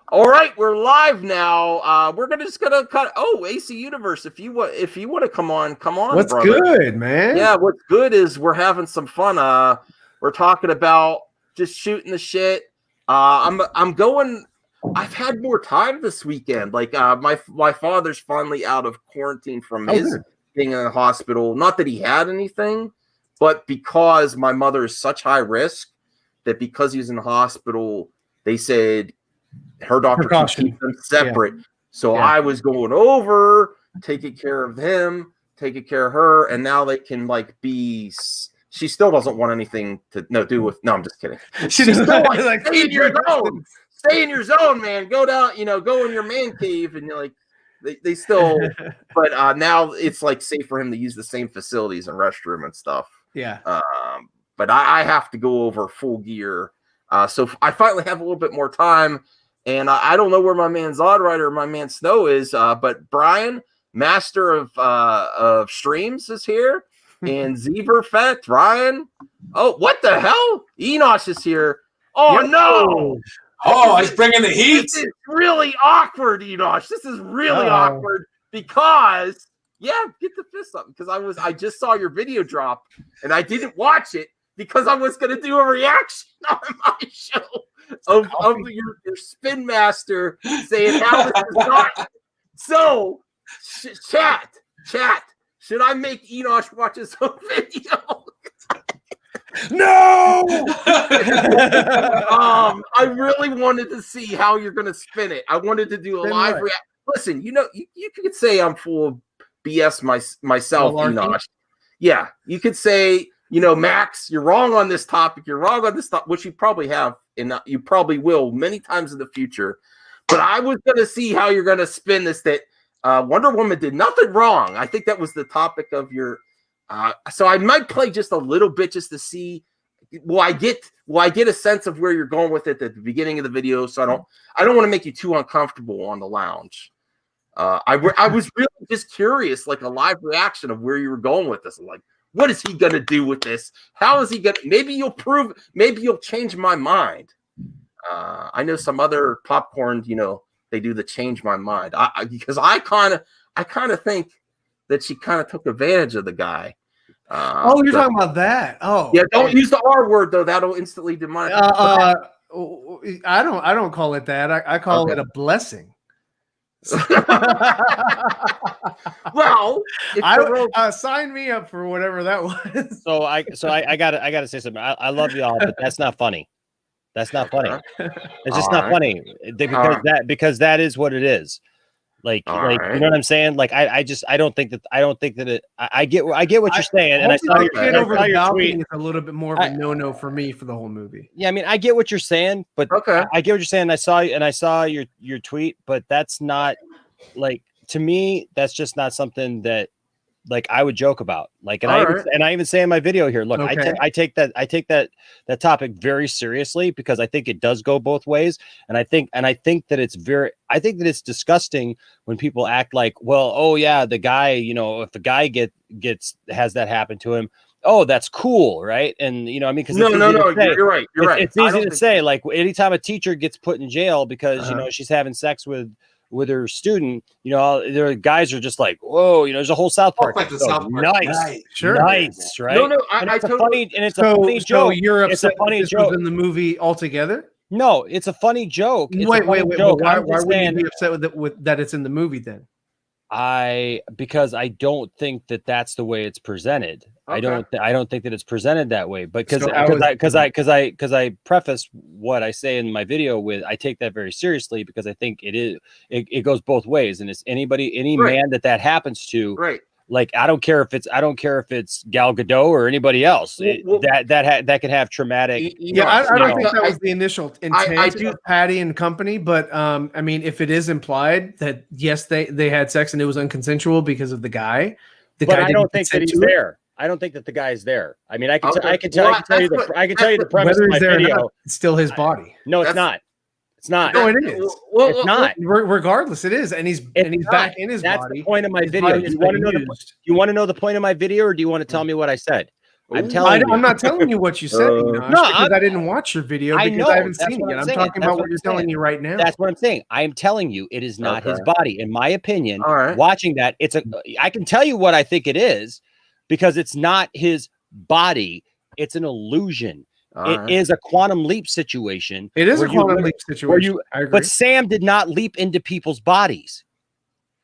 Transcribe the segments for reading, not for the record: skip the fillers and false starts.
All right, we're live now. We're just gonna cut. Oh, AC Universe, if you want to come on, What's brother. good, man? Yeah, what's good is we're having some fun. We're talking about just shooting the shit. I'm going. I've had more time this weekend. Like, my father's finally out of quarantine from his being in the hospital. Not that he had anything, but because my mother is such high risk that because he's in the hospital, they said her doctor can keep them separate. Yeah. So I was going over, taking care of him, taking care of her, and now they can be. She still doesn't want anything to do with. No, I'm just kidding. She's still like, stay in your zone. Stay in your zone, man. Go down. Go in your man cave, and you're like, they still. But now it's like safe for him to use the same facilities and restroom and stuff. Yeah. But I have to go over full gear. So I finally have a little bit more time. And I don't know where my man Zodrider or my man Snow is, but Brian, master of streams, is here, and Zeverfett, Ryan. Oh, what the hell? Enosh is here. Oh, no. Oh, he's bringing the heat. This is really awkward, Enosh. This is really awkward because, get the fist up, because I just saw your video drop, and I didn't watch it because I was going to do a reaction on my show. Of your spin master saying how this is not. So, chat. Should I make Enosh watch his own video? No. I really wanted to see how you're gonna spin it. I wanted to do a live reaction. Listen, you could say I'm full of BS myself, Enosh. Yeah, you could say. Max, you're wrong on this topic. You're wrong on this topic, which you probably have, and you probably will many times in the future. But I was going to see how you're going to spin this, that Wonder Woman did nothing wrong. I think that was the topic of your so I might play just a little bit just to see. Will I get a sense of where you're going with it at the beginning of the video? So I don't want to make you too uncomfortable on the lounge. I was really just curious, like a live reaction of where you were going with this. Like, what is he going to do with this? How is he going to... Maybe you'll change my mind. I know some other popcorn, they do the change my mind. Because I kind of think that she kind of took advantage of the guy. You're talking about that. Oh. Yeah, don't use the R word, though. That'll instantly demonetize. I don't call it that. I call it a blessing. Well, sign me up for whatever that was. So I gotta say something. I love y'all, but that's not funny. That's not funny. It's just not funny because that is what it is. Like you know what I'm saying? Like I don't think that it. I get what you're saying, and I saw your tweet. It's a little bit more of a no for me for the whole movie. Yeah, I mean, I get what you're saying, but I get what you're saying. I saw your tweet, but that's not like, to me, that's just not something that like I would joke about. Like, and I even say in my video here, look, I take that topic very seriously because I think it does go both ways. And I think that it's disgusting when people act like, well, oh yeah, the guy, if the guy has that happen to him, oh, that's cool, right? And I mean, because no, you're right. It's easy to say, like, anytime a teacher gets put in jail because she's having sex with her student, their guys are just like, whoa, there's a whole South Park. Nice, sure, nice, right? No, it's a funny joke. You're upset it's a funny this joke was in the movie altogether? No, it's a funny joke. Wait. Why would you be upset with that? It's in the movie then? Because I don't think that that's the way it's presented. Okay. I don't think that it's presented that way. But because I preface what I say in my video with, I take that very seriously because I think it goes both ways, and it's any man that happens to. Right. Like, I don't care if it's Gal Gadot or anybody else that could have traumatic. I don't think that was the initial intent of Patty and company, but I mean, if it is implied that yes, they had sex and it was unconsensual because of the guy, I don't think that he's there. I don't think that the guy is there. I mean, I can tell you the premise of my video. It's still his body. No, it's not. It's not. No, it is. It's not. Regardless, it is, and he's back in his body. That's the point of my video. You want to know the point of my video, or do you want to tell me what I said? I'm telling you. I'm not telling you what you said, Enosh, because I didn't watch your video because I haven't seen it yet. I'm talking about what you're telling me right now. That's what I'm saying. I am telling you, it is not his body. In my opinion, watching that, I can tell you what I think it is, because it's not his body. It's an illusion. It is a quantum leap situation. It is a quantum leap situation. But Sam did not leap into people's bodies.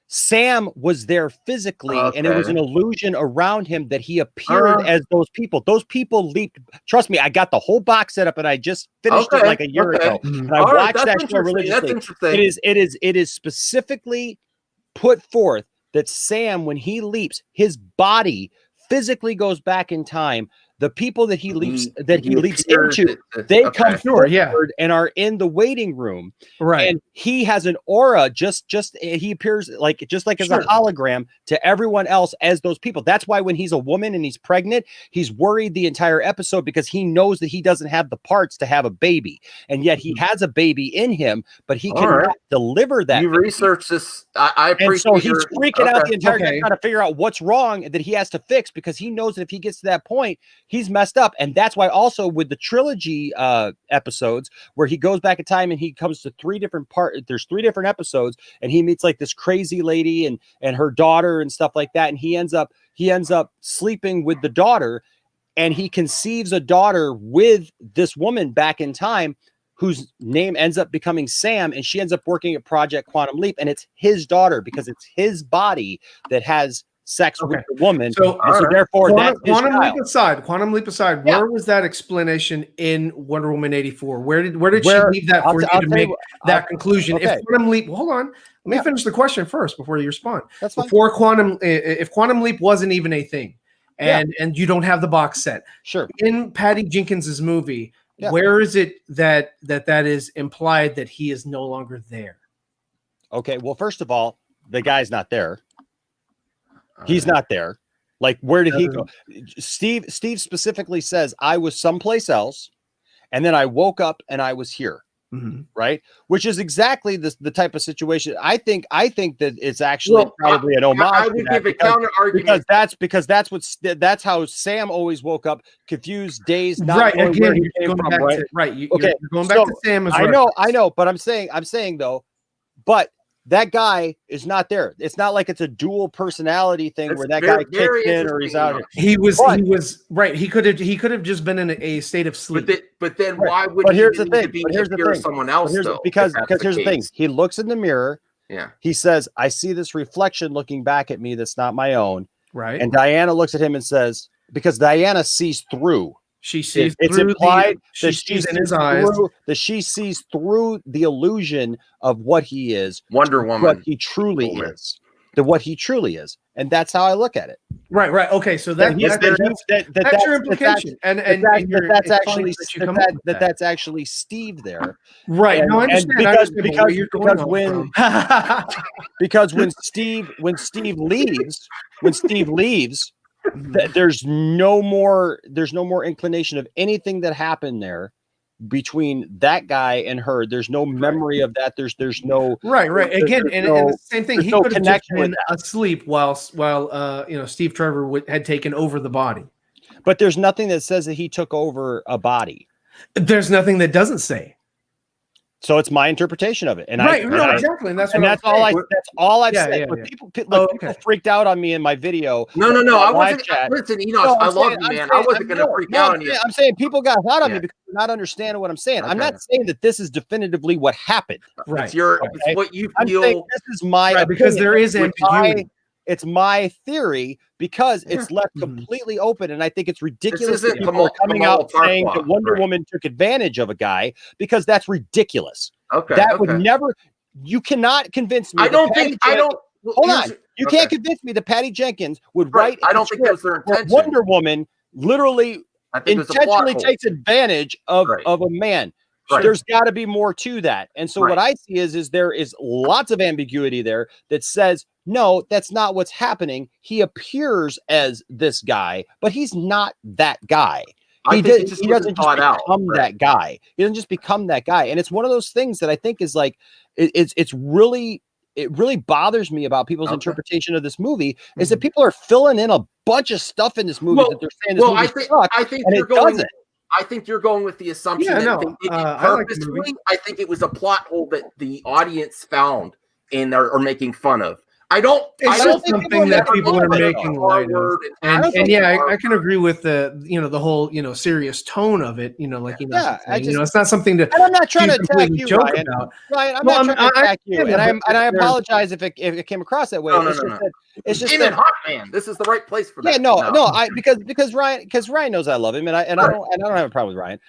Sam was there physically, and it was an illusion around him that he appeared as those people. Those people leaped. Trust me, I got the whole box set up, and I just finished it like a year ago. And I watched that show religiously. It is specifically put forth that Sam, when he leaps, his body physically goes back in time. The people that he leaps into, they come forward and are in the waiting room, right? And he has an aura. He appears like as a hologram to everyone else as those people. That's why when he's a woman and he's pregnant, he's worried the entire episode, because he knows that he doesn't have the parts to have a baby, and yet he has a baby in him, but he cannot deliver that. You research this. I appreciate. And so he's freaking out the entire time, trying to figure out what's wrong that he has to fix, because he knows that if he gets to that point, he's messed up. And that's why also with the trilogy episodes where he goes back in time and he comes to there's 3 different episodes, and he meets like this crazy lady and her daughter and stuff like that, and he ends up sleeping with the daughter, and he conceives a daughter with this woman back in time whose name ends up becoming Sam, and she ends up working at Project Quantum Leap, and it's his daughter because it's his body that has sex with the woman. So therefore, Quantum Leap aside, where was that explanation in Wonder Woman 84? Where did she leave that for you to make that conclusion? If Quantum Leap, hold on, let me finish the question first before you respond. That's fine. If Quantum Leap wasn't even a thing, and you don't have the box set, in Patty Jenkins's movie, where is it that is implied that he is no longer there? Okay, well, first of all, the guy's not there. He's not there. Like, where did he go? Steve specifically says, I was someplace else, and then I woke up and I was here. Right? Which is exactly the type of situation. I think that it's actually probably an homage. I would give a counter argument because that's how Sam always woke up, confused, dazed, not right. knowing where he came from. You're going back to Sam. I know, but I'm saying though, but that guy is not there. It's not like it's a dual personality thing where that guy kicks in or he's out here. He was right. He could have just been in a state of sleep. But then why would he need to be near someone else though? Because here's the thing. He looks in the mirror. Yeah. He says, I see this reflection looking back at me that's not my own. Right. And Diana looks at him and says, because Diana sees through. She sees it's implied that she sees in his eyes that she sees through the illusion of what he is, Wonder Woman, what he truly is, what he truly is, and that's how I look at it. Right. Okay, so that's your implication, that's actually Steve there, right? No, I understand. Because when Steve leaves. There's no more inclination of anything that happened there between that guy and her. There's no memory of that. There's no right. Again, and the same thing. He could have just been asleep while Steve Trevor had taken over the body. But there's nothing that says that he took over a body. There's nothing that doesn't say. So it's my interpretation of it, and exactly, and that's all I've said. But people freaked out on me in my video. No, I wasn't. Listen, Enosh, I love you, man. I wasn't going to freak out on you. I'm saying people got hot on me because they're not understanding what I'm saying. I'm not saying that this is definitively what happened. Right, it's what you feel. I'm saying this is my because there is ambiguity. It's my theory because it's left completely open, and I think it's ridiculous that people are coming out saying that Wonder Woman took advantage of a guy, because that's ridiculous. Would never. You cannot convince me. Hold on. You can't convince me that Patty Jenkins would write. I don't think that's their intention. Wonder Woman literally intentionally takes advantage of a man. Right. There's got to be more to that. And so what I see is there is lots of ambiguity there that says, no, that's not what's happening. He appears as this guy, but he's not that guy. He doesn't just become that guy. He doesn't just become that guy. And it's one of those things that I think is like, it's really it really bothers me about people's interpretation of this movie is that people are filling in a bunch of stuff in this movie that they're saying this movie sucks, I think and you're it going. doesn't. I think you're going with the assumption purposefully. I think it was a plot hole that the audience found and are making fun of. I don't think something that people are making light of. And yeah, I can agree with the the whole serious tone of it. Like it's not something to. And I'm not trying to attack you, joke Ryan. about. Ryan, I'm not trying to attack you, and I apologize if it came across that way. It's just that hot man. This is the right place for that. Yeah, because Ryan knows I love him, and I don't have a problem with Ryan.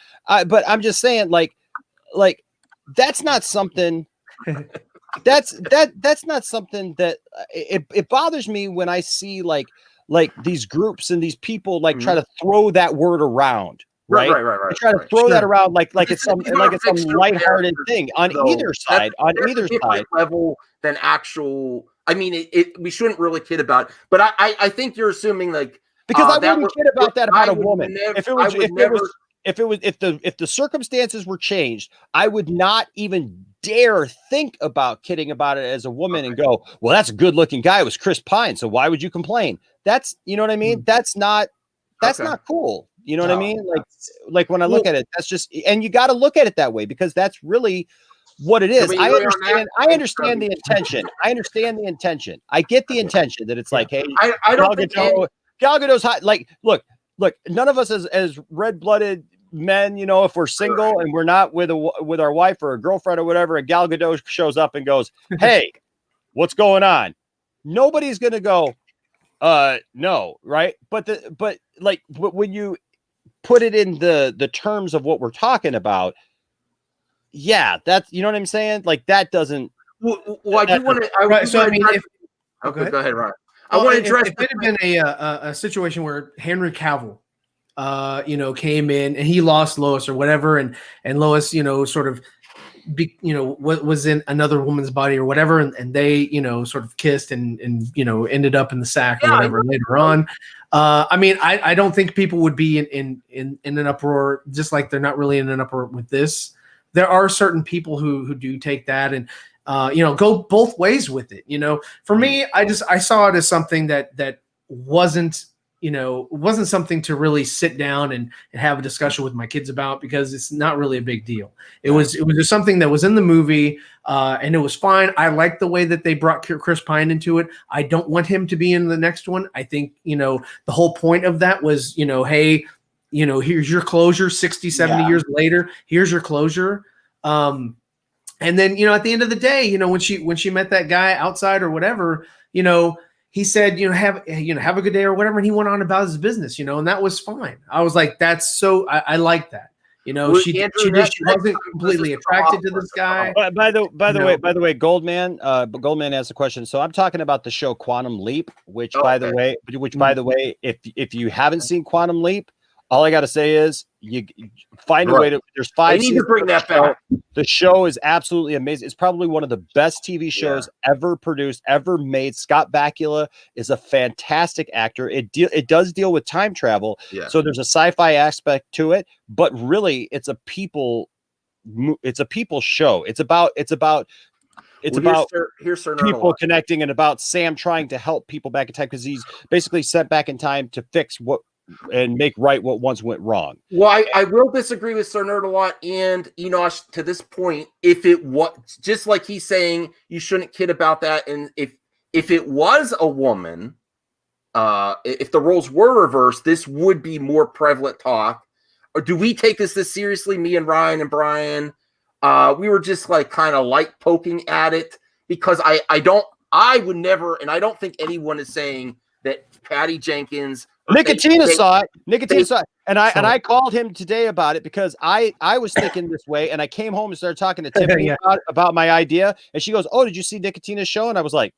But I'm just saying, like that's not something. That's not something that it bothers me when I see like these groups and these people try to throw that word around, right? They try to throw that around like it's some lighthearted thing on either side. Level than actual. I mean, we shouldn't really kid about it, but I think you're assuming because I wouldn't kid about that about a woman. If the circumstances were changed, I would not even dare think about kidding about it as a woman and go, well, that's a good looking guy. It was Chris Pine. So why would you complain? That's, you know what I mean? That's not cool. You know what I mean? Like when I look at it, that's just, and you got to look at it that way because that's really what it is. I understand the intention. I get the intention that it's like, hey, I don't think Gal Gadot's hot. Like, look, none of us as red-blooded men, if we're single and we're not with our wife or a girlfriend or whatever, and Gal Gadot shows up and goes, hey, what's going on? Nobody's gonna go, no, right? But when you put it in the terms of what we're talking about, yeah, that's, you know what I'm saying? Like that doesn't. Well, I do want to. So I mean, go ahead, Ryan. I want to address. If it had been a situation where Henry Cavill, came in and he lost Lois or whatever, and Lois, sort of, was in another woman's body or whatever, and they, sort of kissed and ended up in the sack or whatever later on. I mean, I don't think people would be in an uproar, just like they're not really in an uproar with this. There are certain people who do take that and go both ways with it. For me, I saw it as something that wasn't something to really sit down and have a discussion with my kids about because it's not really a big deal. It was just something that was in the movie and it was fine. I like the way that they brought Chris Pine into it. I don't want him to be in the next one. I think, the whole point of that was, hey, here's your closure 60, 70 years later, here's your closure. And then, at the end of the day, when she met that guy outside or whatever, he said, have a good day or whatever. And he went on about his business, and that was fine. I was like, that's so, I like that. She wasn't completely attracted to this guy. By the way, Goldman asked a question. So I'm talking about the show Quantum Leap, which by the way, if you haven't seen Quantum Leap, all I got to say is you find a way to. There's 5 seasons. I need to bring that back. The show is absolutely amazing. It's probably one of the best TV shows ever produced, ever made. Scott Bakula is a fantastic actor. It does deal with time travel, so there's a sci-fi aspect to it, but really, it's a people show. It's about people connecting and about Sam trying to help people back in time because he's basically sent back in time to fix and make right what once went wrong. Well, I will disagree with Sir Nerd a lot. And, to this point, if it was just like he's saying, you shouldn't kid about that. And if it was a woman, if the roles were reversed, this would be more prevalent talk. Or do we take this seriously? Me and Ryan and Brian, we were just kind of light poking at it because I would never, and I don't think anyone is saying that Patty Jenkins. Nicotina saw it. And I called him today about it because I was thinking this way, and I came home and started talking to Tiffany about my idea, and she goes, "Oh, did you see Nicotina's show?" And I was like,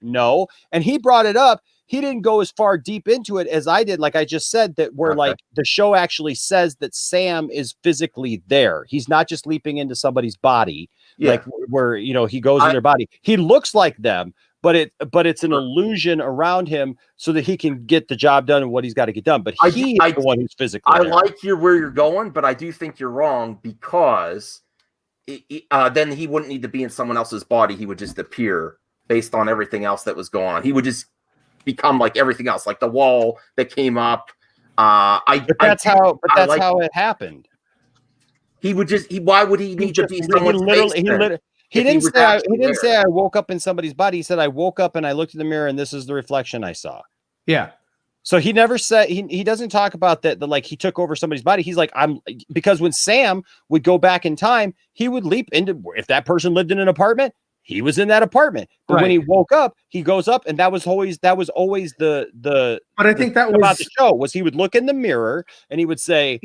"No." And he brought it up. He didn't go as far deep into it as I did, like I just said, that where the show actually says that Sam is physically there. He's not just leaping into somebody's body, like where he goes in their body. He looks like them. But it's an illusion around him so that he can get the job done and what he's got to get done. But he's the one who's physically there. Like where you're going, but I do think you're wrong because then he wouldn't need to be in someone else's body. He would just appear based on everything else that was going on. He would just become like everything else, like the wall that came up. But that's how it happened. He would just. Why would he need to be someone's face? He didn't say I woke up in somebody's body. He said I woke up and I looked in the mirror and this is the reflection I saw. Yeah. So he never said he doesn't talk about that like he took over somebody's body. He's like, because when Sam would go back in time, he would leap into, if that person lived in an apartment, he was in that apartment. But when he woke up, he goes up, and that was always the but I think that was about the show was he would look in the mirror and he would say,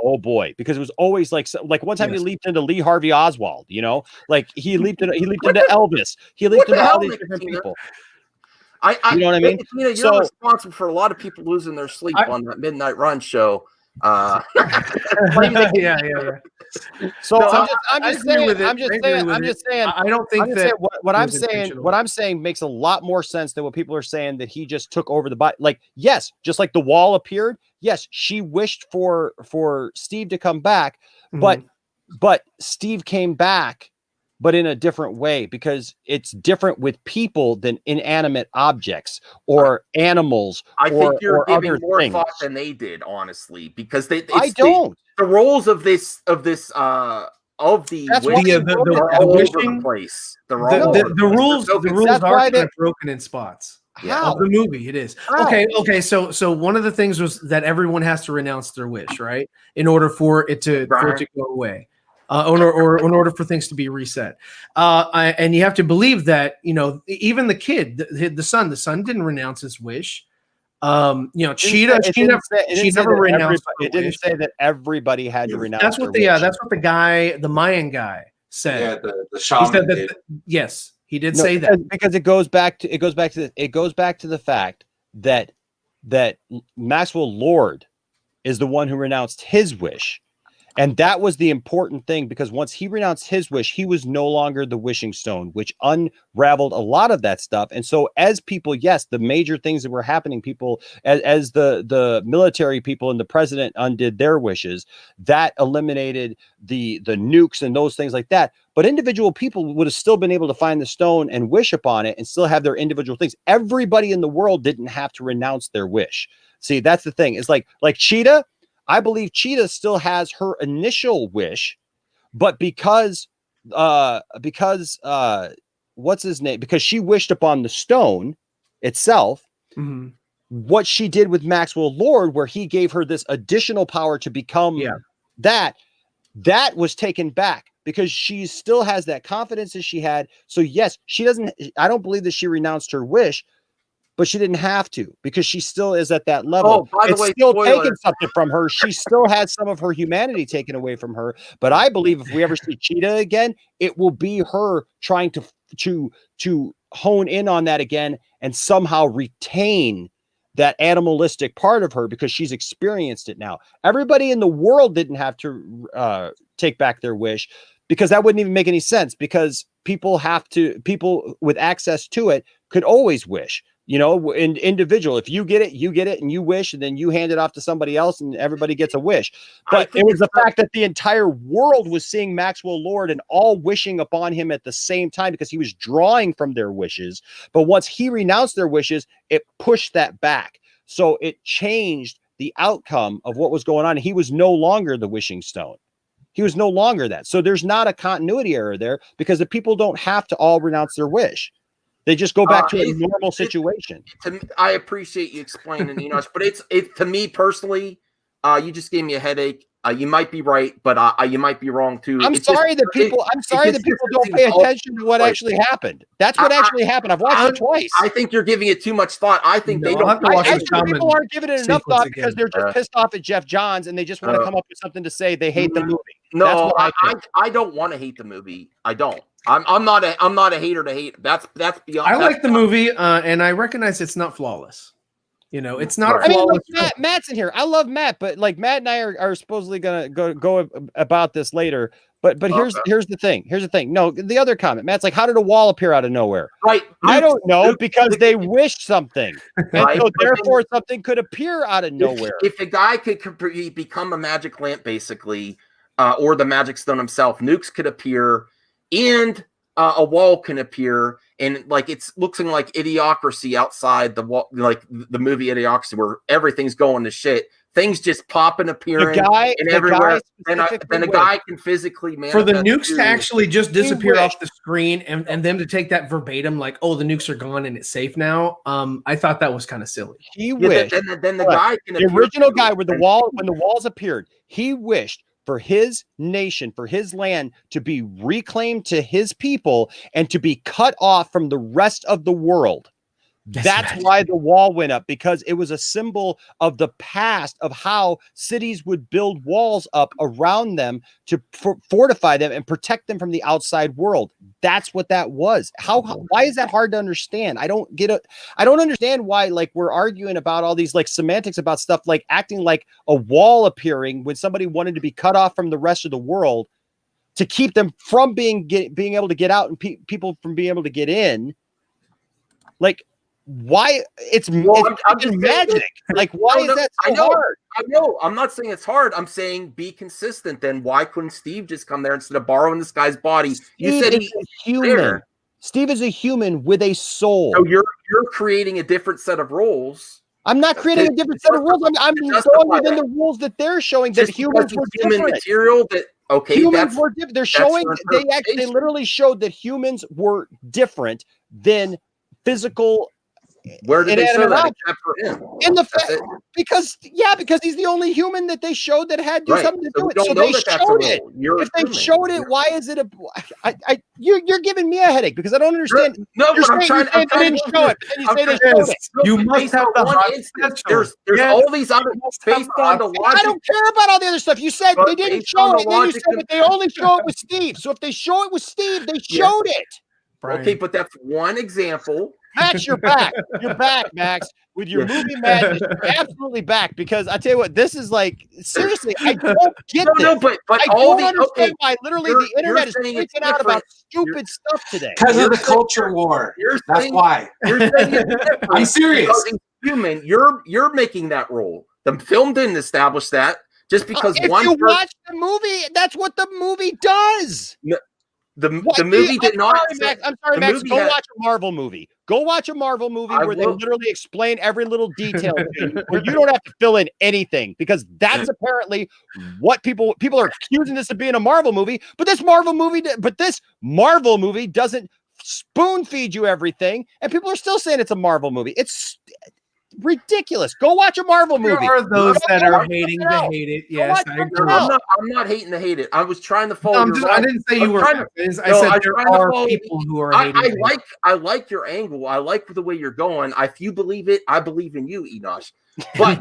oh boy, because it was always like one time he leaped into Lee Harvey Oswald, like he leaped into Elvis. He leaped into all these different people. You know what I mean? You're responsible for a lot of people losing their sleep on that Midnight Run show. Yeah. So I'm just saying. I don't think that what I'm saying makes a lot more sense than what people are saying that he just took over the body. Like, yes, just like the wall appeared. Yes, she wished for Steve to come back, but Steve came back, but in a different way, because it's different with people than inanimate objects or animals. I think you're giving more things. thought than they did, honestly, because the roles of the wishing place. The rules are kind of broken in spots. Yeah, of the movie it is. Okay. So one of the things was that everyone has to renounce their wish, right, in order for it to go away. Or in order for things to be reset. And you have to believe that, even the kid, the son didn't renounce his wish. Cheetah, she never renounced. It didn't say that everybody had to renounce. That's what the Mayan guy said. Yeah, the shaman. He said that, yes, he did say that, because it goes back to the fact that Maxwell Lord is the one who renounced his wish. And that was the important thing, because once he renounced his wish, he was no longer the wishing stone, which unraveled a lot of that stuff. And so as people, yes, the major things that were happening, people, as the military people and the president undid their wishes, that eliminated the nukes and those things like that. But individual people would have still been able to find the stone and wish upon it and still have their individual things. Everybody in the world didn't have to renounce their wish. See, that's the thing. It's like Cheetah. I believe Cheetah still has her initial wish, but because what's his name? Because she wished upon the stone itself. Mm-hmm. What she did with Maxwell Lord, where he gave her this additional power to become that was taken back, because she still has that confidence that she had. So yes, I don't believe that she renounced her wish, but she didn't have to, because she still is at that level. Oh, by the way, still taking something from her. She still had some of her humanity taken away from her. But I believe if we ever see Cheetah again, it will be her trying to hone in on that again and somehow retain that animalistic part of her, because she's experienced it now. Everybody in the world didn't have to take back their wish, because that wouldn't even make any sense, because people with access to it could always wish. Individual, if you get it and you wish, and then you hand it off to somebody else and everybody gets a wish. But it was the fact that the entire world was seeing Maxwell Lord and all wishing upon him at the same time, because he was drawing from their wishes. But once he renounced their wishes, it pushed that back. So it changed the outcome of what was going on. He was no longer the wishing stone. He was no longer that. So there's not a continuity error there, because the people don't have to all renounce their wish. They just go back to a normal situation. I appreciate you explaining, but it's to me personally, you just gave me a headache. You might be right, but you might be wrong too. I'm sorry that people don't pay attention to what actually happened. That's what actually happened. I've watched it twice. I think you're giving it too much thought. I think they don't. I think people aren't giving it enough thought, because they're just pissed off at Jeff Johns and they just want to come up with something to say they hate the movie. No, I don't want to hate the movie. I don't. I'm not a hater to hate. That's beyond. I like the movie, and I recognize it's not flawless. It's not. I mean, Matt's in here. I love Matt, but like Matt and I are supposedly gonna go about this later. But here's the thing. Here's the thing. No, the other comment. Matt's like, how did a wall appear out of nowhere? Right. I don't know, because they wished something, and so therefore something could appear out of nowhere. If the guy could become a magic lamp, basically. or the Magic Stone himself, nukes could appear, and a wall can appear, and like it's looking like Idiocracy outside the wall, like the movie Idiocracy, where everything's going to shit. Things just pop and appearing and everywhere. Then a guy can physically manifest. For the nukes to actually just disappear off the screen and them to take that verbatim, like, oh, the nukes are gone and it's safe now. I thought that was kind of silly. He wished. Then the guy can the original guy with the wall, when the walls appeared, he wished for his nation, for his land to be reclaimed to his people and to be cut off from the rest of the world. That's why the wall went up, because it was a symbol of the past of how cities would build walls up around them to fortify them and protect them from the outside world. That's what that was. Why is that hard to understand? I don't get it. I don't understand why, like, we're arguing about all these like semantics about stuff, like acting like a wall appearing when somebody wanted to be cut off from the rest of the world to keep them from being able to get out and people from being able to get in. Like, why it's just magic. Like, why is that so hard? I know. I'm not saying it's hard. I'm saying be consistent. Then why couldn't Steve just come there instead of borrowing this guy's body? You said he's a human. There. Steve is a human with a soul. So you're creating a different set of rules. I'm not creating a different set of rules. I'm going within the rules that they're showing that humans were human different. Material that humans were different. They're showing they literally showed that humans were different than physical. Where did they show that? In the because he's the only human that they showed that had something to do with it. So they showed it. If they showed it, why is it you're giving me a headache because I don't understand. No, but I'm trying to didn't show it. And you say they showed it. You must have the There's all these other based on the logic. I don't care about all the other stuff. You said they didn't show it, and then you said that they only show it with Steve. So if they show it with Steve, they showed it. Okay, but that's one example. Max, you're back. You're back, Max. With your movie madness, you're absolutely back. Because I tell you what, this is like, seriously, I don't get this. No, but I don't understand why literally the internet is freaking out about stupid stuff today. Because of the culture war. That's why. You're saying I'm serious. Because human, you're making that role. The film didn't establish that. Just because if you watch the movie, that's what the movie does. No, the movie did not. I'm sorry, Max. Go watch a Marvel movie. Go watch a Marvel movie where they literally explain every little detail to you, where you don't have to fill in anything, because that's apparently what people are accusing this of being a Marvel movie. But this Marvel movie doesn't spoon feed you everything, and people are still saying it's a Marvel movie. It's ridiculous. Go watch a Marvel movie. There are those that are hating to hate it. Yes, I agree. I'm not hating to hate it. I was trying to follow. I didn't say you were. I said there are people who are hating. I like your angle. I like the way you're going. If you believe it, I believe in you, Enosh. But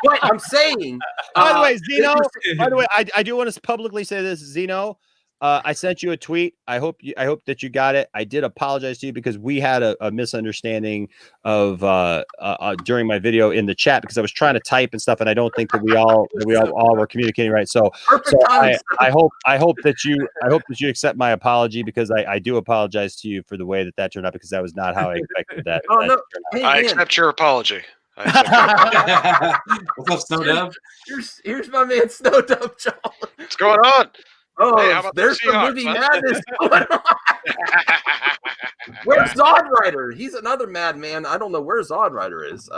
but I'm saying. By the way, Zeno. By the way, I do want to publicly say this, Zeno. I sent you a tweet. I hope that you got it. I did apologize to you because we had a misunderstanding of during my video in the chat, because I was trying to type and stuff, and I don't think that we all were communicating right. So I hope that you accept my apology, because I do apologize to you for the way that turned out, because that was not how I expected that. I accept your apology. What's up, Snow Dub? Here's my man, Snow Dub, John. What's going on? Oh, hey, there's some movie madness going on. Where's Zod Rider? He's another madman. I don't know where Zod Rider is.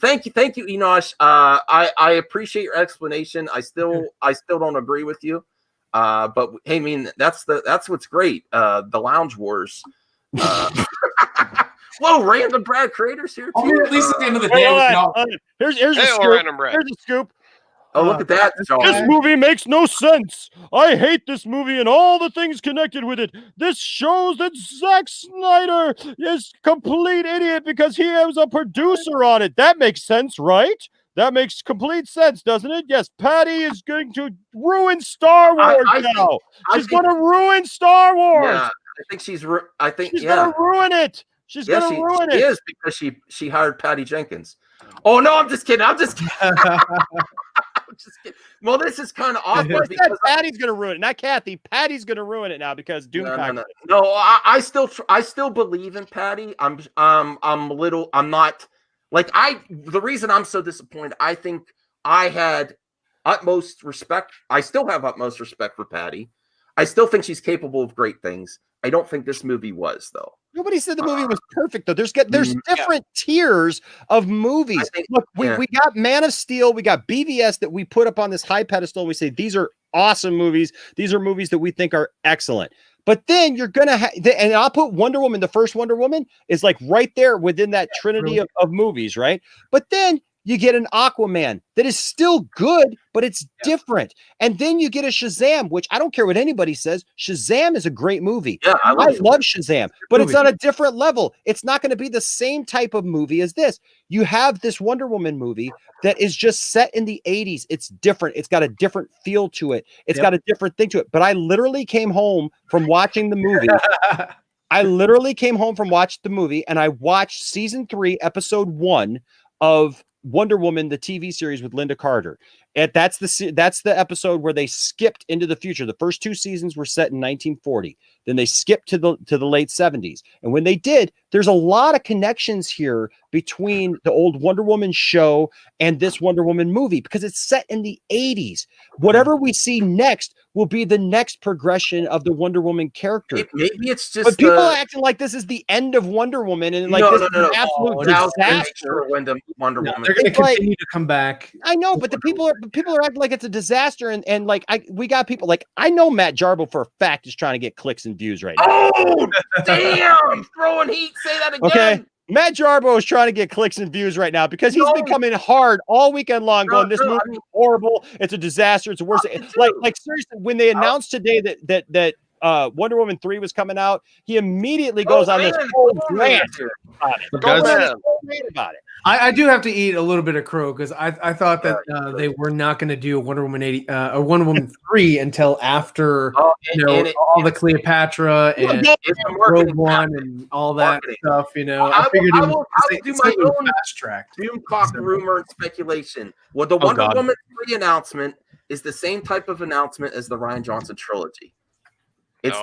Thank you, Enosh. I appreciate your explanation. I still don't agree with you. But hey, I mean, that's what's great. The Lounge Wars. Whoa, random Brad creators here too. At least at the end of the day, here's a scoop. Here's a scoop. Oh, look at that, John. This movie makes no sense. I hate this movie and all the things connected with it. This shows that Zack Snyder is a complete idiot because he was a producer on it. That makes sense, right? That makes complete sense, doesn't it? Yes, Patty is going to ruin Star Wars now. She's going to ruin Star Wars. Yeah, I think she's going to ruin it. She's going to ruin it. She is, because she hired Patty Jenkins. Oh, no, I'm just kidding. I'm just kidding. Well, this is kind of awkward because Patty's going to ruin it, not Kathy. Patty's going to ruin it now because Doom. No, I still believe in Patty. I'm not like the reason I'm so disappointed. I think I had utmost respect. I still have utmost respect for Patty. I still think she's capable of great things. I don't think this movie was, though. Nobody said the movie was perfect, though. There's different tiers of movies. Look, we got Man of Steel, we got BVS that we put up on this high pedestal. We say these are awesome movies. These are movies that we think are excellent. But then you're gonna have, and I'll put Wonder Woman. The first Wonder Woman is like right there within that trinity of movies, right? But then you get an Aquaman that is still good, but it's different. And then you get a Shazam, which I don't care what anybody says. Shazam is a great movie. Yeah, I love Shazam, but it's on a different level. It's not going to be the same type of movie as this. You have this Wonder Woman movie that is just set in the 80s. It's different. It's got a different feel to it. It's got a different thing to it. But I literally came home from watching the movie. And I watched season 3, episode 1 of Wonder Woman, the TV series with Linda Carter. And that's the episode where they skipped into the future. The first 2 seasons were set in 1940. Then they skipped to the late 70s. And when they did, there's a lot of connections here between the old Wonder Woman show and this Wonder Woman movie because it's set in the 80s. Whatever we see next will be the next progression of the Wonder Woman character. Maybe it's just. But people are acting like this is the end of Wonder Woman and like this is an absolute disaster. Wonder Woman. They're going to continue to come back. I know, but the people are acting like it's a disaster, and like we got people like I know Matt Jarbo for a fact is trying to get clicks and views right now. Oh damn! Throwing heat. Say that again. Okay. Matt Jarbo is trying to get clicks and views right now because he's been coming hard all weekend long going, this movie is horrible. It's a disaster. It's the worst. Like seriously, when they announced today that Wonder Woman 3 was coming out, he immediately goes on this whole rant about it. I do have to eat a little bit of crow because I thought that they were not going to do a Wonder Woman 80 or Wonder Woman 3 until after all the Cleopatra and Rogue One and all that stuff. I figured I will do my own fast track. Doomcock rumor and speculation. Well, the Wonder Woman 3 announcement is the same type of announcement as the Rian Johnson trilogy. It's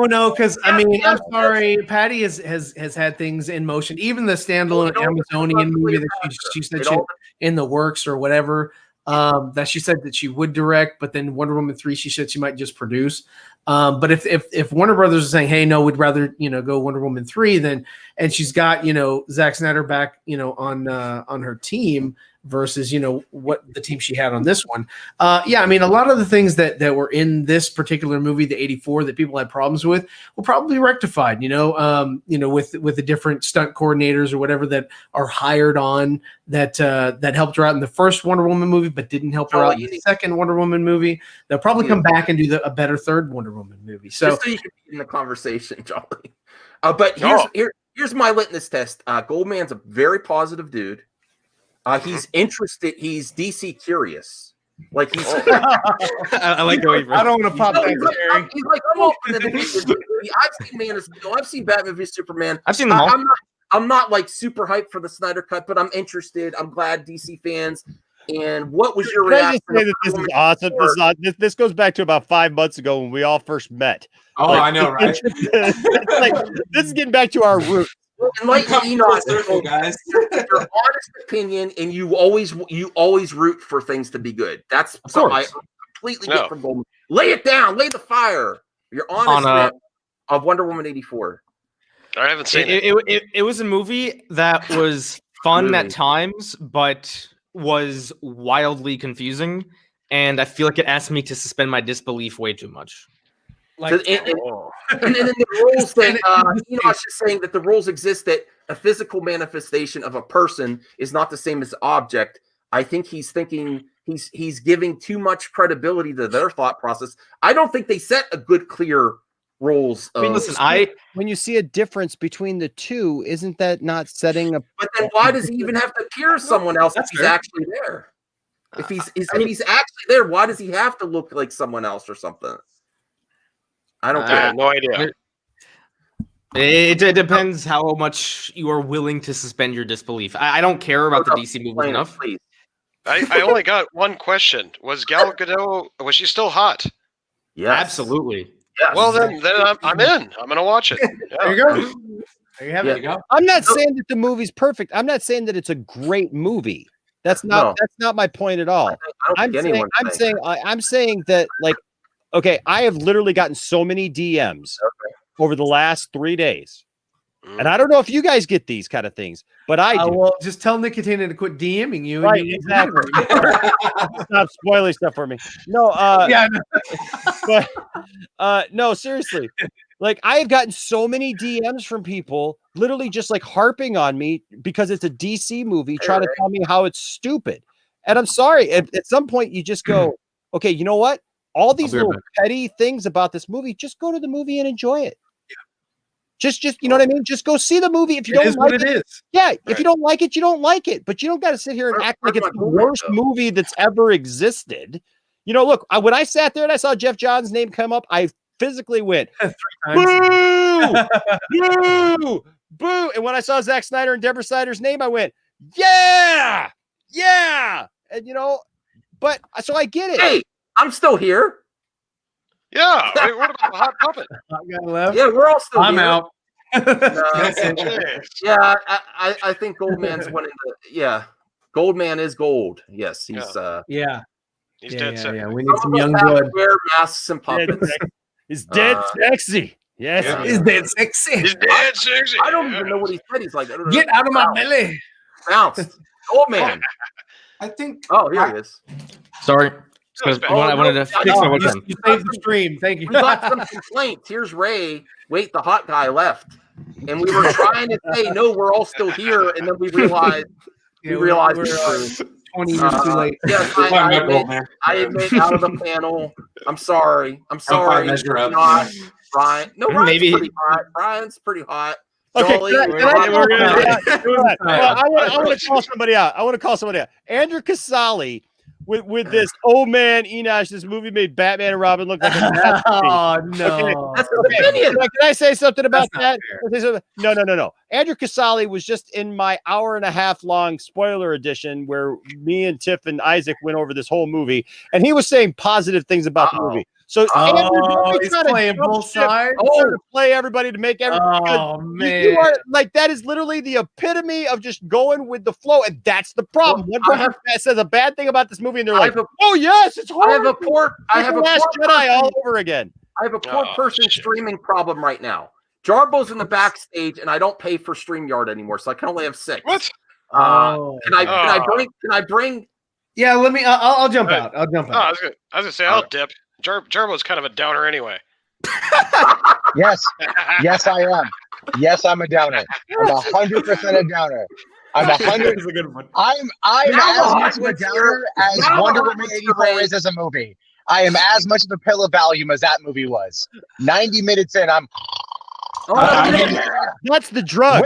no, because I mean, I'm sorry, Patty has had things in motion. Even the standalone Amazonian movie that she said she in the works or whatever, that she said that she would direct, but then Wonder Woman 3, she said she might just produce. But if Warner Brothers is saying, hey, no, we'd rather go Wonder Woman 3, then and she's got Zack Snyder back on her team versus what the team she had on this one. I mean, a lot of the things that were in this particular movie, the 84, that people had problems with, were probably rectified. With the different stunt coordinators or whatever that are hired on that helped her out in the first Wonder Woman movie, but didn't help her out in the second Wonder Woman movie. They'll probably come back and do a better third Wonder Woman movie. So you can be in the conversation, Jolly. But here's my litmus test. Goldman's a very positive dude. He's interested. He's DC curious. Like he's. I like the way. I don't want to pop that cherry. He's like, I'm open to the I've seen Man of Steel. I've seen Batman v Superman. I've seen them all. I'm not like super hyped for the Snyder Cut, but I'm interested. I'm glad DC fans. And what was your reaction? I just say that this is awesome. This goes back to about 5 months ago when we all first met. Oh, I know, right? This is getting back to our roots. Enlighten Enoch, guys. Your honest opinion, and you always root for things to be good. That's something I completely get from Goldman. Lay it down, lay the fire. Your honest of Wonder Woman 84. I haven't seen it. It was a movie that was fun at times, but was wildly confusing, and I feel like it asked me to suspend my disbelief way too much. And then the rules that Enoch is saying that the rules exist that a physical manifestation of a person is not the same as an object. I think he's thinking he's giving too much credibility to their thought process. I don't think they set a good, clear rules. I mean, listen, when you see a difference between the two, isn't that not setting a? But then why does he even have to appear as someone else if he's actually there? If he's actually there, why does he have to look like someone else or something? I don't care. I have no idea. It depends how much you are willing to suspend your disbelief. I don't care about the DC movie enough. Please. I only got one question. Was Gal Gadot, was she still hot? Yeah, absolutely. Yes. Well, then I'm in. I'm going to watch it. Yeah. There you go. There you have it. I'm not saying that the movie's perfect. I'm not saying that it's a great movie. That's not my point at all. I'm saying that, like, okay, I have literally gotten so many DMs over the last 3 days. And I don't know if you guys get these kind of things, but I do. Well, just tell Nicotina to quit DMing you. Right, exactly. Stop spoiling stuff for me. No, but no, seriously. Like, I have gotten so many DMs from people literally just like harping on me because it's a DC movie, trying to tell me how it's stupid. And I'm sorry, at some point you just go, okay, you know what? All these little petty things about this movie, just go to the movie and enjoy it. Just you know what I mean? Just go see the movie. If you don't like it, if you don't like it, you don't like it. But you don't got to sit here and act like it's the worst movie that's ever existed. You know, look, when I sat there and I saw Jeff Johns' name come up, I physically went, boo, boo, boo. And when I saw Zack Snyder and Deborah Snyder's name, I went, yeah. And, you know, but so I get it. Hey, I'm still here. Yeah. Wait, what about the hot puppet? Yeah, we're all still here. I'm out. Yeah, I think Goldman's winning. Goldman is gold. Yes, he's he's dead. Yeah, we need some young blood. Wear masks and puppets. He's dead sexy. Yes, he's dead sexy. He's dead sexy. I don't even know what he said. He's like, get out of my belly. Bounced. Goldman. I think. Oh, here he is. Sorry. I wanted to fix my webcam. You saved the stream. Thank you. We got some complaints. Here's Ray. Wait, the hot guy left. And we were trying to say, no, we're all still here. And then we realized we're 20 years too late. Yes, I admit out of the panel. I'm sorry. Brian. No, Brian's pretty hot. Brian's pretty hot. Okay, I want to call somebody out. Andrew Casale with this, oh man, Enosh, this movie made Batman and Robin look like a masterpiece. Oh no. Okay. That's an opinion. Can I say something about that? No. Andrew Casale was just in my 1.5 hour long spoiler edition where me and Tiff and Isaac went over this whole movie, and he was saying positive things about the movie. So Andrew, he's playing both sides. To play everybody to make everybody. Oh man, you are, like, that is literally the epitome of just going with the flow, and that's the problem. One person says a bad thing about this movie, and they're like, "Oh yes, it's horrible." I have a Last Jedi all over again. I have a poor person streaming problem right now. Jarbo's in the backstage, and I don't pay for StreamYard anymore, so I can only have 6. What? Can I bring? Yeah, let me. I'll jump out. I was gonna say I'll dip. Jarbo's kind of a downer anyway. Yes, I am. Yes, I'm a downer. I'm 100% a downer. I'm 100. I'm as much of a downer as Wonder Woman 84 is as a movie. I am as much of a pill of Valium as that movie was. 90 minutes in, I'm. That's the drug.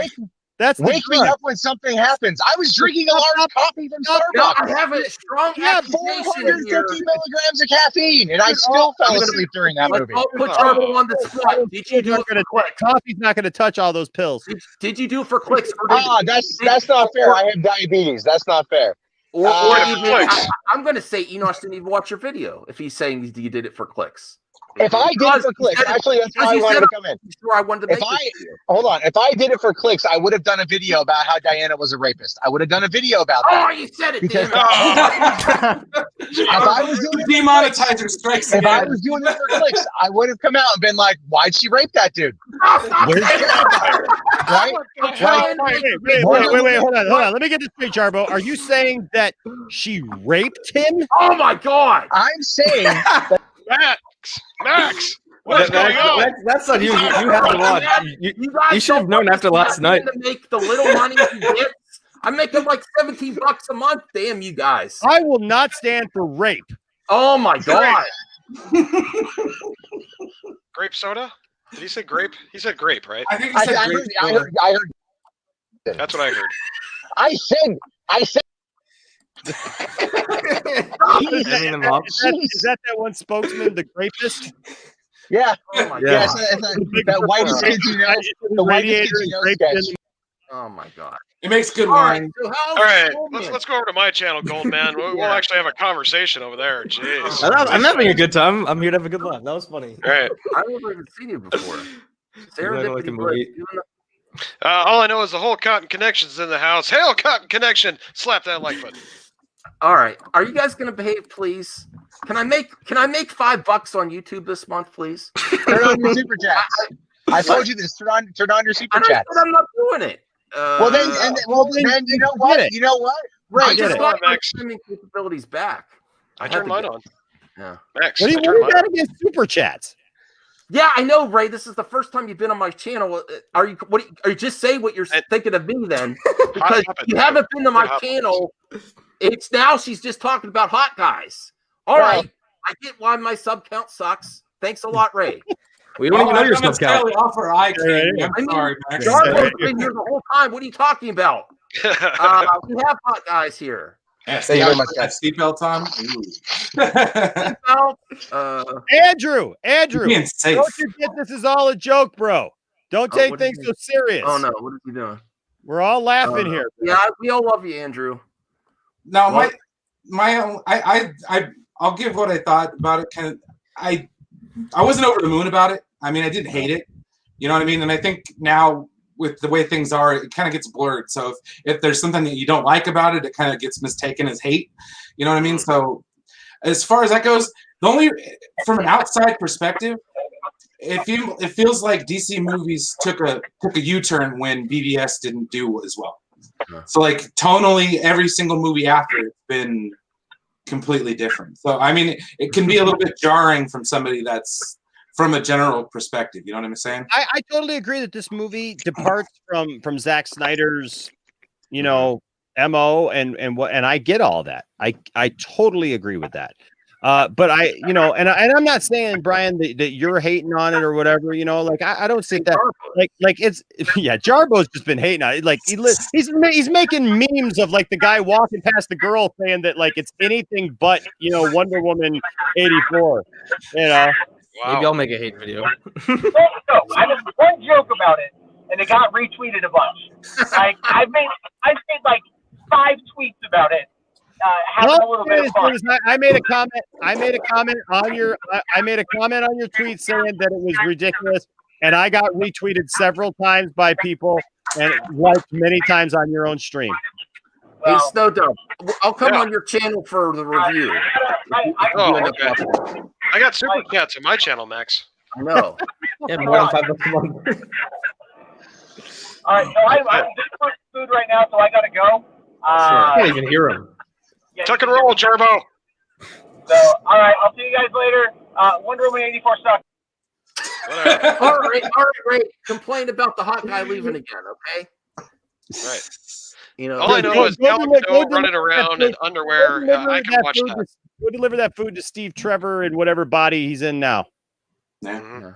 Wake me up when something happens. I was drinking a large coffee from Starbucks. I have a strong accusation 450 milligrams of caffeine, and I still fell asleep during that movie. I'll put Jarbo on the spot. Did you do it for clicks? Coffee's not going to touch all those pills. Did you do it for clicks? That's not fair. I have diabetes. That's not fair. Or even, I'm going to say Enosh didn't even watch your video if he's saying you did it for clicks. If I did it for clicks, actually, that's why I wanted to come in. I wanted to hold on. If I did it for clicks, I would have done a video about how Diana was a rapist. I would have done a video about that. Oh, you said it, because if I was doing demonetizer strikes again. If I was doing it for clicks, I would have come out and been like, "Why'd she rape that dude?" Where's right? Wait, hold on. Let me get this straight, Jarbo. Are you saying that she raped him? Oh my God! I'm saying that. Max, what's going on? That's on you. You have to watch. You should have known after last night. To make the little money he gets, I'm making like $17 a month. Damn you guys! I will not stand for rape. Oh my God! Grape soda? Did he say grape? He said grape, right? I think he said grape. I heard. That's what I heard. I said. Is that one spokesman, the grapist? Yeah. Oh my God. That whitest kids you know. The whitest kids you know sketch. Oh my God. It makes good wine. All right, let's go over to my channel, Goldman. We'll actually have a conversation over there. Jeez. I'm having a good time. I'm here to have a good laugh. That was funny. All right. I've never even seen you before. All I know is the whole Cotton Connection's in the house. Hail, Cotton Connection! Slap that like button. All right. Are you guys gonna behave, please? Can I make $5 on YouTube this month, please? Turn on your super chats. I told you this. Turn on your super chats. I'm not doing it. Then you know what? You know what? I just got my streaming capabilities back. I turned mine on. Yeah. Max, what do you got against super chats? Yeah, I know, Ray. This is the first time you've been on my channel. Are you just say what you're thinking of me then? Because you haven't been to my channel. It's now she's just talking about hot guys. All right. I get why my sub count sucks. Thanks a lot, Ray. We don't even know your sub count. Offer I'm sorry, Max. Jarbo's been here the whole time. What are you talking about? We have hot guys here. Yeah, Thank you very much, guys. Seatbelt on. Andrew, being safe. don't you get this is all a joke, bro? Don't take things so serious. Oh no, what is he doing? We're all laughing here. Yeah, we all love you, Andrew. No, I'll give what I thought about it. Kind of, I wasn't over the moon about it. I mean, I didn't hate it. You know what I mean? And I think now with the way things are, it kind of gets blurred. So if there's something that you don't like about it, it kind of gets mistaken as hate. You know what I mean? So as far as that goes, from an outside perspective, it feels like DC movies took a U-turn when BVS didn't do as well. So like tonally, every single movie after it's been completely different. So I mean, it can be a little bit jarring from somebody that's from a general perspective. You know what I'm saying? I totally agree that this movie departs from Zack Snyder's, MO and I get all that. I totally agree with that. But and I'm not saying, Brian, that you're hating on it or whatever, like I don't think that like it's Jarbo's just been hating on it. Like he's making memes of like the guy walking past the girl saying that like it's anything but Wonder Woman 84. Wow. Maybe I'll make a hate video. No, I made one joke about it, and it got retweeted a bunch. Like I've made like 5 tweets about it. Having a little bit of fun. I made a comment on your tweet saying that it was ridiculous, and I got retweeted several times by people and liked many times on your own stream. Hey, Snow Dove, I'll come on your channel for the review. Okay. I got super chats on my channel, Max. I know. Yeah, more than $5 a month. All right, so I'm just for food right now, so I gotta go. I can't even hear him. Tuck and roll, Jarbo. So, all right, I'll see you guys later. Wonder Woman 84 sucks. All right, great. Complain about the hot guy leaving again, okay? Right. All I know is Gal Gadot running around in underwear. I can watch that. Go deliver that food to Steve Trevor in whatever body he's in now. Mm-hmm.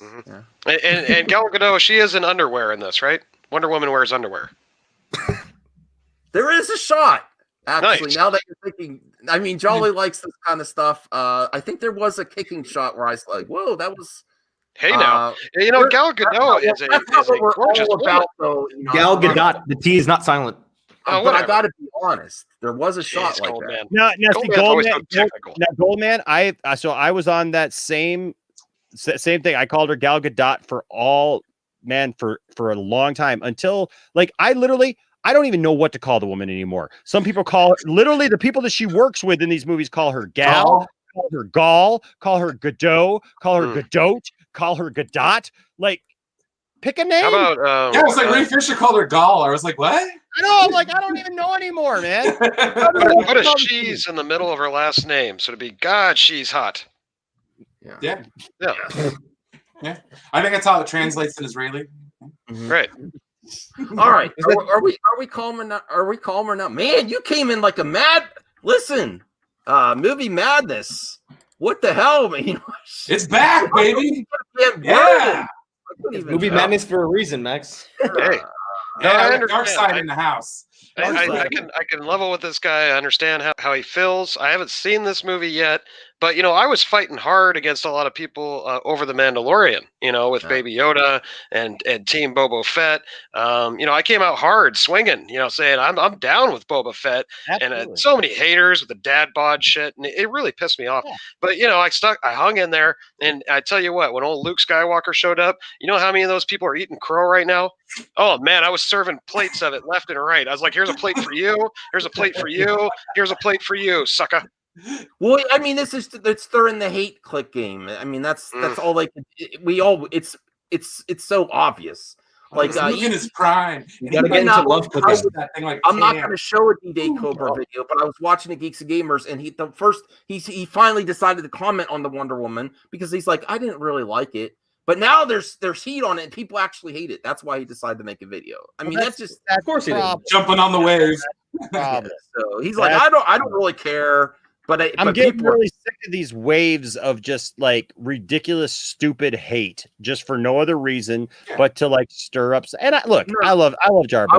Mm-hmm. And Gal Gadot, she is in underwear in this, right? Wonder Woman wears underwear. There is a shot. Actually, nice. Now that you're thinking, I mean, Jolly likes this kind of stuff. I think there was a kicking shot where I was like, "Whoa, that was." Hey, now Gal Gadot is a gorgeous woman. Gal Gadot. The T is not silent. But I got to be honest. There was a shot like that. Goldman. I was on that same thing. I called her Gal Gadot for a long time until like I don't even know what to call the woman anymore. Some people call her literally the people that she works with in these movies call her Gal, call her Gall, call her Gadot, call her Gadot, call her Gadot. Like, pick a name. How about it was like Ray Fisher called her Gall. I was like, what? I know. I'm like, I don't even know anymore, man. Put a she's in the middle of her last name, so to be God, she's hot. Yeah. I think that's how it translates in Israeli. Mm-hmm. Right. All right. Are we calmer now? Are we calmer now? Man, you came in like a movie madness. What the hell, man? It's back, baby. Yeah. Movie madness for a reason, Max. Hey. Yeah, dark side in the house. I can level with this guy. I understand how he feels. I haven't seen this movie yet, but I was fighting hard against a lot of people over the Mandalorian. With Baby Yoda and Team Boba Fett. I came out hard swinging. Saying I'm down with Boba Fett. Absolutely. And so many haters with the dad bod shit, and it really pissed me off. Yeah. But I hung in there, and I tell you what, when old Luke Skywalker showed up, you know how many of those people are eating crow right now? Oh man, I was serving plates of it left and right. I was like, "Here's a plate for you. Here's a plate for you. Here's a plate for you, sucker." Well, I mean, they're in the hate click game. I mean, that's all they can. It's so obvious. Like in his prime, you gotta get into love cooking. I'm not going to show a D-Day Cobra video, but I was watching the Geeks and Gamers, and he finally decided to comment on the Wonder Woman because he's like, I didn't really like it, but now there's heat on it, and people actually hate it. That's why he decided to make a video. I mean, that's just of course he did. Jumping on the waves. So he's like, I don't really care. But I'm getting really sick of these waves of just like ridiculous, stupid hate, just for no other reason but to like stir up. And I love Jarbo.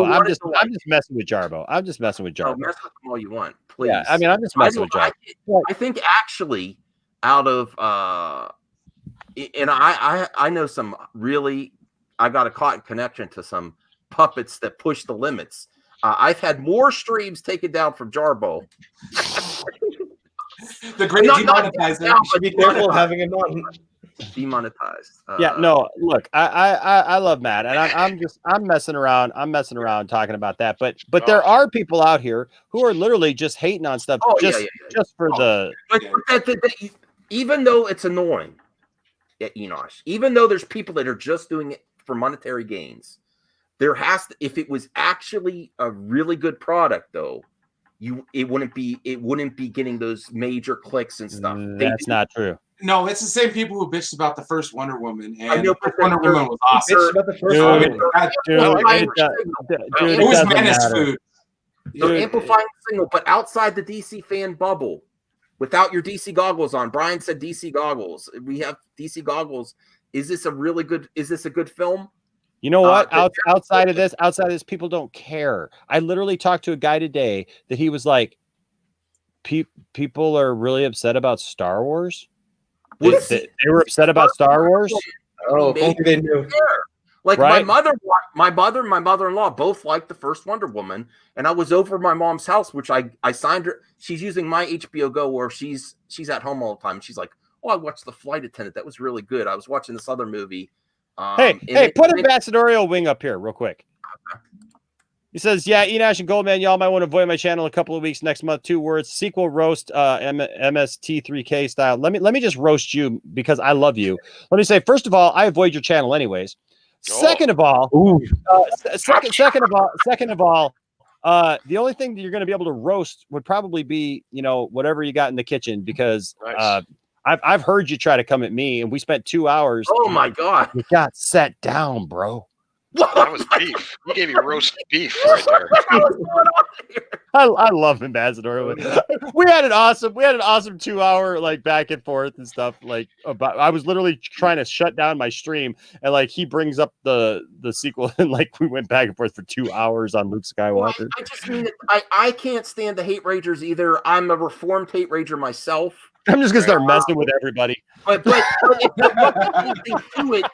I'm just messing with Jarbo. I'm just messing with Jarbo. Mess with him all you want, please. Yeah, I mean, I'm just messing with Jarbo. I think actually, out of and I know some really, I got a caught connection to some puppets that push the limits. I've had more streams taken down from Jarbo. The great demonetizer. Be careful having it on. Demonetized. Look, I love Matt, and I'm messing around. I'm messing around talking about that, but there are people out here who are literally just hating on stuff just for the. Even though it's annoying, Enosh. Even though there's people that are just doing it for monetary gains, there has to. If it was actually a really good product, though. It wouldn't be getting those major clicks and stuff. That's not true. No, it's the same people who bitched about the first Wonder Woman, and I know, Wonder Woman was awesome. About the first Woman. It was menace food. They're amplifying the signal, but outside the DC fan bubble, without your DC goggles on. Brian said DC goggles. We have DC goggles. Is this a good film? You know what? Outside of this, people don't care. I literally talked to a guy today that he was like, people are really upset about Star Wars. They were upset about Star Wars. Oh, if only they knew. Like right? my mother-in-law both liked the first Wonder Woman, and I was over at my mom's house, which I signed her. She's using my HBO Go, where she's at home all the time. She's like, "Oh, I watched The Flight Attendant. That was really good. I was watching this other movie." Put Ambassadorial Wing up here real quick. Okay. He says, yeah, Enosh and Goldman, y'all might want to avoid my channel a couple of weeks next month. 2 words, sequel roast, MST3K style. Let me just roast you because I love you. Let me say, first of all, I avoid your channel anyways. Second of all, the only thing that you're going to be able to roast would probably be, whatever you got in the kitchen, because I've heard you try to come at me, and we spent 2 hours. Oh my God. You got set down, bro. That was beef. You gave me roast beef right there. I love Ambassador. We had an awesome 2 hour like back and forth and stuff. Like I was literally trying to shut down my stream, and like he brings up the sequel, and like we went back and forth for 2 hours on Luke Skywalker. I just mean I can't stand the hate ragers either. I'm a reformed hate rager myself. I'm just gonna start messing with everybody. But if there wasn't anything to it,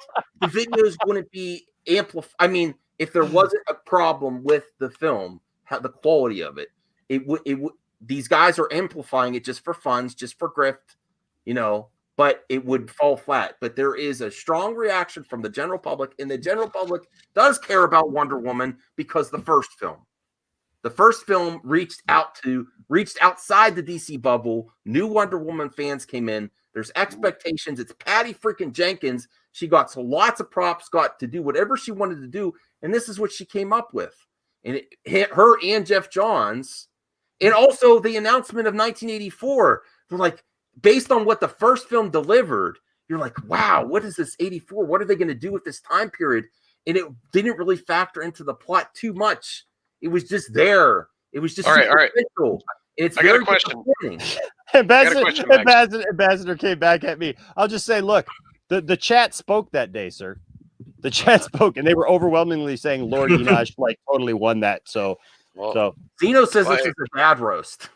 the videos wouldn't be amplified. I mean, if there wasn't a problem with the film, the quality of it, it would. These guys are amplifying it just for funds, just for grift, But it would fall flat. But there is a strong reaction from the general public, and the general public does care about Wonder Woman because the first film reached outside the DC bubble. New Wonder Woman fans came in. There's expectations. It's Patty freaking Jenkins. She got lots of props, got to do whatever she wanted to do, and this is what she came up with. And it hit her and Jeff Johns, and also the announcement of 1984. They're like, based on what the first film delivered, you're like, wow, what is this 84? What are they going to do with this time period? And it didn't really factor into the plot too much. It was just there. It was just all right. It's I got a question. Ambassador came back at me. I'll just say, look, the chat spoke that day, sir. The chat spoke, and they were overwhelmingly saying Lord Enosh like totally won that. So Zeno says this is a bad roast.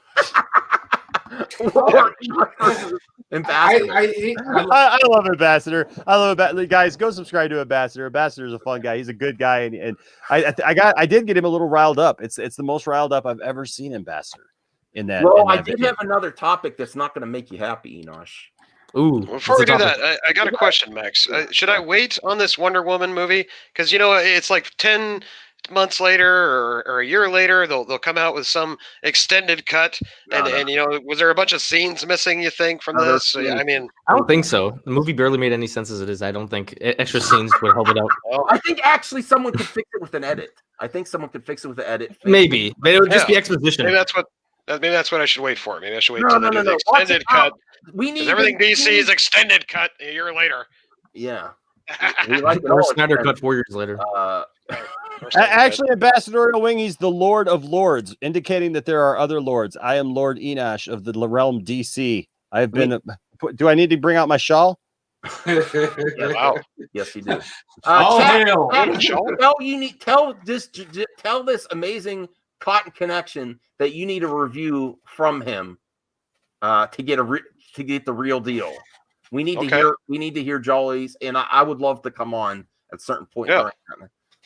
Ambassador. I love Ambassador. I love Ambassador. Guys, go subscribe to Ambassador. Ambassador's a fun guy. He's a good guy, and I did get him a little riled up. It's the most riled up I've ever seen Ambassador in that. Well, I did have another topic that's not going to make you happy, Enosh. Ooh. Before we do that, I got a question, Max. Should I wait on this Wonder Woman movie? Because it's like 10 months later or a year later, they'll come out with some extended cut, and was there a bunch of scenes missing? You think from this? I mean, I don't think so. The movie barely made any sense as it is. I don't think extra scenes would help it out. I think actually someone could fix it with an edit. Maybe, but it would just be exposition. Maybe that's what I should wait for. Maybe I should wait till they do the extended cut. We need everything DC is extended cut a year later. Yeah. We like it all Snyder cut 4 years later. Actually, Ambassadorial Wing, he's the Lord of Lords, indicating that there are other lords. I am Lord Enosh of the realm DC. I've been. Do I need to bring out my shawl? Wow. Yes, you do. Tell this amazing Cotton connection that you need a review from him to get the real deal. We need to hear Jolly's, and I would love to come on at a certain point. Yeah.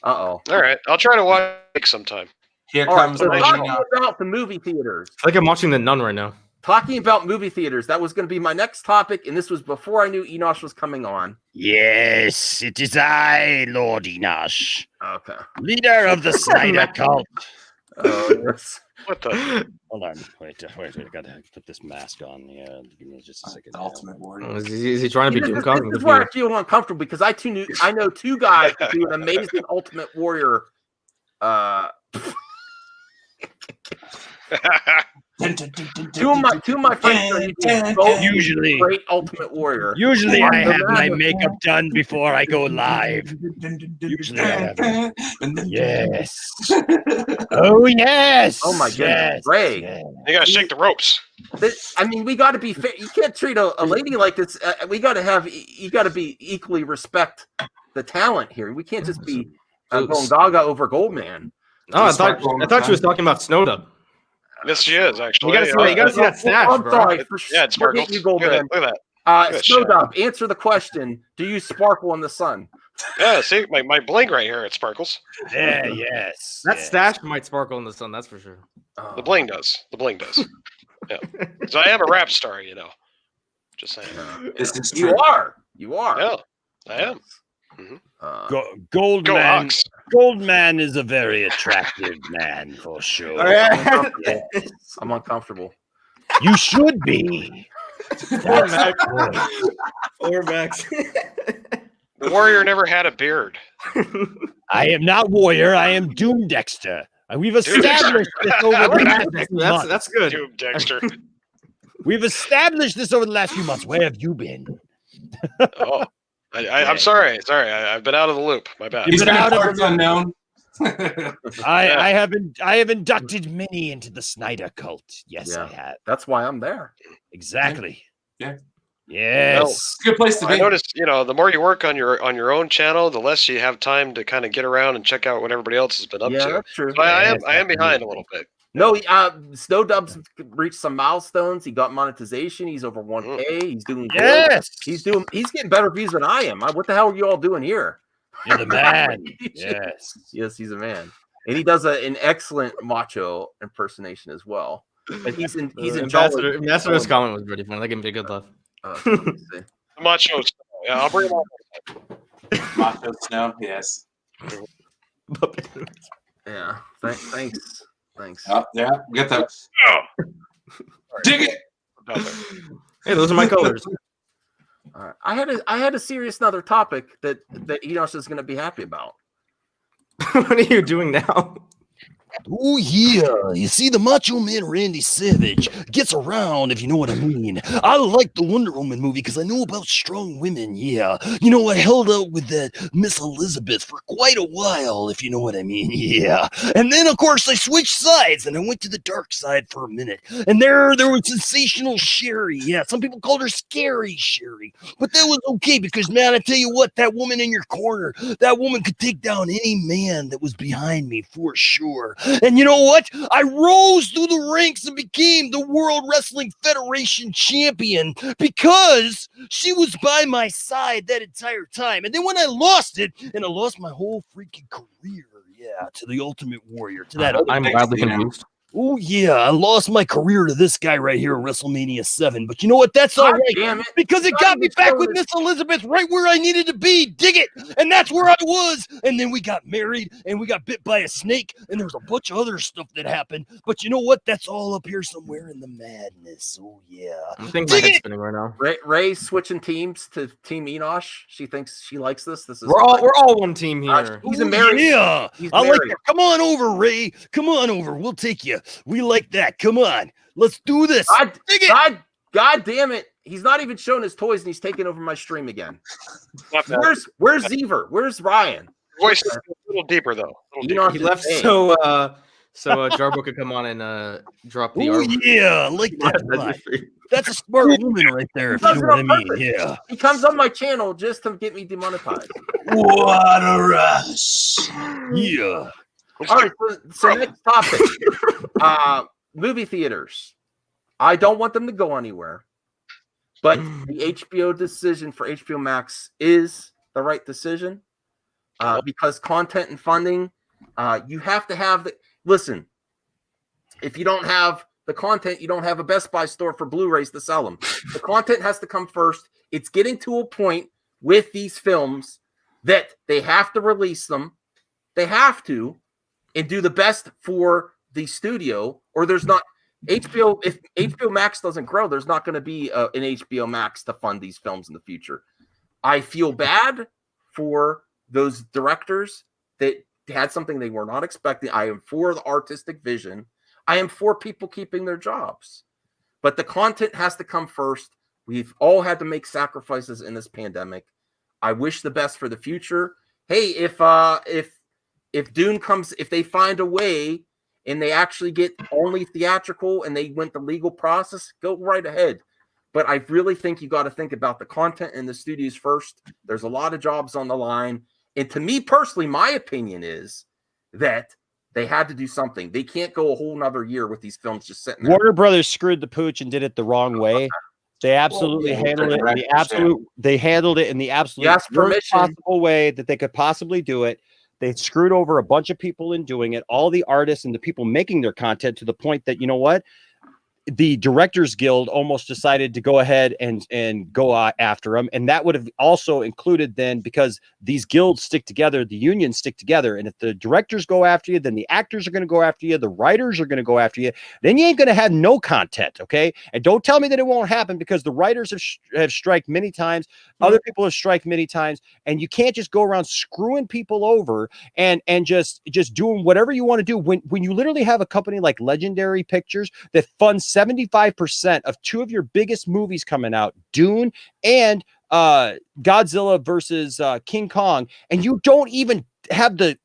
All right, I'll try to watch sometime. Here comes talking about the movie theaters. I think I'm watching The Nun right now. Talking about movie theaters, that was going to be my next topic, and this was before I knew Enosh was coming on. Yes, it is I, Lord Enosh. Okay. Leader of the Snyder cult. Yes. What the? Hold on. Wait. I gotta put this mask on. Yeah, give me just a second. Ultimate Warrior. Is he trying to be Doomcock? This is where I feel uncomfortable because I know two guys who do an amazing Ultimate Warrior. Two of my friends are usually great Ultimate Warrior. Usually I have my makeup done before I go live. Usually I have. Yes. Oh yes. Oh my goodness, Ray. You gotta shake the ropes. We got to be fair. You can't treat a lady like this. You got to be equally respect the talent here. We can't just be going gaga over Goldman. Oh, I thought she was talking about Snowdub. Yes, she is actually. You gotta see that stash, I'm bro. sorry. Yeah, it sparkles. Look at that. Snowdub, answer the question. Do you sparkle in the sun? Yeah, see, my bling right here, it sparkles. Yeah, yes. That stash might sparkle in the sun, that's for sure. The bling does. Yeah. So I am a rap star, Just saying. You are. Yeah, I am. Mm-hmm. Goldman is a very attractive man for sure. I'm uncomfortable. You should be. Or Max. The Warrior never had a beard. I am not Warrior. I am Doom Dexter. We've established this over the last month. That's good. Doom Dexter. We've established this over the last few months. Where have you been? I'm sorry. I've been out of the loop. My bad. He's been out of the unknown. I have inducted many into the Snyder cult. Yes, I have. That's why I'm there. Exactly. Yeah. Yes. It's a good place to be. I noticed, the more you work on your own channel, the less you have time to kind of get around and check out what everybody else has been up to. That's true. So I am behind a little bit. No, Snowdub's reached some milestones. He got monetization. He's over 1K. He's doing good. Yes. He's getting better views than I am. What the hell are you all doing here? You're the man. Yes. Yes, he's a man. And he does an excellent macho impersonation as well. But he's in Ambassador's comment was pretty funny. That gave me a good laugh. Macho Snow. Yeah, I'll bring him on. Macho Snow, yes. Yeah. Thanks. Oh, yeah, get that. Dig it. Hey, those are my colors. All right. I had a serious another topic that Enosh is going to be happy about. What are you doing now? Oh yeah, you see, the Macho Man Randy Savage gets around, if you know what I mean. I like the Wonder Woman movie because I know about strong women. Yeah, I held out with that Miss Elizabeth for quite a while, if you know what I mean. Yeah, and then of course I switched sides and I went to the dark side for a minute. And there was sensational Sherry. Yeah, some people called her Scary Sherry, but that was okay because, man, I tell you what, that woman in your corner, that woman could take down any man that was behind me for sure. And you know what? I rose through the ranks and became the World Wrestling Federation champion because she was by my side that entire time. And then when I lost it, and I lost my whole freaking career, to the Ultimate Warrior, to that. I'm wildly confused. Oh, yeah, I lost my career to this guy right here at WrestleMania 7. But you know what? That's all right. Damn it. Because it got me back with Miss Elizabeth right where I needed to be. Dig it. And that's where I was. And then we got married and we got bit by a snake. And there was a bunch of other stuff that happened. But you know what? That's all up here somewhere in the madness. Oh, yeah. I think my head's spinning right now. Ray switching teams to Team Enosh. She thinks she likes this. This is we're all one team here. He's a married. Yeah. I like that. Come on over, Ray. Come on over. We'll take you. We like that. Come on. Let's do this. God damn it. He's not even showing his toys and he's taking over my stream again. Where's Zever? Where's Ryan? Voice is a little deeper though. He left so Jarbo could come on and drop the arm. Yeah, like that. That's a smart woman right there, if you know what I mean. Yeah. He comes on my channel just to get me demonetized. What a rush. Yeah. All right, so next topic. Movie theaters. I don't want them to go anywhere. But the HBO decision for HBO Max is the right decision. Because content and funding, you have to have the... Listen, if you don't have the content, you don't have a Best Buy store for Blu-rays to sell them. The content has to come first. It's getting to a point with these films that they have to release them. They have to, and do the best for the studio, or there's not HBO. If HBO Max doesn't grow, there's not going to be an HBO Max to fund these films in the future. I feel bad for those directors that had something they were not expecting. I am for the artistic vision. I am for people keeping their jobs, but the content has to come first. We've all had to make sacrifices in this pandemic. I wish the best for the future. Hey, if Dune comes, if they find a way and they actually get only theatrical and they went the legal process, go right ahead. But I really think you got to think about the content and the studios first. There's a lot of jobs on the line. And to me personally, my opinion is that they had to do something. They can't go a whole nother year with these films just sitting there. Warner Brothers screwed the pooch and did it the wrong way. They absolutely handled it in the absolute. They handled it in the absolute worst possible way that they could possibly do it. They screwed over a bunch of people in doing it, all the artists and the people making their content, to the point that, you know what? The Directors Guild almost decided to go ahead and go after them. And that would have also included then, because these guilds stick together, the unions stick together. And if the directors go after you, then the actors are going to go after you. The writers are going to go after you. Then you ain't going to have no content. Okay. And don't tell me that it won't happen, because the writers have striked many times. Other people have striked many times. And you can't just go around screwing people over and just doing whatever you want to do. When you literally have a company like Legendary Pictures that funds 75% of two of your biggest movies coming out, Dune and Godzilla versus King Kong, and you don't even have the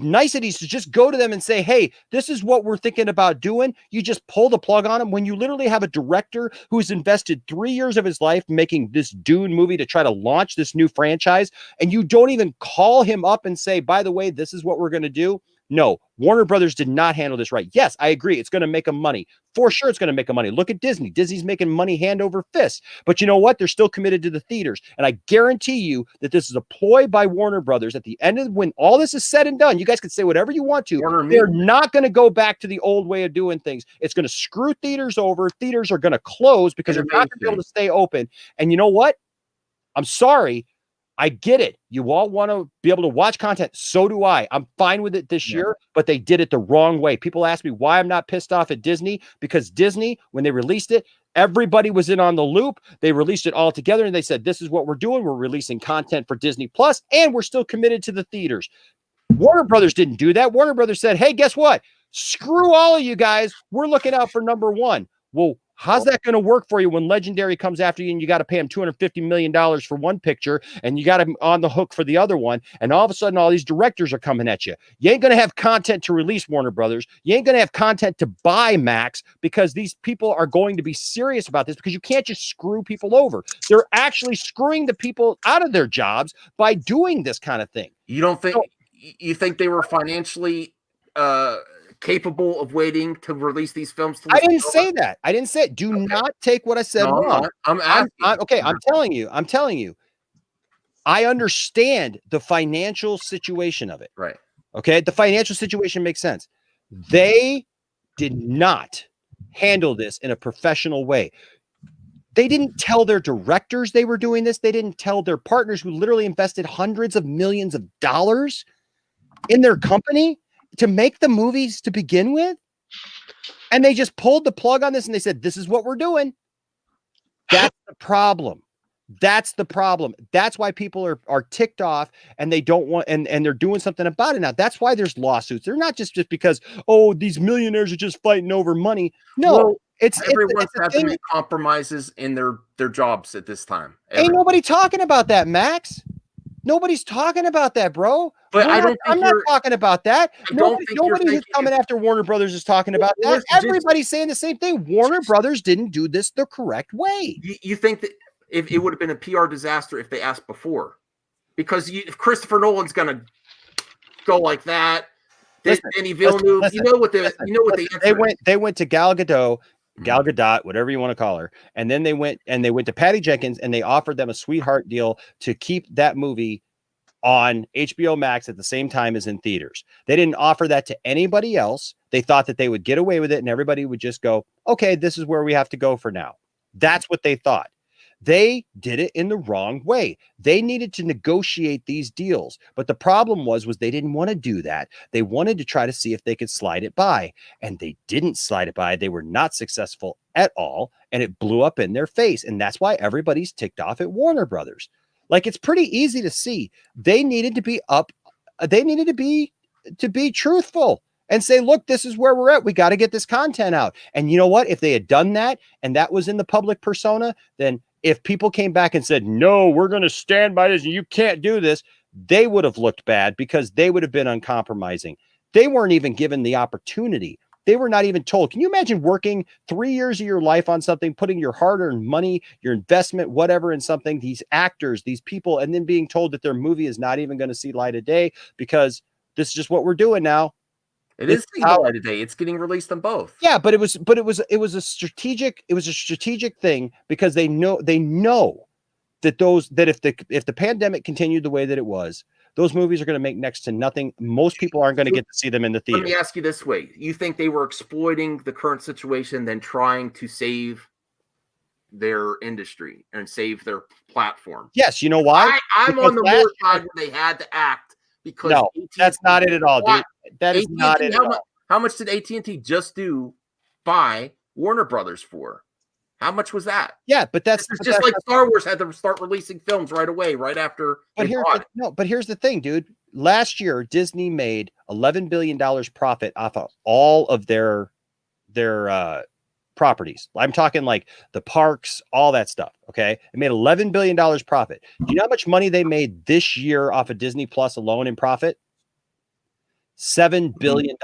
niceties to just go to them and say, hey, this is what we're thinking about doing. You just pull the plug on them when you literally have a director who's invested 3 years of his life making this Dune movie to try to launch this new franchise, and you don't even call him up and say, by the way, this is what we're going to do. No, Warner Brothers did not handle this right. Yes, I agree. It's going to make them money. For sure, it's going to make them money. Look at Disney. Disney's making money hand over fist. But you know what? They're still committed to the theaters. And I guarantee you that this is a ploy by Warner Brothers. At the end of when all this is said and done, you guys can say whatever you want to. They're not going to go back to the old way of doing things. It's going to screw theaters over. Theaters are going to close because they're not going to be able to stay open. And you know what? I'm sorry. I get it. You all want to be able to watch content. So do I. I'm fine with it this year, but they did it the wrong way. People ask me why I'm not pissed off at Disney, because Disney, when they released it, everybody was in on the loop. They released it all together and they said, this is what we're doing. We're releasing content for Disney Plus, and we're still committed to the theaters. Warner Brothers didn't do that. Warner Brothers said, hey, guess what? Screw all of you guys. We're looking out for number one. Well, how's that going to work for you when Legendary comes after you and you got to pay him $250 million for one picture and you got him on the hook for the other one? And all of a sudden, all these directors are coming at you. You ain't going to have content to release, Warner Brothers. You ain't going to have content to buy Max, because these people are going to be serious about this, because you can't just screw people over. They're actually screwing the people out of their jobs by doing this kind of thing. You don't think, you think they were financially, capable of waiting to release these films? I didn't say that. I didn't say it. Do not take what I said wrong. I'm telling you. I understand the financial situation of it. Right. Okay, the financial situation makes sense. They did not handle this in a professional way. They didn't tell their directors they were doing this. They didn't tell their partners who literally invested hundreds of millions of dollars in their company to make the movies to begin with. And they just pulled the plug on this and they said, this is what we're doing. That's the problem. That's the problem. That's why people are ticked off and they don't want, and they're doing something about it now. That's why there's lawsuits. They're not just because, oh, these millionaires are just fighting over money. No, well, everyone's had to make compromises in their jobs at this time. Ain't nobody talking about that, Max. Nobody's talking about that, bro. But I'm not talking about that. Nobody who's coming after Warner Brothers is talking about that. Everybody's saying the same thing. Warner Brothers didn't do this the correct way. You think that if it would have been a PR disaster if they asked before? Because if Christopher Nolan's gonna go like that, Denis Villeneuve, you know what the answer they went to Gal Gadot, whatever you want to call her, and then they went to Patty Jenkins and they offered them a sweetheart deal to keep that movie on HBO Max at the same time as in theaters. They didn't offer that to anybody else. They thought that they would get away with it and everybody would just go, okay, this is where we have to go for now. That's what they thought. They did it in the wrong way. They needed to negotiate these deals. But the problem was they didn't want to do that. They wanted to try to see if they could slide it by. And they didn't slide it by. They were not successful at all. And it blew up in their face. And that's why everybody's ticked off at Warner Brothers. Like, it's pretty easy to see. They needed to be up. They needed to be truthful and say, look, this is where we're at. We got to get this content out. And you know what? If they had done that and that was in the public persona, then if people came back and said, no, we're going to stand by this and you can't do this, they would have looked bad because they would have been uncompromising. They weren't even given the opportunity. They were not even told. Can you imagine working 3 years of your life on something, putting your hard-earned money, your investment, whatever in something, these actors, these people, and then being told that their movie is not even going to see light of day because this is just what we're doing now. It is seeing light of day. It's getting released on both. Yeah, but it was a strategic thing because they know that if the pandemic continued the way that it was, those movies are going to make next to nothing. Most people aren't going to get to see them in the theater. Let me ask you this way. You think they were exploiting the current situation than trying to save their industry and save their platform? Yes. You know why? I'm on the more side where they had to act because no, that's not it at all, dude. That is not it at all. How much did AT&T just buy Warner Brothers for? How much was that? Yeah, but that's just like Star Wars had to start releasing films right away, right after. But here's the thing, dude. Last year, Disney made $11 billion profit off of all of their properties. I'm talking like the parks, all that stuff. Okay, it made $11 billion profit. Do you know how much money they made this year off of Disney Plus alone in profit? $7 billion.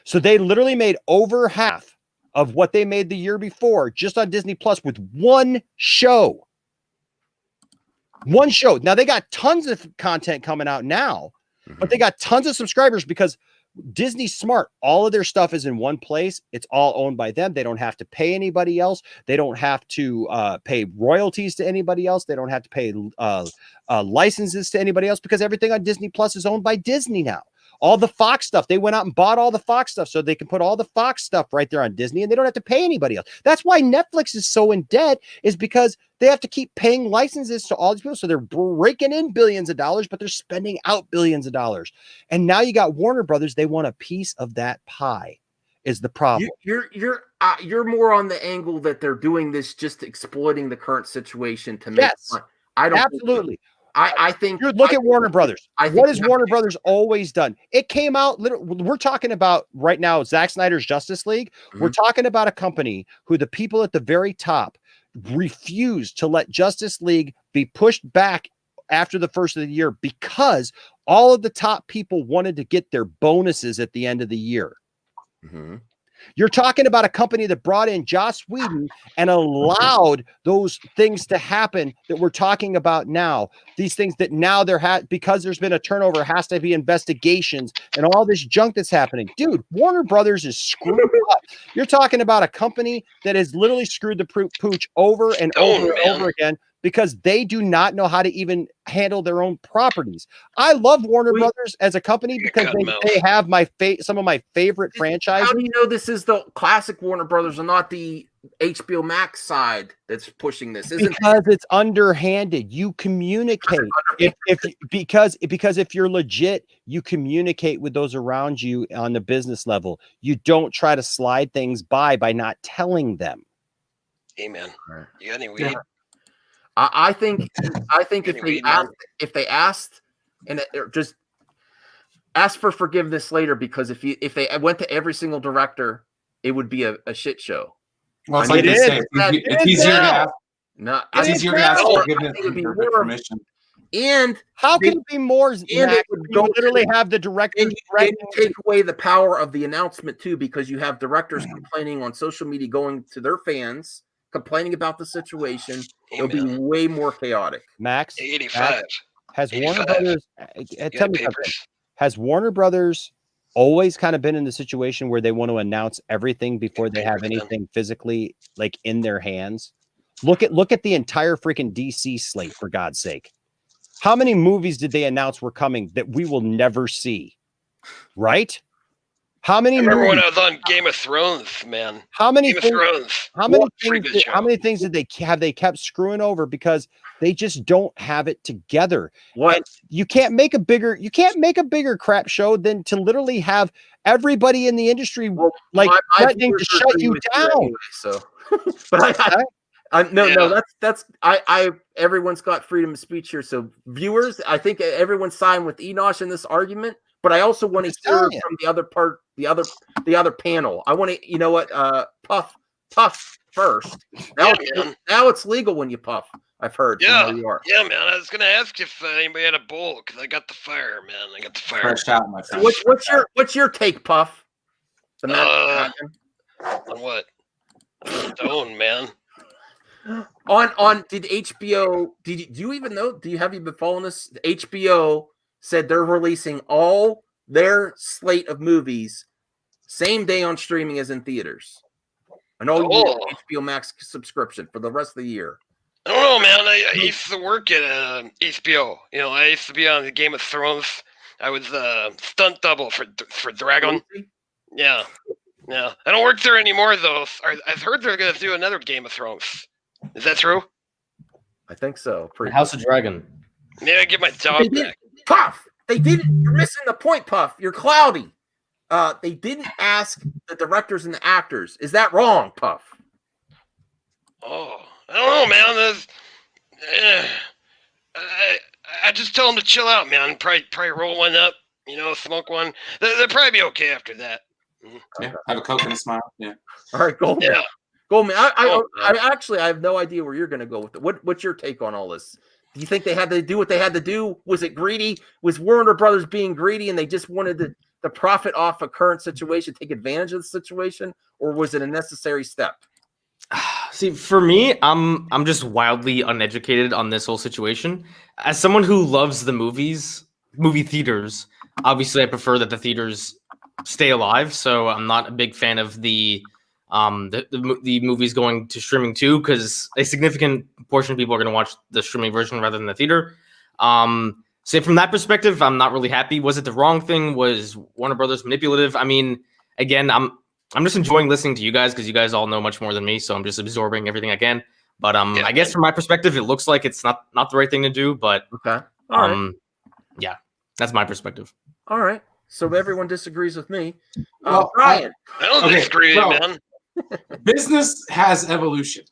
So they literally made over half of what they made the year before just on Disney Plus with one show. One show. Now they got tons of content coming out now, but they got tons of subscribers because Disney's smart. All of their stuff is in one place. It's all owned by them. They don't have to pay anybody else. They don't have to pay royalties to anybody else. They don't have to pay licenses to anybody else because everything on Disney Plus is owned by Disney now. All the Fox stuff, they went out and bought all the Fox stuff so they can put all the Fox stuff right there on Disney and they don't have to pay anybody else. That's why Netflix is so in debt, is because they have to keep paying licenses to all these people. So they're breaking in billions of dollars, but they're spending out billions of dollars. And now you got Warner Brothers. They want a piece of that pie is the problem. You're more on the angle that they're doing this just exploiting the current situation to make fun. I don't absolutely. I think you look at Warner Brothers. What has Warner Brothers always done? It came out we're talking about right now Zack Snyder's Justice League. We're talking about a company who the people at the very top refused to let Justice League be pushed back after the first of the year because all of the top people wanted to get their bonuses at the end of the year. You're talking about a company that brought in Joss Whedon and allowed those things to happen that we're talking about now. These things that now because there's been a turnover, has to be investigations and all this junk that's happening. Dude, Warner Brothers is screwed up. You're talking about a company that has literally screwed the pooch over and over and over again because they do not know how to even handle their own properties. I love Warner Brothers as a company because they have some of my favorite franchises. How do you know this is the classic Warner Brothers and not the HBO Max side that's pushing this? Because it's underhanded. You communicate because if you're legit, you communicate with those around you on the business level. You don't try to slide things by not telling them. Amen. You got any weed? Yeah. I think if they asked and just ask for forgiveness later, because if they went to every single director, it would be a shit show. Well, it's like they say, it's easier to ask. No, it's easier to ask forgiveness than permission. And how can it be more? And it would literally have the director and take away the power of the announcement too, because you have directors complaining on social media, going to their fans, complaining about the situation. It'll be way more chaotic. Max, 85. Has Warner Brothers? Tell me something. Has Warner Brothers always kind of been in the situation where they want to announce everything before they have anything physically like in their hands? Look at the entire freaking DC slate, for God's sake. How many movies did they announce were coming that we will never see? Right? How many? I remember when I was on Game of Thrones, man. How many Game of Thrones? How many things did they kept screwing over because they just don't have it together? What? And you can't make a bigger crap show than to literally have everybody in the industry threatening to shut you down. Anyway, so, but that's everyone's got freedom of speech here. So viewers, I think everyone's signed with Enosh in this argument. But I also want to hear from the other part, the other panel. I want to, you know what, puff first. Now it's legal when you puff. I've heard. Yeah, you are. Yeah, man. I was gonna ask if anybody had a bowl because I got the fire, man. I got the fire. Fresh out, my friend. What's your take, Puff? On what? Stone, man. On did HBO? Do you even know? Have you been following this? HBO said they're releasing all their slate of movies same day on streaming as in theaters. And all HBO Max subscription for the rest of the year. I don't know, man. I used to work at HBO. You know, I used to be on the Game of Thrones. I was stunt double for Dragon. Yeah. I don't work there anymore, though. I've heard they're going to do another Game of Thrones. Is that true? I think so. House of Dragon. Maybe I get my dog back. Puff, they didn't. You're missing the point, Puff. You're cloudy. They didn't ask the directors and the actors. Is that wrong, Puff? Oh, I don't know, man. I just tell them to chill out, man. Probably roll one up, smoke one. They'll probably be okay after that. Yeah, have a Coke and a smile. Yeah. All right, Goldman. Yeah. Goldman, I have no idea where you're going to go with it. What's your take on all this? Do you think they had to do what they had to do? Was it greedy? Was Warner Brothers being greedy and they just wanted to profit off a current situation, take advantage of the situation, or was it a necessary step? See, for me, I'm just wildly uneducated on this whole situation. As someone who loves the movie theaters, obviously I prefer that the theaters stay alive. So I'm not a big fan of the movies going to streaming too, because a significant portion of people are going to watch the streaming version rather than the theater. So from that perspective, I'm not really happy. Was it the wrong thing? Was Warner Brothers manipulative? I mean, again, I'm just enjoying listening to you guys because you guys all know much more than me, so I'm just absorbing everything I can. But I guess from my perspective, it looks like it's not the right thing to do. But okay, all right. Yeah, that's my perspective. All right, so everyone disagrees with me. Well, Brian, I don't disagree, man. Business has evolution.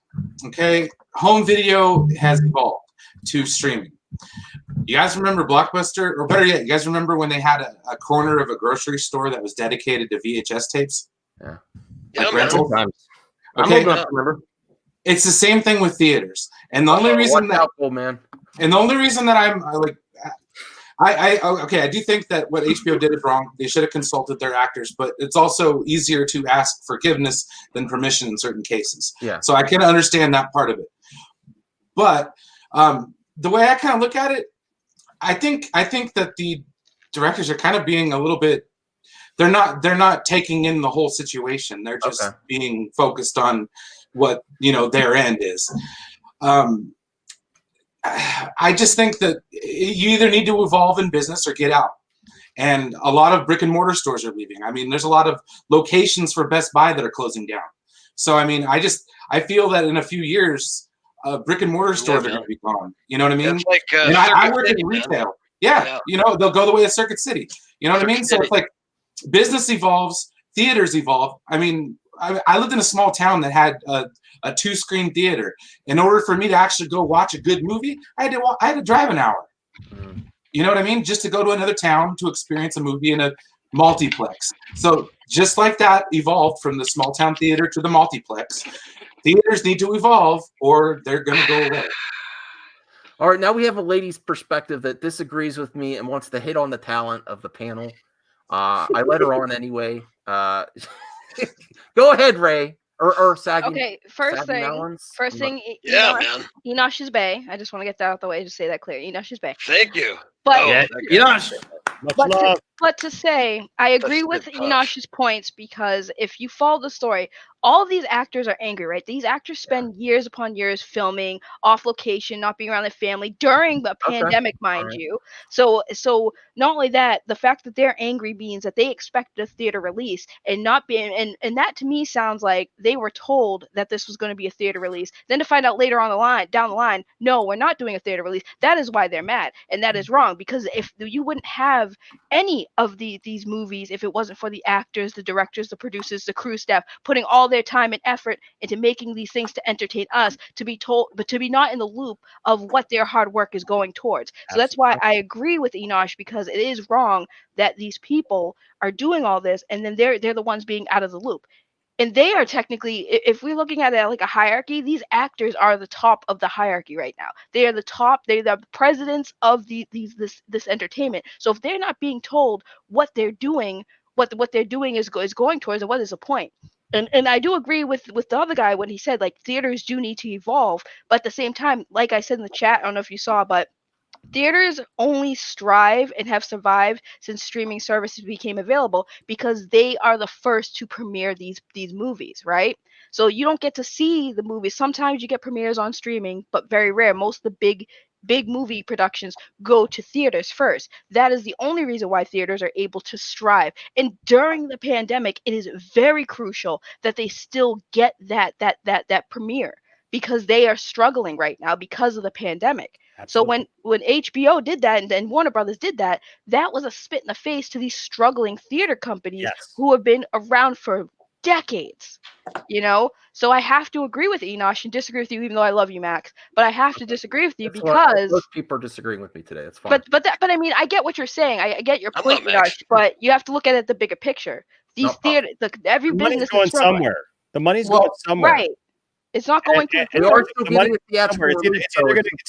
Okay, home video has evolved to streaming. You guys remember Blockbuster, or better yet, you guys remember when they had a corner of a grocery store that was dedicated to VHS tapes? Yeah. Rental. Okay. Remember. It's the same thing with theaters, and the only reason that I'm like, I do think that what HBO did is wrong. They should have consulted their actors, but it's also easier to ask forgiveness than permission in certain cases. Yeah. So I can understand that part of it, but the way I kind of look at it, I think that the directors are kind of being a little bit. They're not taking in the whole situation. They're just being focused on what their end is. I just think that you either need to evolve in business or get out. And a lot of brick and mortar stores are leaving. I mean, there's a lot of locations for Best Buy that are closing down. So, I mean, I feel that in a few years, brick and mortar stores are going to be gone. You know what I mean? It's like, and I work City, in retail. Yeah, you know, they'll go the way of Circuit City. You know what I mean? So it's like business evolves, theaters evolve. I mean, I lived in a small town that had a 2-screen theater. In order for me to actually go watch a good movie, I had to drive an hour. You know what I mean? Just to go to another town to experience a movie in a multiplex. So just like that evolved from the small town theater to the multiplex, theaters need to evolve or they're going to go away. All right, now we have a lady's perspective that disagrees with me and wants to hit on the talent of the panel. I let her on anyway. Go ahead, Ray. Or Saggy. Okay, first thing, Enosh is Bay. I just want to get that out the way to say that clear. Enosh is Bay. Thank you. But But to say, I agree with Enosh's points, because if you follow the story, all of these actors are angry, right? These actors spend years upon years filming off location, not being around their family during the pandemic, mind you. So not only that, the fact that they're angry means that they expected a theater release and not being, and that to me sounds like they were told that this was going to be a theater release. Then to find out later on down the line, no, we're not doing a theater release. That is why they're mad, and that is wrong, because if you wouldn't have any of these movies if it wasn't for the actors, the directors, the producers, the crew staff putting all their time and effort into making these things to entertain us, to be told, but to be not in the loop of what their hard work is going towards. So that's why I agree with Enosh, because it is wrong that these people are doing all this and then they're the ones being out of the loop. And they are technically, if we're looking at it like a hierarchy, these actors are the top of the hierarchy right now. They are the top. They're the presidents of this entertainment. So if they're not being told what they're doing, what they're doing is going towards, and what is the point? And I do agree with the other guy when he said, like, theaters do need to evolve, but at the same time, like I said in the chat, I don't know if you saw, but theaters only strive and have survived since streaming services became available because they are the first to premiere these movies, right? So you don't get to see the movies. Sometimes you get premieres on streaming, but very rare. Most of the big movie productions go to theaters first. That is the only reason why theaters are able to strive. And during the pandemic, it is very crucial that they still get that premiere, because they are struggling right now because of the pandemic. Absolutely. So when HBO did that and Warner Brothers did that, that was a spit in the face to these struggling theater companies who have been around for decades, you know? So I have to agree with Enosh and disagree with you, even though I love you, Max. But I have to disagree with you because most people are disagreeing with me today. It's fine. But I mean, I get what you're saying. I get your point, Enosh. But you have to look at it the bigger picture. These theater, every business going somewhere. The money's going somewhere, right? It's not going to. It's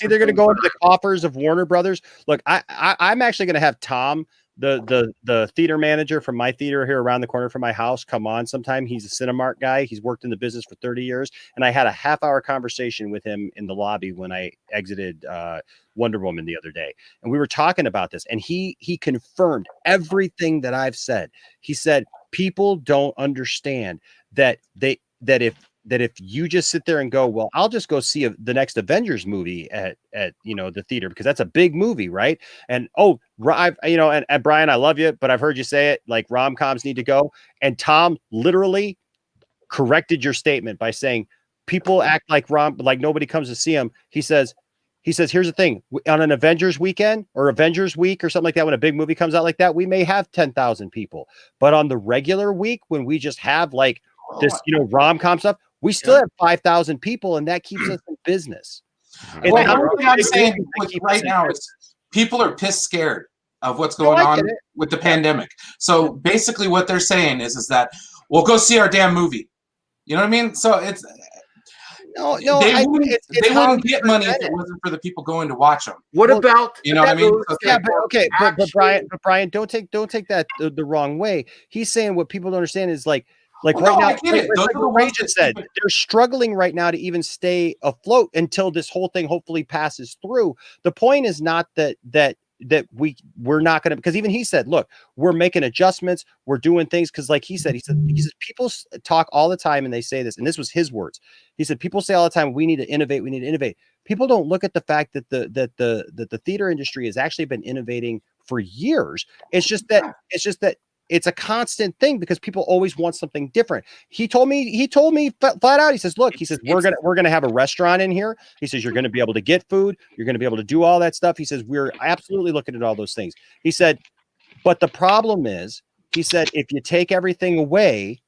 either going to go into the coffers of Warner Brothers. Look, I'm actually going to have Tom, the theater manager from my theater here around the corner from my house, come on sometime. He's a Cinemark guy. He's worked in the business for 30 years. And I had a half-hour conversation with him in the lobby when I exited Wonder Woman the other day. And we were talking about this. And he confirmed everything that I've said. He said, people don't understand that if you just sit there and go, well, I'll just go see the next Avengers movie at the theater because that's a big movie, right? And and Brian, I love you, but I've heard you say it, like rom-coms need to go. And Tom literally corrected your statement by saying people act like nobody comes to see them. He says, here's the thing, on an Avengers weekend or Avengers week or something like that, when a big movie comes out like that, we may have 10,000 people, but on the regular week when we just have like this, rom-com stuff, we still have 5,000 people, and that keeps us in business. Well, one thing I'm saying right now is people are pissed scared of what's going on with the pandemic. So basically what they're saying is that, well, go see our damn movie. You know what I mean? So it's... No, they wouldn't get money if it wasn't for the people going to watch them. What about you know what I mean? But Brian, don't take that the wrong way. He's saying what people don't understand is like right now, like Ray just said, they're struggling right now to even stay afloat until this whole thing hopefully passes through. The point is not that we're not going to, because even he said, look, we're making adjustments, we're doing things, because like he said people talk all the time and they say this, and this was his words. He said people say all the time, we need to innovate. People don't look at the fact that the theater industry has actually been innovating for years. It's just that it's a constant thing because people always want something different. He told me flat out, he says, look, he says, we're going to have a restaurant in here. He says, you're going to be able to get food. You're going to be able to do all that stuff. He says, we're absolutely looking at all those things. He said, but the problem is, he said, if you take everything away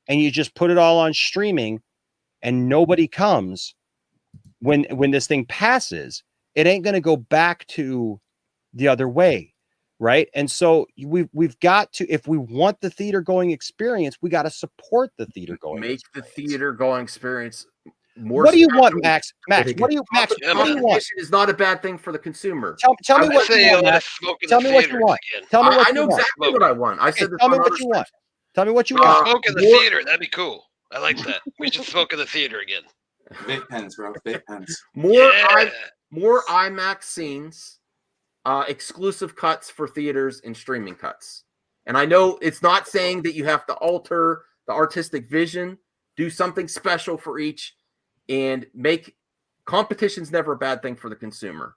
and you just put it all on streaming and nobody comes when this thing passes, it ain't going to go back to the other way. Right. And so we've got to, if we want the theater going experience, we got to support the theater going. Make the theater going experience more. What do you want, Max? Max, what do you want? Competition is not a bad thing for the consumer. Tell me what you want, Max. Tell me what you want. Tell me what I know exactly what I want. I said, tell me what you want. Tell me what you want. Smoke in the theater. That'd be cool. I like that. We should smoke in the theater again. Big pens, bro. Big pens. More IMAX scenes. Exclusive cuts for theaters and streaming cuts. And I know it's not saying that you have to alter the artistic vision, do something special for each, and make competition's never a bad thing for the consumer.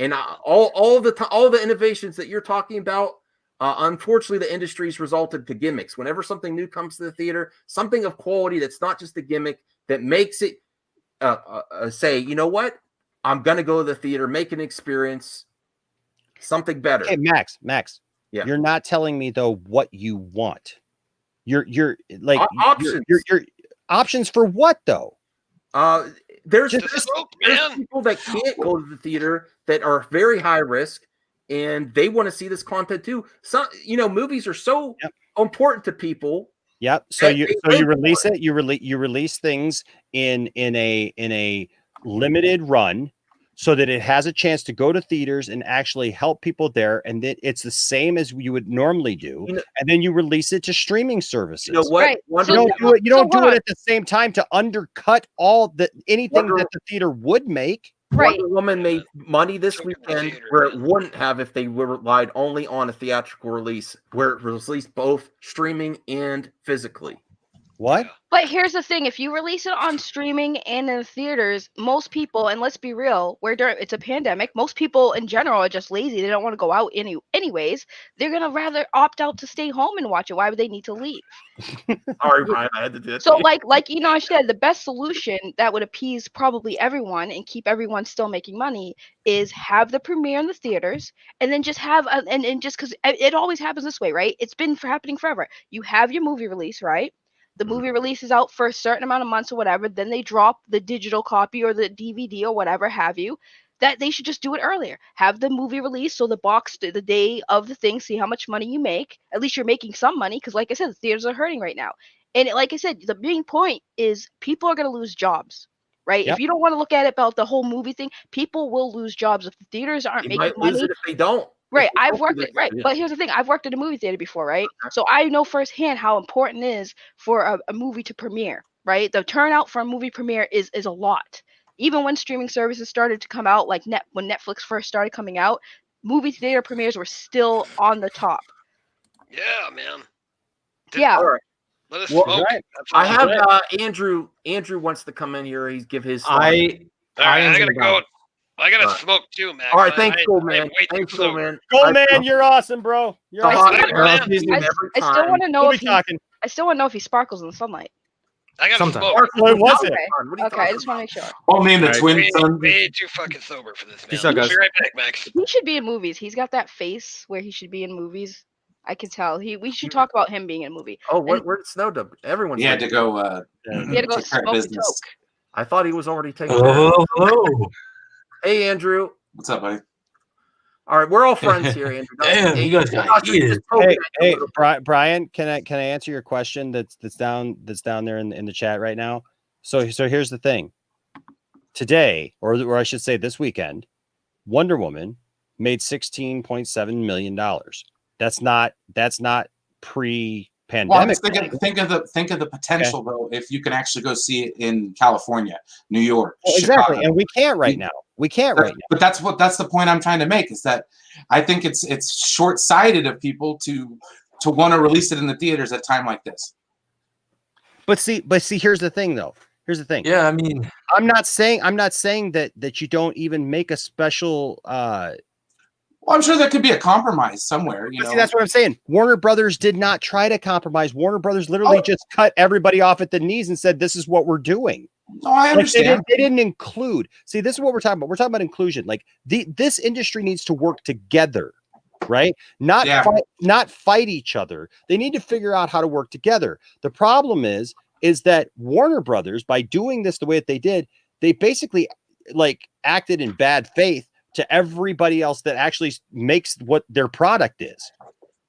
And all the innovations that you're talking about, unfortunately, the industry's resulted to gimmicks. Whenever something new comes to the theater, something of quality that's not just a gimmick that makes it say, you know what, I'm going to go to the theater, make an experience. Something better. Hey, Max. Yeah. You're not telling me though what you want. You're like options. Your options for what though? There's people that can't go to the theater that are very high risk, and they want to see this content too. Some, movies are so important to people. Yep. So you release it. You release things in a limited run, so that it has a chance to go to theaters and actually help people there. And then it's the same as you would normally do. And then you release it to streaming services. You know what? Right. You don't do it at the same time to undercut anything that the theater would make. Right. Wonder Woman made money this weekend where it wouldn't have if they relied only on a theatrical release, where it was released both streaming and physically. What? But here's the thing: if you release it on streaming and in the theaters, most people, and let's be real, it's a pandemic, most people in general are just lazy. They don't want to go out anyways. They're gonna rather opt out to stay home and watch it. Why would they need to leave? Sorry, Brian, I had to do that. So, like Enosh said, the best solution that would appease probably everyone and keep everyone still making money is have the premiere in the theaters, and then just have and just because it always happens this way, right? It's been happening forever. You have your movie release, right? The movie releases out for a certain amount of months or whatever. Then they drop the digital copy or the DVD or whatever have you. That they should just do it earlier. Have the movie release so the day of the thing, see how much money you make. At least you're making some money because, like I said, the theaters are hurting right now. And like I said, the main point is people are going to lose jobs, right? Yep. If you don't want to look at it about the whole movie thing, people will lose jobs if the theaters aren't making money. Lose it if they don't. Right, I've worked it, right, but here's the thing: I've worked at a movie theater before, right? So I know firsthand how important it is for a movie to premiere, right? The turnout for a movie premiere is a lot. Even when streaming services started to come out, like when Netflix first started coming out, movie theater premieres were still on the top. Yeah, man. Yeah. Let us smoke. Right. I have Andrew. Andrew wants to come in here. He's give his. I gotta go. I gotta smoke too, man. All right, thanks, cool man. Thanks, cool man. Go, man. You're awesome, bro. You're awesome. I still want to know if he sparkles in the sunlight. I got to smoke. Okay, I just want to make sure. Oh man, the twin son. Way too fucking sober for this, man. I'll be right back, Max. He should be in movies. He's got that face where he should be in movies. I can tell. We should talk about him being in a movie. Oh, where'd Snowdub? Everyone. He had to go. He had to go smoke a toke. I thought he was already taking. Oh. Hey, Andrew. What's up, buddy? All right, we're all friends here, Andrew. Damn, you guys got heated. Hey, Brian, can I answer your question that's down there in the chat right now? So here's the thing. Today, or I should say this weekend, Wonder Woman made $16.7 million. That's not pre-pandemic. Well, think of the potential though, if you can actually go see it in California, New York, Chicago. Exactly, and we can't right now. We can't right now. But that's the point I'm trying to make, is that I think it's short-sighted of people to want to release it in the theaters at a time like this. But see, here's the thing though. Here's the thing. Yeah, I mean, I'm not saying that you don't even make a special well, I'm sure there could be a compromise somewhere. See, that's what I'm saying. Warner Brothers did not try to compromise. Warner Brothers literally just cut everybody off at the knees and said, "This is what we're doing." No, I understand. They didn't include. See, this is what we're talking about. We're talking about inclusion. Like this industry needs to work together, right? Not fight each other. They need to figure out how to work together. The problem is that Warner Brothers, by doing this the way that they did, they basically like acted in bad faith to everybody else that actually makes what their product is.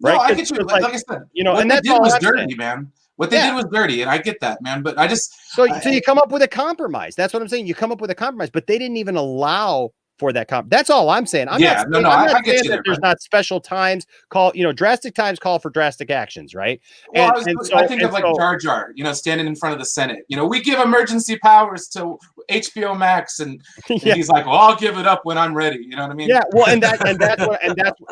Right? No, I get you. Like I said, what and they that's did all was I'm dirty, saying. man. What they did was dirty, and I get that, man. But I just so you come up with a compromise. That's what I'm saying. You come up with a compromise, but they didn't even allow for that that's all I'm saying. I'm not saying that there's not special times drastic times call for drastic actions, right? Well, I think of like Jar Jar, standing in front of the Senate. We give emergency powers to HBO Max, and he's like, "Well, I'll give it up when I'm ready." You know what I mean? Yeah. Well, and that's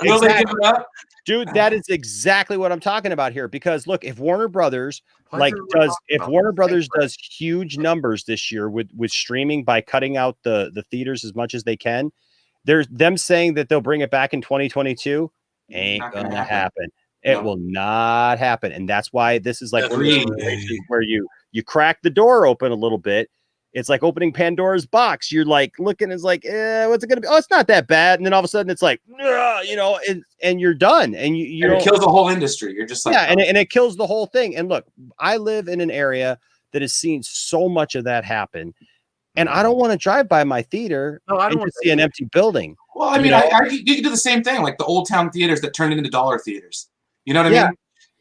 will they give it up? Dude, that is exactly what I'm talking about here. Because look, if Warner Brothers does huge numbers this year with streaming by cutting out the theaters as much as they can, there's them saying that they'll bring it back in 2022 ain't gonna happen. It will not happen. And that's why this is like one of those situations where you crack the door open a little bit. It's like opening Pandora's box. You're like looking, it's like, what's it gonna be? Oh, it's not that bad. And then all of a sudden it's like, and you're done. And it kills the whole industry. You're just like, and it kills the whole thing. And look, I live in an area that has seen so much of that happen. And I don't want to drive by my theater and just see an empty building. Well, I mean, you can do the same thing, like the old town theaters that turned into dollar theaters. You know what I mean?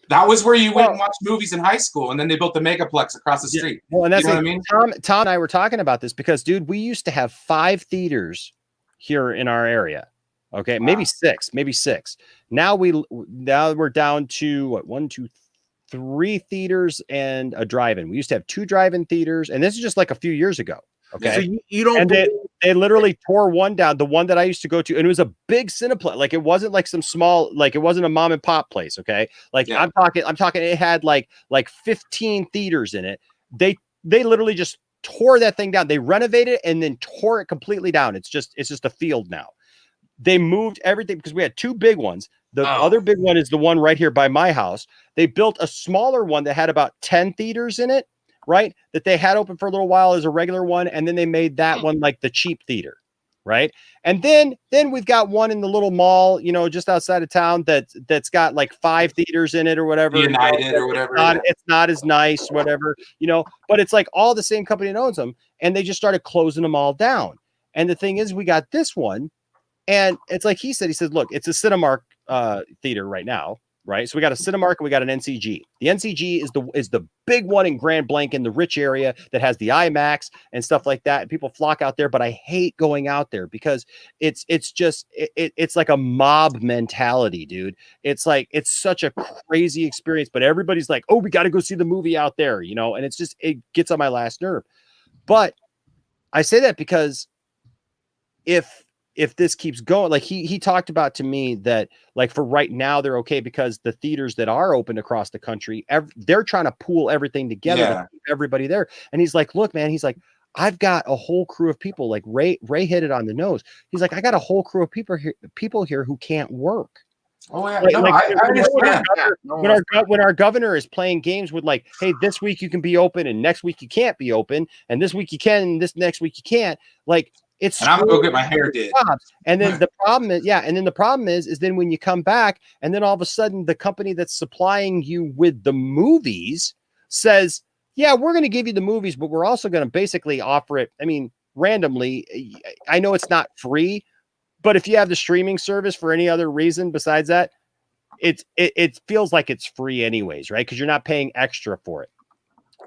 That was where you went and watched movies in high school, and then they built the Megaplex across the street. Well, and that's what I mean. Tom and I were talking about this because, dude, we used to have 5 theaters here in our area. Okay, maybe 6. Now we're down to 1, 2, 3 theaters and a drive-in. We used to have 2 drive-in theaters, and this is just like a few years ago. Okay, so you don't. And they literally tore one down, the one that I used to go to, and it was a big Cineplex. Like it wasn't like some small, like it wasn't a mom and pop place. Okay, I'm talking. It had like 15 theaters in it. They literally just tore that thing down. They renovated it and then tore it completely down. It's just a field now. They moved everything because we had 2 big ones. The other big one is the one right here by my house. They built a smaller one that had about 10 theaters in it. Right, that they had open for a little while as a regular one, and then they made that one like the cheap theater, right? And then we've got one in the little mall, just outside of town that's got like 5 theaters in it or whatever. United or whatever. It's not as nice, whatever, but it's like all the same company that owns them, and they just started closing them all down. And the thing is, we got this one, and it's like he said, look, it's a Cinemark theater right now. Right. So we got a Cinemark and we got an NCG. The NCG is the big one in Grand Blanc in the rich area that has the IMAX and stuff like that. And people flock out there, but I hate going out there because it's like a mob mentality, dude. It's like, it's such a crazy experience, but everybody's like, oh, we got to go see the movie out there, and it gets on my last nerve. But I say that because if this keeps going, like he talked about to me that like for right now, they're okay because the theaters that are open across the country, they're trying to pool everything together to keep everybody there. And he's like, look, man, he's like, I've got a whole crew of people. Like Ray hit it on the nose. He's like, I got a whole crew of people here who can't work. Oh yeah, I understand. When our governor is playing games with like, hey, this week you can be open and next week you can't be open, and this week you can, and this next week you can't. Like it's. And I'm gonna go get my hair did. And then the problem is then when you come back, and then all of a sudden the company that's supplying you with the movies says, yeah, we're going to give you the movies, but we're also going to basically offer it. I mean, randomly. I know it's not free. But if you have the streaming service for any other reason besides that, it feels like it's free anyways, right? Because you're not paying extra for it.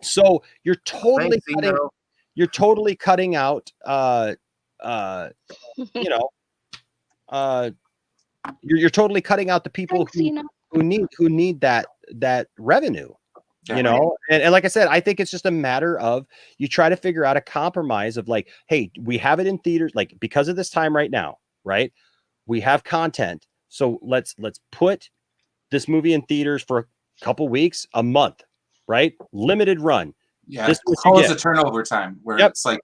So you're totally cutting out you're totally cutting out the people who need that revenue. you know, and like I said, I think it's just a matter of you try to figure out a compromise of like, hey, we have it in theaters, like because of this time right now, right? We have content. So let's put this movie in theaters for a couple weeks, a month, right? Limited run. Yeah, this call us a turnover time where it's like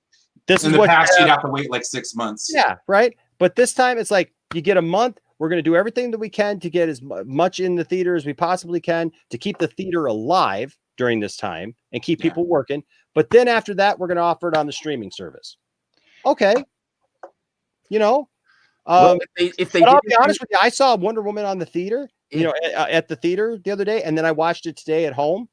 this in is the what past you'd have to wait like 6 months. Yeah, right. But this time it's like you get a month. We're going to do everything that we can to get as much in the theater as we possibly can to keep the theater alive during this time and keep people working. But then after that, we're going to offer it on the streaming service. Okay. You know, Well, I'll be honest with you, I saw Wonder Woman on the theater, you know, at the theater the other day, and then I watched it today at home.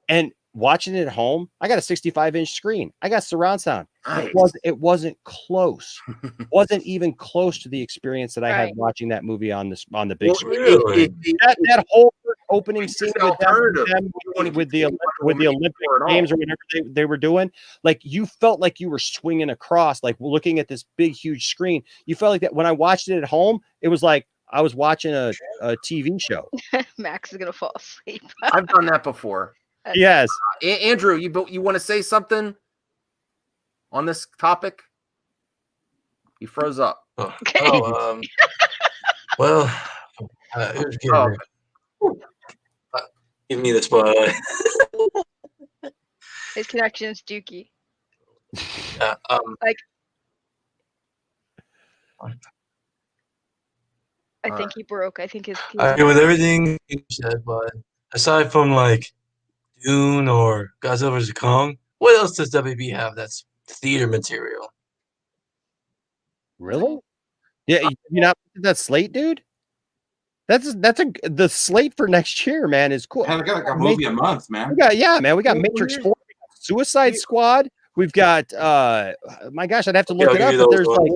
And watching it at home, I got a 65-inch screen. I got surround sound. Nice. It wasn't close. Wasn't even close to the experience that I had watching that movie on the big screen. Really? That whole opening scene with the Olympic Games or whatever they were doing, like you felt like you were swinging across, like looking at this big, huge screen. You felt like that when I watched it at home, it was like I was watching a TV show. Max is gonna fall asleep. I've done that before. Yes. Andrew, you want to say something on this topic? You froze up. Well, here's give me the spotlight. His connection is dookie. I think he broke. I think his. I agree with everything you said, but aside from like Dune or Godzilla vs. Kong, what else does WB have that's theater material? Really? Yeah, you not that slate, dude. That's the slate for next year, man. Is cool. We got like a movie a month, man. We got Matrix 4, we got Suicide Squad. We've got my gosh, I'd have to look it up, but there's like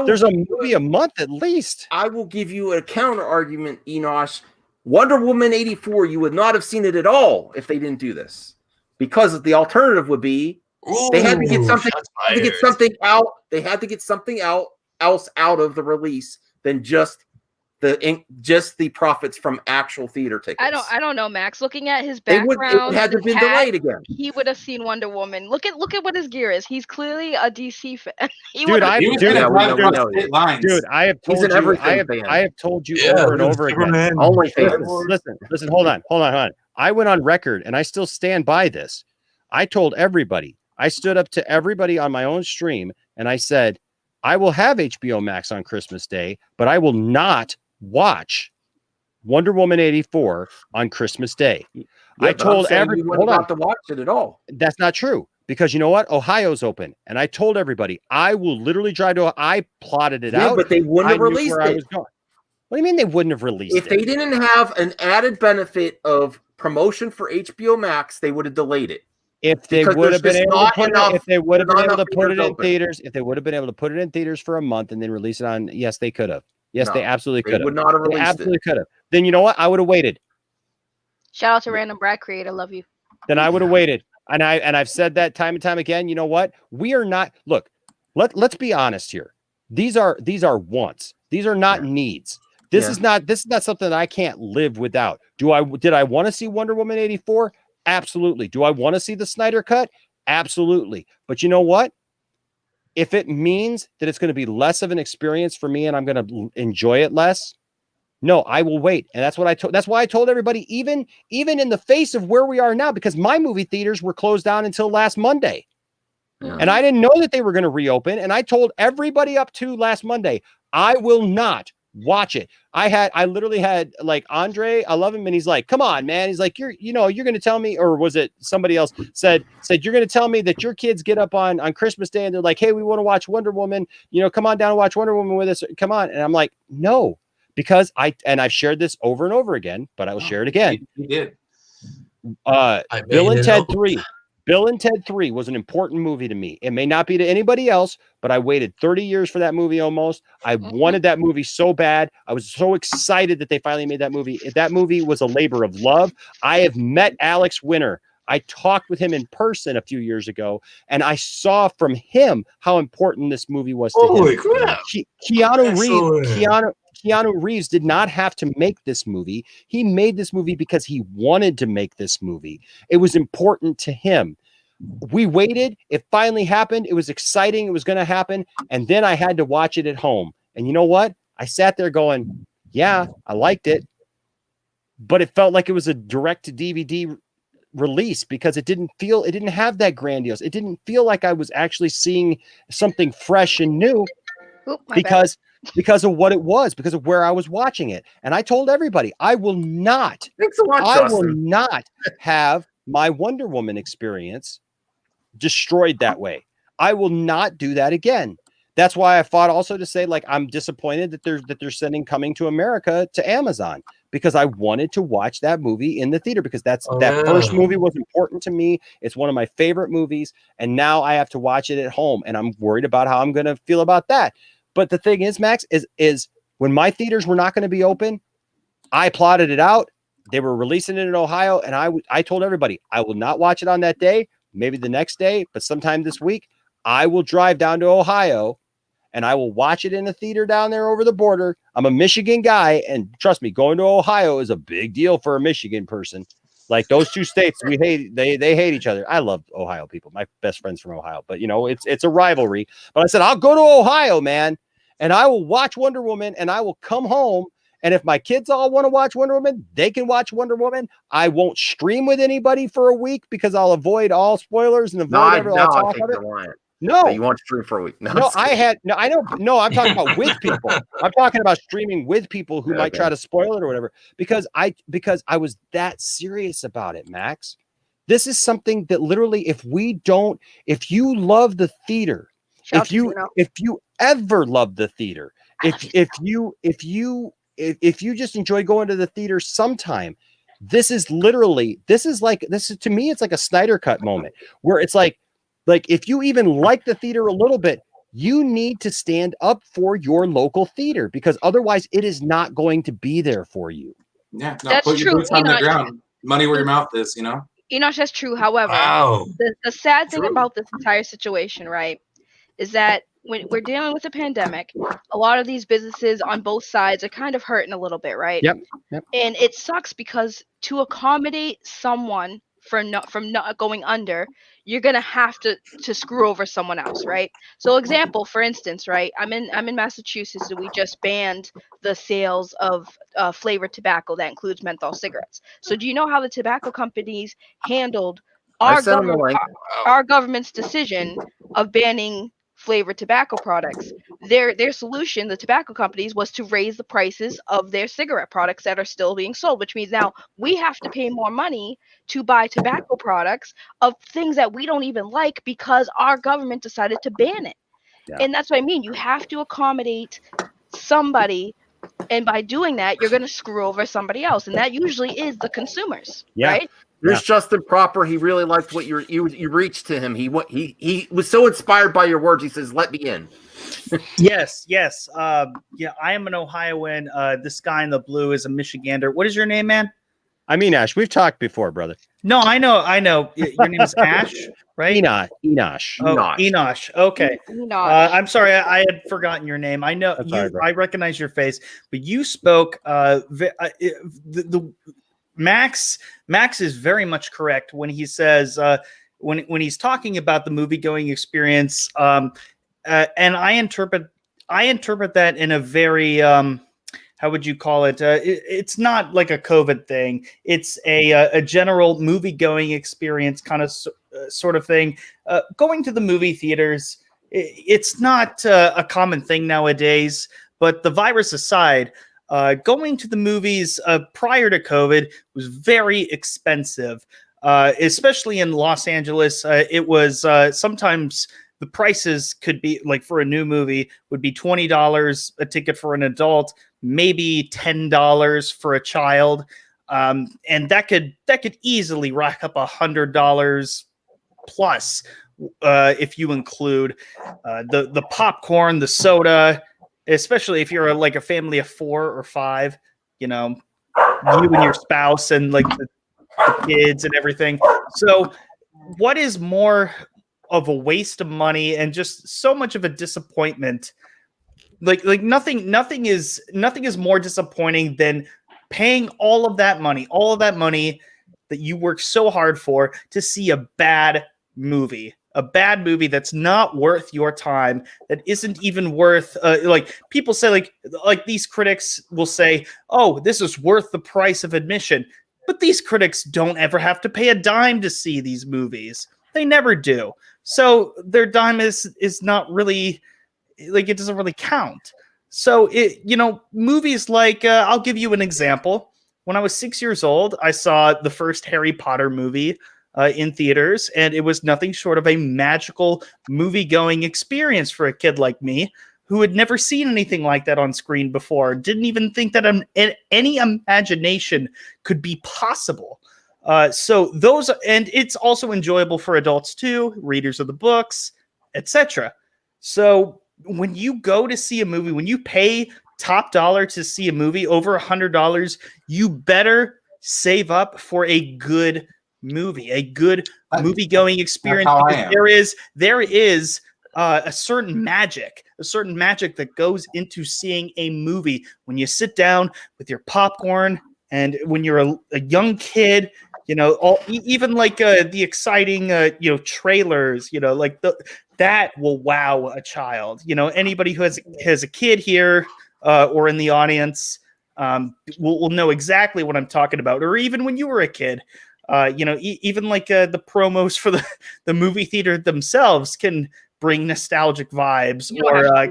there's a movie a month at least. I will give you a counter argument, Enosh. Wonder Woman 84, you would not have seen it at all if they didn't do this, because the alternative would be they had to get something. They had to get something out. They had to get something else out of the release than just the profits from actual theater tickets. I don't know, Max. Looking at his background, it had to have been delayed again. He would have seen Wonder Woman. Look at what his gear is. He's clearly a DC fan. I have told you over and over again. Listen, hold on. I went on record, and I still stand by this. I told everybody. I stood up to everybody on my own stream, and I said, I will have HBO Max on Christmas Day, but I will not watch Wonder Woman 84 on Christmas Day. Yeah, I told everyone not to watch it at all. That's not true, because you know what? Ohio's open, and I told everybody I will literally try to. I plotted it out, but they wouldn't have released it. I was going. What do you mean they wouldn't have released it? If they didn't have an added benefit of promotion for HBO Max, they would have delayed it. If they would have been able to put it, if they would have been able to put it in theaters, if they would have been able to put it in theaters for a month and then release it on, yes, they could have. Yes, they absolutely could have. Would not have released absolutely could have. Then you know what? I would have waited. Shout out to Random Brad Creator. Love you. Then I would have waited. And I've said that time and time again. You know what? We are not. Look, let's be honest here. These are wants. These are not needs. This is not something that I can't live without. Did I want to see Wonder Woman 84? Absolutely. Do I want to see the Snyder cut? Absolutely. But you know what? If it means that it's going to be less of an experience for me and I'm going to enjoy it less, no, I will wait. And that's why I told everybody, even in the face of where we are now, because my movie theaters were closed down until last Monday. Yeah. And I didn't know that they were going to reopen. And I told everybody up to last Monday, I will not watch it. I literally had like Andre, I love him, and he's like, come on, man. He's like, you're going to tell me, or was it somebody else said you're going to tell me that your kids get up on Christmas Day and they're like, hey, we want to watch Wonder Woman, come on down and watch Wonder Woman with us. Come on. And I'm like, no, because I've shared this over and over again, but I will share it again. You did. Bill and Ted 3 was an important movie to me. It may not be to anybody else, but I waited 30 years for that movie almost. I wanted that movie so bad. I was so excited that they finally made that movie. That movie was a labor of love. I have met Alex Winter. I talked with him in person a few years ago, and I saw from him how important this movie was to him. Crap. Keanu Reeves did not have to make this movie. He made this movie because he wanted to make this movie. It was important to him. We waited. It finally happened. It was exciting. It was going to happen. And then I had to watch it at home. And you know what? I sat there going, yeah, I liked it. But it felt like it was a direct to DVD release because it didn't have that grandiose. It didn't feel like I was actually seeing something fresh and new because of what it was, because of where I was watching it. And I told everybody, I will not have my Wonder Woman experience destroyed that way. I will not do that again. That's why I fought also to say, like, I'm disappointed that they're sending Coming to America to Amazon, because I wanted to watch that movie in the theater, because that first movie was important to me. It's one of my favorite movies. And now I have to watch it at home, and I'm worried about how I'm going to feel about that. But the thing is, Max, is when my theaters were not going to be open, I plotted it out. They were releasing it in Ohio, and I told everybody, I will not watch it on that day, maybe the next day, but sometime this week, I will drive down to Ohio and I will watch it in the theater down there over the border. I'm a Michigan guy, and trust me, going to Ohio is a big deal for a Michigan person. Like, those two states, they hate each other. I love Ohio people. My best friend's from Ohio, but it's a rivalry. But I said, I'll go to Ohio, man, and I will watch Wonder Woman, and I will come home. And if my kids all want to watch Wonder Woman, they can watch Wonder Woman. I won't stream with anybody for a week because I'll avoid all spoilers and avoid all talk of it. No, you want to stream for a week? No, I'm talking about with people. I'm talking about streaming with people who might try to spoil it or whatever. Because I was that serious about it, Max. This is something that literally, if you love the theater, if you ever love the theater, if you just enjoy going to the theater sometime, this is to me, it's like a Snyder Cut moment where it's like if you even like the theater a little bit, you need to stand up for your local theater, because otherwise it is not going to be there for you. Yeah, no, put your boots on the ground, money where your mouth is, Enoch, that's true. However, the sad thing about this entire situation, right, is that when we're dealing with a pandemic, a lot of these businesses on both sides are kind of hurting a little bit, right? Yep. And it sucks because to accommodate someone from not going under, you're gonna have to screw over someone else, right? So, example, for instance, right? I'm in Massachusetts, and we just banned the sales of flavored tobacco that includes menthol cigarettes. So, do you know how the tobacco companies handled our government's decision of banning flavored tobacco products? Their solution, the tobacco companies, was to raise the prices of their cigarette products that are still being sold, which means now we have to pay more money to buy tobacco products of things that we don't even like because our government decided to ban it. Yeah. And that's what I mean. You have to accommodate somebody, and by doing that, you're going to screw over somebody else, and that usually is the consumers, right? There's Justin Proper. He really liked what you reached to him. He was so inspired by your words. He says, "Let me in." Yes. I am an Ohioan. This guy in the blue is a Michigander. What is your name, man? I mean, Ash. We've talked before, brother. No, I know. Your name is Ash, right? Enosh. Oh, Enosh. Okay. I'm sorry, I had forgotten your name. I know I recognize your face, but you spoke. Max is very much correct when he says when he's talking about the movie going experience, and I interpret that in a very how would you call it? It's not like a COVID thing. It's a general movie going experience kind of sort of thing. Going to the movie theaters, it's not a common thing nowadays. But the virus aside, going to the movies prior to COVID was very expensive, especially in Los Angeles. It was sometimes the prices could be like for a new movie would be $20 a ticket for an adult, maybe $10 for a child, and that could easily rack up $100 plus if you include the popcorn, the soda. Especially if you're like a family of 4 or 5, you and your spouse and like the kids and everything. So what is more of a waste of money and just so much of a disappointment like nothing is more disappointing than paying all of that money that you worked so hard for to see a bad movie that's not worth your time, that isn't even worth like people say, like these critics will say, oh, this is worth the price of admission, but these critics don't ever have to pay a dime to see these movies. They never do. So their dime is not really, like, it doesn't really count. So movies like I'll give you an example. When I was 6 years old, I saw the first Harry Potter movie in theaters, and it was nothing short of a magical movie-going experience for a kid like me who had never seen anything like that on screen before, didn't even think that any imagination could be possible. So those, and it's also enjoyable for adults too, readers of the books, etc. So when you go to see a movie, when you pay top dollar to see a movie over $100, you better save up for a good movie, a good movie-going experience. Because there is a certain magic that goes into seeing a movie when you sit down with your popcorn, and when you're a young kid, even like the exciting trailers, like that will wow a child. Anybody who has a kid here or in the audience will know exactly what I'm talking about. Or even when you were a kid, even like the promos for the movie theater themselves can bring nostalgic vibes, or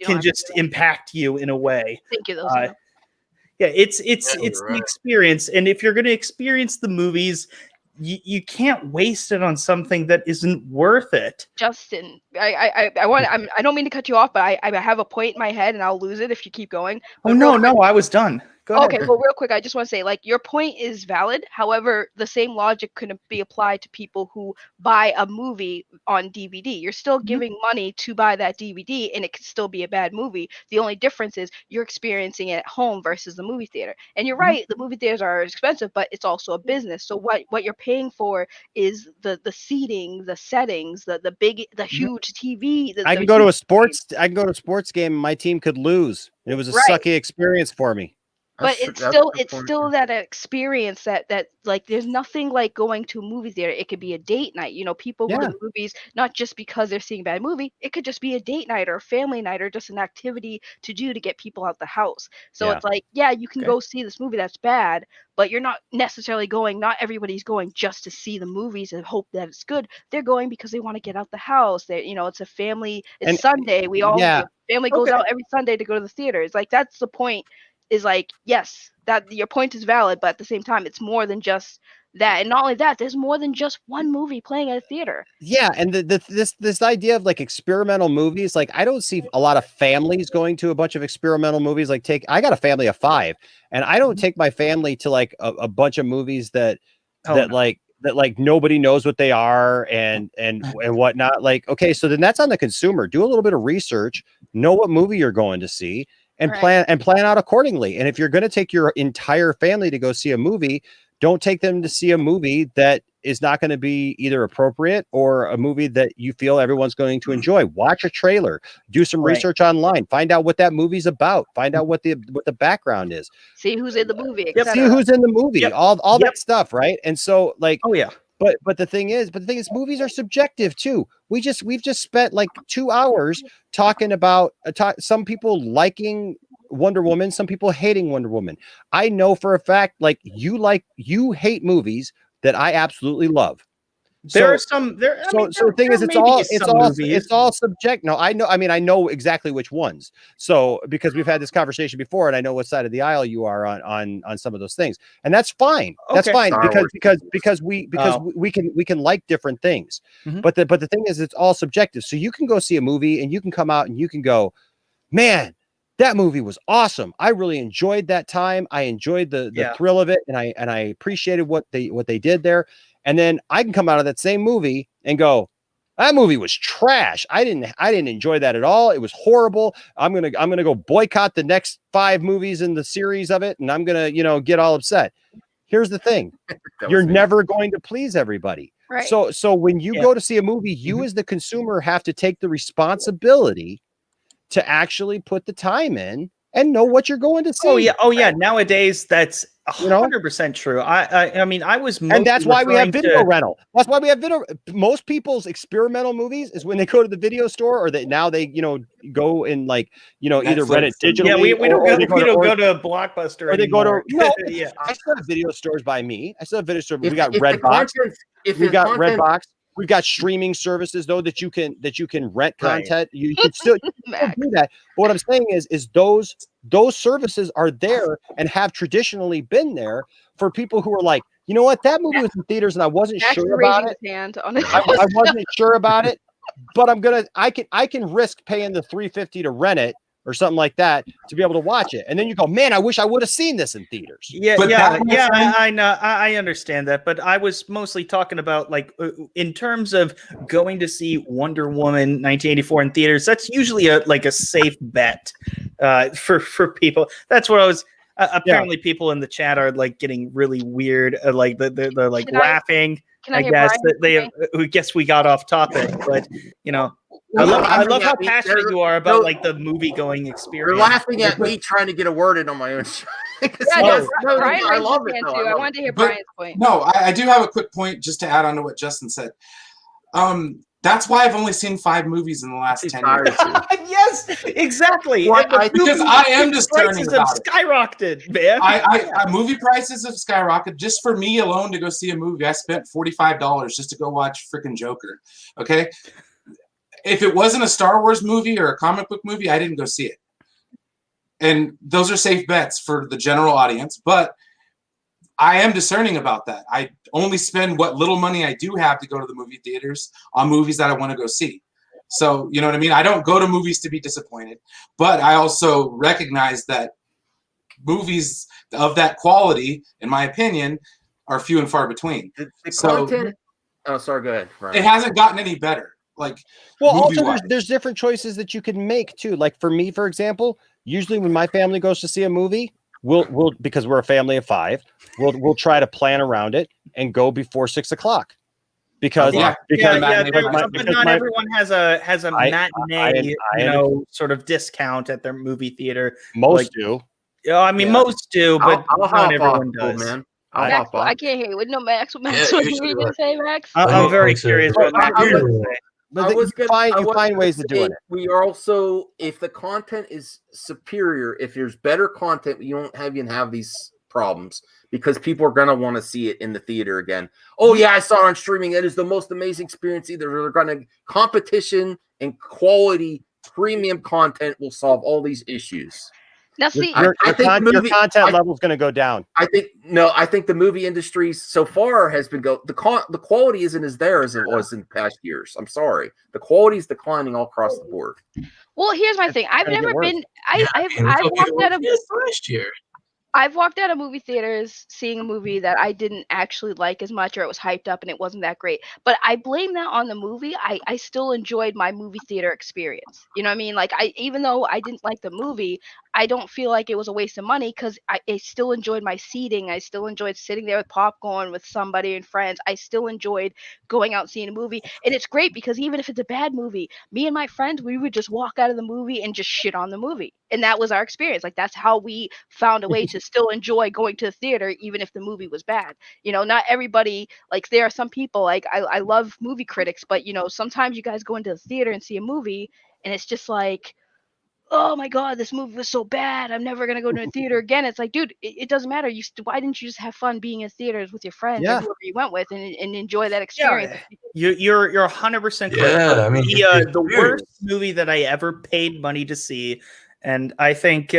can just impact you in a way. Thank you. Yeah, it's the experience, and if you're going to experience the movies, you can't waste it on something that isn't worth it. Justin, I don't mean to cut you off, but I have a point in my head, and I'll lose it if you keep going. But no, I was done. Go ahead. Okay, well, real quick, I just want to say, like, your point is valid. However, the same logic could be applied to people who buy a movie on DVD. You're still giving money to buy that DVD, and it could still be a bad movie. The only difference is you're experiencing it at home versus the movie theater. And you're right, the movie theaters are expensive, but it's also a business. So what you're paying for is the seating, the settings, the huge TV. I can go to a sports game, and my team could lose. It was a sucky experience for me. But it's still that experience that like, there's nothing like going to a movie theater. It could be a date night. People go to movies not just because they're seeing a bad movie. It could just be a date night or a family night or just an activity to do to get people out the house. So it's like, you can go see this movie that's bad, but you're not necessarily going. Not everybody's going just to see the movies and hope that it's good. They're going because they want to get out the house. It's a family. It's Sunday. We all family goes out every Sunday to go to the theater. It's like, that's the point. Is like, yes, that your point is valid, but at the same time, it's more than just that. And not only that, there's more than just one movie playing at a theater. Yeah, and this idea of like experimental movies, like, I don't see a lot of families going to a bunch of experimental movies. Like, I got a family of 5, and I don't take my family to like a bunch of movies that nobody knows what they are and whatnot. Like, okay, so then that's on the consumer. Do a little bit of research, know what movie you're going to see, and plan out accordingly. And if you're going to take your entire family to go see a movie, don't take them to see a movie that is not going to be either appropriate or a movie that you feel everyone's going to enjoy. Watch a trailer, do some research online, find out what that movie's about, find out what the background is. See who's in the movie. See who's in the movie, all that stuff. Right. And so, like, But the thing is, movies are subjective too. We've just spent like 2 hours talking about some people liking Wonder Woman, some people hating Wonder Woman. I know for a fact, like, you hate movies that I absolutely love. So the thing is, it's all subject. No, I know. I mean, I know exactly which ones. So, because we've had this conversation before, and I know what side of the aisle you are on some of those things, and that's fine. That's fine because we can like different things. But the thing is, it's all subjective. So you can go see a movie, and you can come out and you can go, man, that movie was awesome. I really enjoyed that time. I enjoyed the thrill of it, and I appreciated what they did there. And then I can come out of that same movie and go, that movie was trash. I didn't enjoy that at all. It was horrible. I'm gonna go boycott the next 5 movies in the series of it, and I'm gonna get all upset. Here's the thing: you're never going to please everybody. Right. So when you go to see a movie, you as the consumer have to take the responsibility to actually put the time in and know what you're going to see. Oh yeah. Nowadays, that's 100% true. I mean, I was, and that's why we have video rental. That's why we have video. Most people's experimental movies is when they go to the video store, or now they go and like either rent it digitally. Yeah, we don't go to a Blockbuster. Or they go to yeah. I still have video stores by me. I still have video stores. We got Redbox. We got Redbox. We've got streaming services though that you can rent content. Right. You can still do that. But what I'm saying is those services are there and have traditionally been there for people who are like, you know what, that movie was in theaters and I wasn't sure about it. I wasn't sure about it, but I can risk paying the $350 to rent it or something like that to be able to watch it. And then you go, man, I wish I would have seen this in theaters. I know. I understand that. But I was mostly talking about like in terms of going to see Wonder Woman 1984 in theaters. That's usually a safe bet for people. That's what I was. Apparently people in the chat are like getting really weird. Like they're like laughing. I guess I guess we got off topic, but I love how passionate you are about like the movie going experience. You're laughing at me trying to get a word in on my own show. I love it too. I wanted to hear Brian's point. No, I do have a quick point just to add on to what Justin said. That's why I've only seen 5 movies in the last 10 years. Yes, exactly. Because I am discerning about it. Skyrocketed, man. Movie prices have skyrocketed. Just for me alone to go see a movie, I spent $45 just to go watch freaking Joker. Okay. If it wasn't a Star Wars movie or a comic book movie, I didn't go see it. And those are safe bets for the general audience. But I am discerning about that. I only spend what little money I do have to go to the movie theaters on movies that I want to go see. So, you know what I mean? I don't go to movies to be disappointed. But I also recognize that movies of that quality, in my opinion, are few and far between. Content. Oh, sorry. Go ahead. It hasn't gotten any better. Also there's different choices that you can make too. Like for me, for example, usually when my family goes to see a movie, we'll because we're a family of 5, we'll try to plan around it and go before 6 o'clock. Because not everyone has a matinee, sort of discount at their movie theater. Most do. Yeah, I mean most do, but not everyone does. Man. I can't hear you. With no Max, what were you going to say, Max? I'm very curious. You find ways to do it. We are also, if the content is superior, if there's better content, you don't even have these problems because people are going to want to see it in the theater again. Oh yeah, I saw it on streaming. It is the most amazing experience. Either they're going to competition and quality premium content will solve all these issues. Now, see, I think your content level is going to go down. I think the movie industry so far has been the quality isn't as there as it was in past years. I'm sorry, the quality is declining all across the board. Well, here's my thing. I've never been. I've walked out of last year. I've walked out of movie theaters seeing a movie that I didn't actually like as much, or it was hyped up and it wasn't that great. But I blame that on the movie. I still enjoyed my movie theater experience. You know what I mean? Like even though I didn't like the movie, I don't feel like it was a waste of money because I still enjoyed my seating. I still enjoyed sitting there with popcorn with somebody and friends. I still enjoyed going out and seeing a movie. And it's great because even if it's a bad movie, me and my friends, we would just walk out of the movie and just shit on the movie. And that was our experience. Like that's how we found a way to still enjoy going to the theater, even if the movie was bad. You know, not everybody, like there are some people, like I love movie critics, but you know, sometimes you guys go into the theater and see a movie and it's just like, oh my God, this movie was so bad. I'm never going to go to a theater again. It's like, dude, it doesn't matter. Why didn't you just have fun being in theaters with your friends or whoever you went with and enjoy that experience? Yeah. You're 100% correct. Yeah, I mean, the worst movie that I ever paid money to see, and I think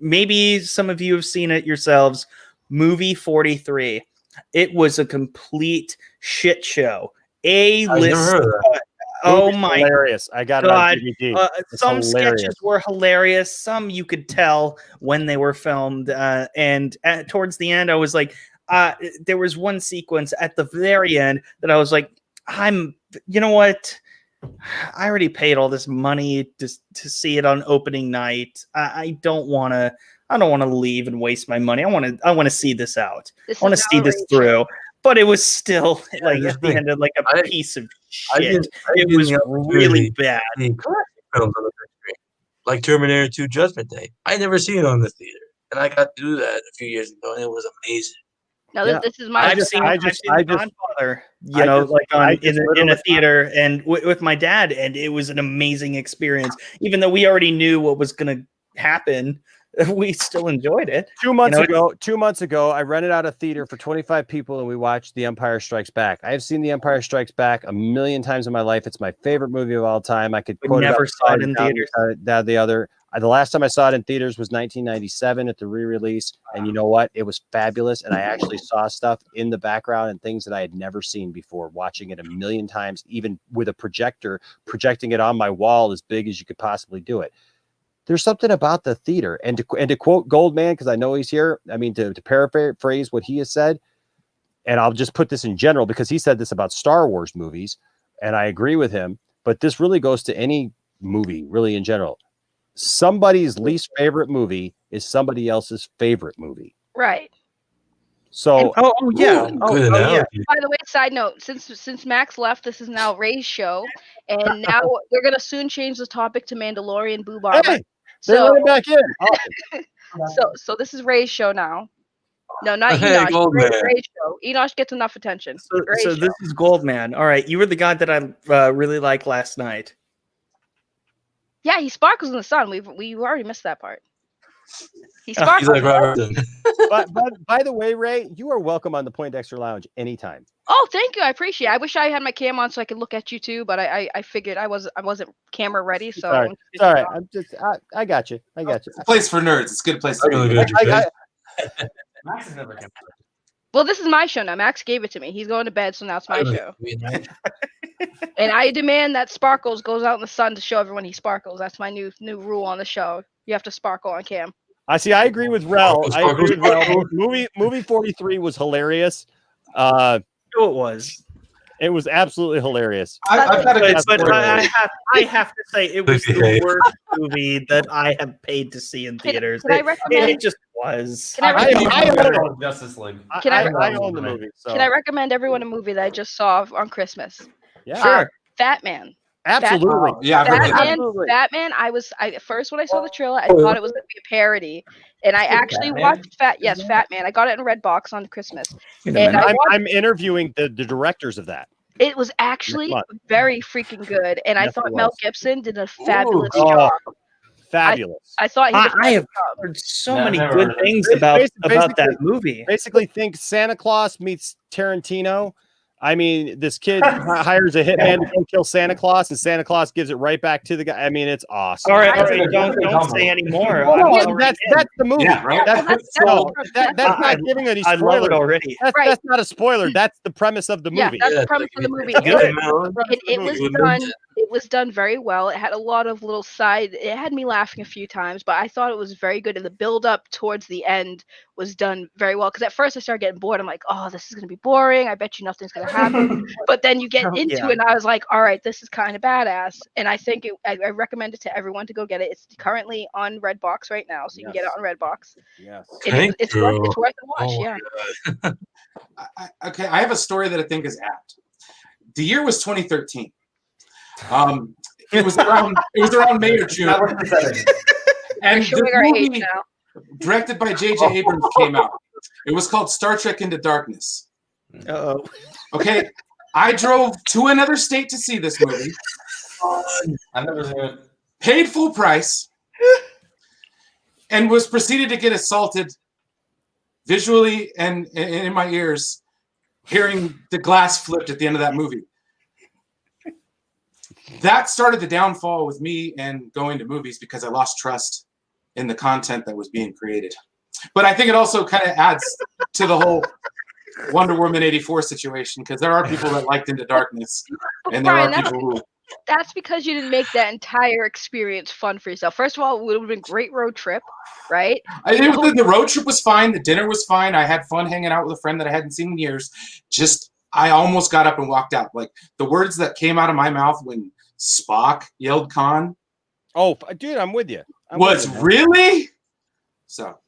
maybe some of you have seen it yourselves, movie 43. It was a complete shit show. A-list. Oh my! Hilarious! I got God. it on DVD. Some sketches were hilarious. Some you could tell when they were filmed. And towards the end, I was like, there was one sequence at the very end that I was like, you know what? I already paid all this money to see it on opening night. I don't want to leave and waste my money. I want to see this out. I want to see this through. But it was still like at the end of like a piece of shit. It was really bad. like Terminator 2 Judgment Day. I never seen it on the theater, and I got to do that a few years ago, and it was amazing. No, this is my. I've seen The Godfather, in a theater and with my dad, and it was an amazing experience. Even though we already knew what was going to happen, we still enjoyed it. 2 months ago, I rented out a theater for 25 people, and we watched The Empire Strikes Back. I have seen The Empire Strikes Back a million times in my life. It's my favorite movie of all time. I could quote never saw it in theaters. The last time I saw it in theaters was 1997 at the re-release, and you know what? It was fabulous, and I actually saw stuff in the background and things that I had never seen before, watching it a million times, even with a projector, projecting it on my wall as big as you could possibly do it. There's something about the theater, and to quote Goldman, because I know he's here, I mean, to paraphrase what he has said, and I'll just put this in general, because he said this about Star Wars movies, and I agree with him, but this really goes to any movie, really in general. Somebody's least favorite movie is somebody else's favorite movie. Right. So, By the way, side note: since Max left, this is now Ray's show, and now we're gonna soon change the topic to Mandalorian Boo Barber. Hey, so let it back in. So this is Ray's show now. No, not Enosh. Ray's show. Enosh gets enough attention. So this is Goldman. All right, you were the guy that I really liked last night. Yeah, he sparkles in the sun. We already missed that part. He sparkles. He's like Robertson. but by the way, Ray, you are welcome on the Poindexter Lounge anytime. Oh, thank you. I appreciate it. I wish I had my cam on so I could look at you too, but I figured I wasn't camera ready. So it's all right. I got you. It's a place for nerds. It's a good place to be. Max has never come. Well, this is my show now. Max gave it to me. He's going to bed, so now it's my show. And I demand that Sparkles goes out in the sun to show everyone he sparkles. That's my new rule on the show. You have to sparkle on cam. I agree with Rel. Movie 43 was hilarious. It was. It was absolutely hilarious. I have to say it was the worst movie that I have paid to see in theaters. Can I recommend? It just was. I own Justice League. I own the movie. So. Can I recommend everyone a movie that I just saw on Christmas? Yeah, sure. Fat Man. Absolutely. Batman. At first when I saw the trailer, I thought it was going to be a parody, and I actually watched Fat Man. I got it in Redbox on Christmas. And I'm interviewing the directors of that. It was actually very freaking good, and I thought Mel Gibson did a fabulous job. Fabulous. I thought I have heard so many good things about that movie. Basically, think Santa Claus meets Tarantino. I mean, this kid hires a hitman to go kill Santa Claus, and Santa Claus gives it right back to the guy. I mean, it's awesome. All right, don't say any more. That's the movie. Yeah, right? That's not giving any spoiler. I love it already. That's not a spoiler. That's the premise of the movie. Yeah, that's the premise of the movie. It was done very well. It had a lot of little it had me laughing a few times, but I thought it was very good. And the build up towards the end was done very well. Because at first I started getting bored. I'm like, oh, this is going to be boring. I bet you nothing's going to happen. But then you get into it, and I was like, all right, this is kind of badass. And I think I recommend it to everyone to go get it. It's currently on Redbox right now, so you can get it on Redbox. Yes. It's worth a watch. Okay, I have a story that I think is apt. The year was 2013. It was around May or June. And the movie, directed by J.J. Abrams, came out. It was called Star Trek Into Darkness. Uh-oh. Okay, I drove to another state to see this movie. I've never seen it. Paid full price, and was proceeded to get assaulted visually and in my ears, hearing the glass flipped at the end of that movie. That started the downfall with me and going to movies, because I lost trust in the content that was being created. But I think it also kind of adds to the whole Wonder Woman 84 situation, because there are people that liked Into Darkness, and there are people who... That's because you didn't make that entire experience fun for yourself. First of all, it would have been a great road trip, right? The road trip was fine. The dinner was fine. I had fun hanging out with a friend that I hadn't seen in years. I almost got up and walked out. Like, the words that came out of my mouth when Spock yelled Khan. Oh, dude, I'm with you. Really? So.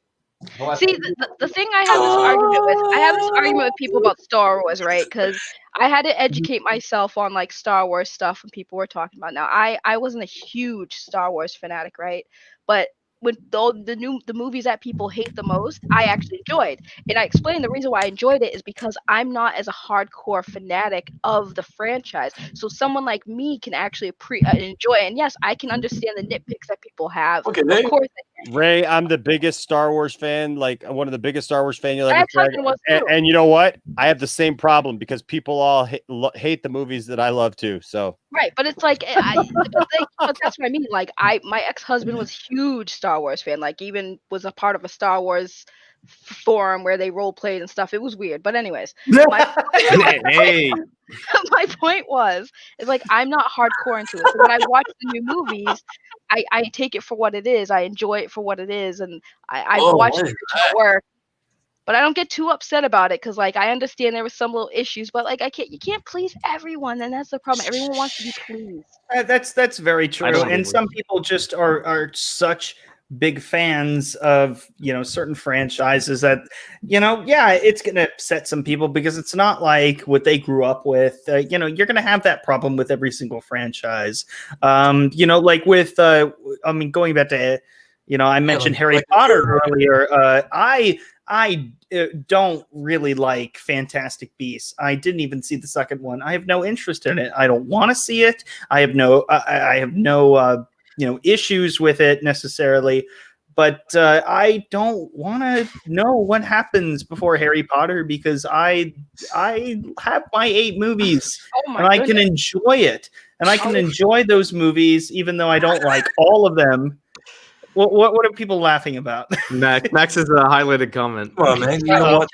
See, the thing I have this argument with, I have this argument with people about Star Wars, right? Because I had to educate myself on like Star Wars stuff when people were talking about. Now, I wasn't a huge Star Wars fanatic, right? But with the movies that people hate the most, I actually enjoyed. And I explained the reason why I enjoyed it is because I'm not as a hardcore fanatic of the franchise. So someone like me can actually enjoy it. And yes, I can understand the nitpicks that people have. Okay, of course. Ray, I'm the biggest Star Wars fan, like one of the biggest Star Wars fan you'll ever was too. and you know what? I have the same problem because people all hate the movies that I love too. So Right, but it's like, but that's what I mean. Like, my ex-husband was huge Star Wars fan. Like, even was a part of a Star Wars forum where they role played and stuff. It was weird, but anyways, hey, my point was, is like I'm not hardcore into it. So when I watch the new movies, I take it for what it is. I enjoy it for what it is, and I watch the original work. But I don't get too upset about it because, like, I understand there was some little issues, but like, you can't please everyone, and that's the problem. Everyone wants to be pleased. That's very true, and some people just are such big fans of certain franchises that it's gonna upset some people because it's not like what they grew up with. You're gonna have that problem with every single franchise. Like with going back to I mentioned Harry Potter earlier. I don't really like Fantastic Beasts. I didn't even see the second one. I have no interest in it. I don't want to see it. I have no issues with it necessarily. But I don't want to know what happens before Harry Potter because I have my 8 movies and I can enjoy it. And I can enjoy those movies even though I don't like all of them. What are people laughing about? Max is a highlighted comment. Come on, man. You know what?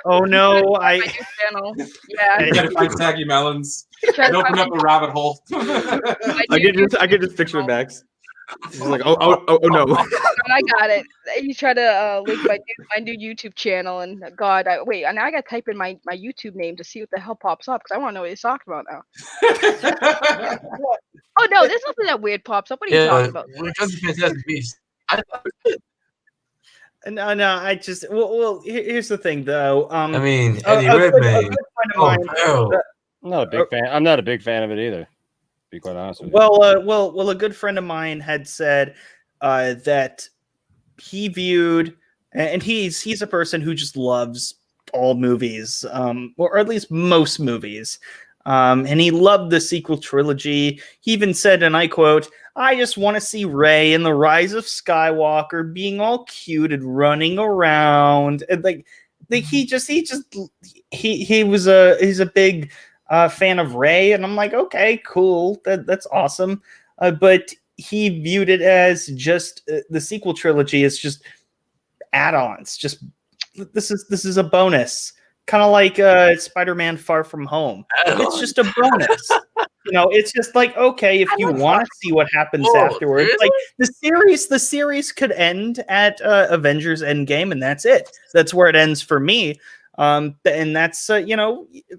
Oh no, yeah. You gotta find Saggy Melons. And open up a rabbit hole. I could just picture Max. He's like, oh no. I got it. He tried to link my new YouTube channel, and God, wait, now I got to type in my YouTube name to see what the hell pops up because I want to know what he's talking about now. Oh no, there's nothing that weird pops up. What are you talking about? When it comes to Fantastic Beasts, I thought it was good. No, I just here's the thing though. I mean, Eddie Redmayne. I'm not a big fan. I'm not a big fan of it either. To be quite honest with you. Well, a good friend of mine had said that he viewed, and he's a person who just loves all movies, or at least most movies. And he loved the sequel trilogy. He even said, and I quote, "I just want to see Rey in the Rise of Skywalker being all cute and running around." And he's a big fan of Rey, and I'm like, okay, cool, that's awesome. But he viewed it as just the sequel trilogy is just add-ons. Just this is a bonus. Kind of like Spider-Man Far From Home. It's just a bonus. It's just like, okay, if you want to see what happens afterwards, really? Like the series could end at Avengers Endgame, and that's it. That's where it ends for me. And that's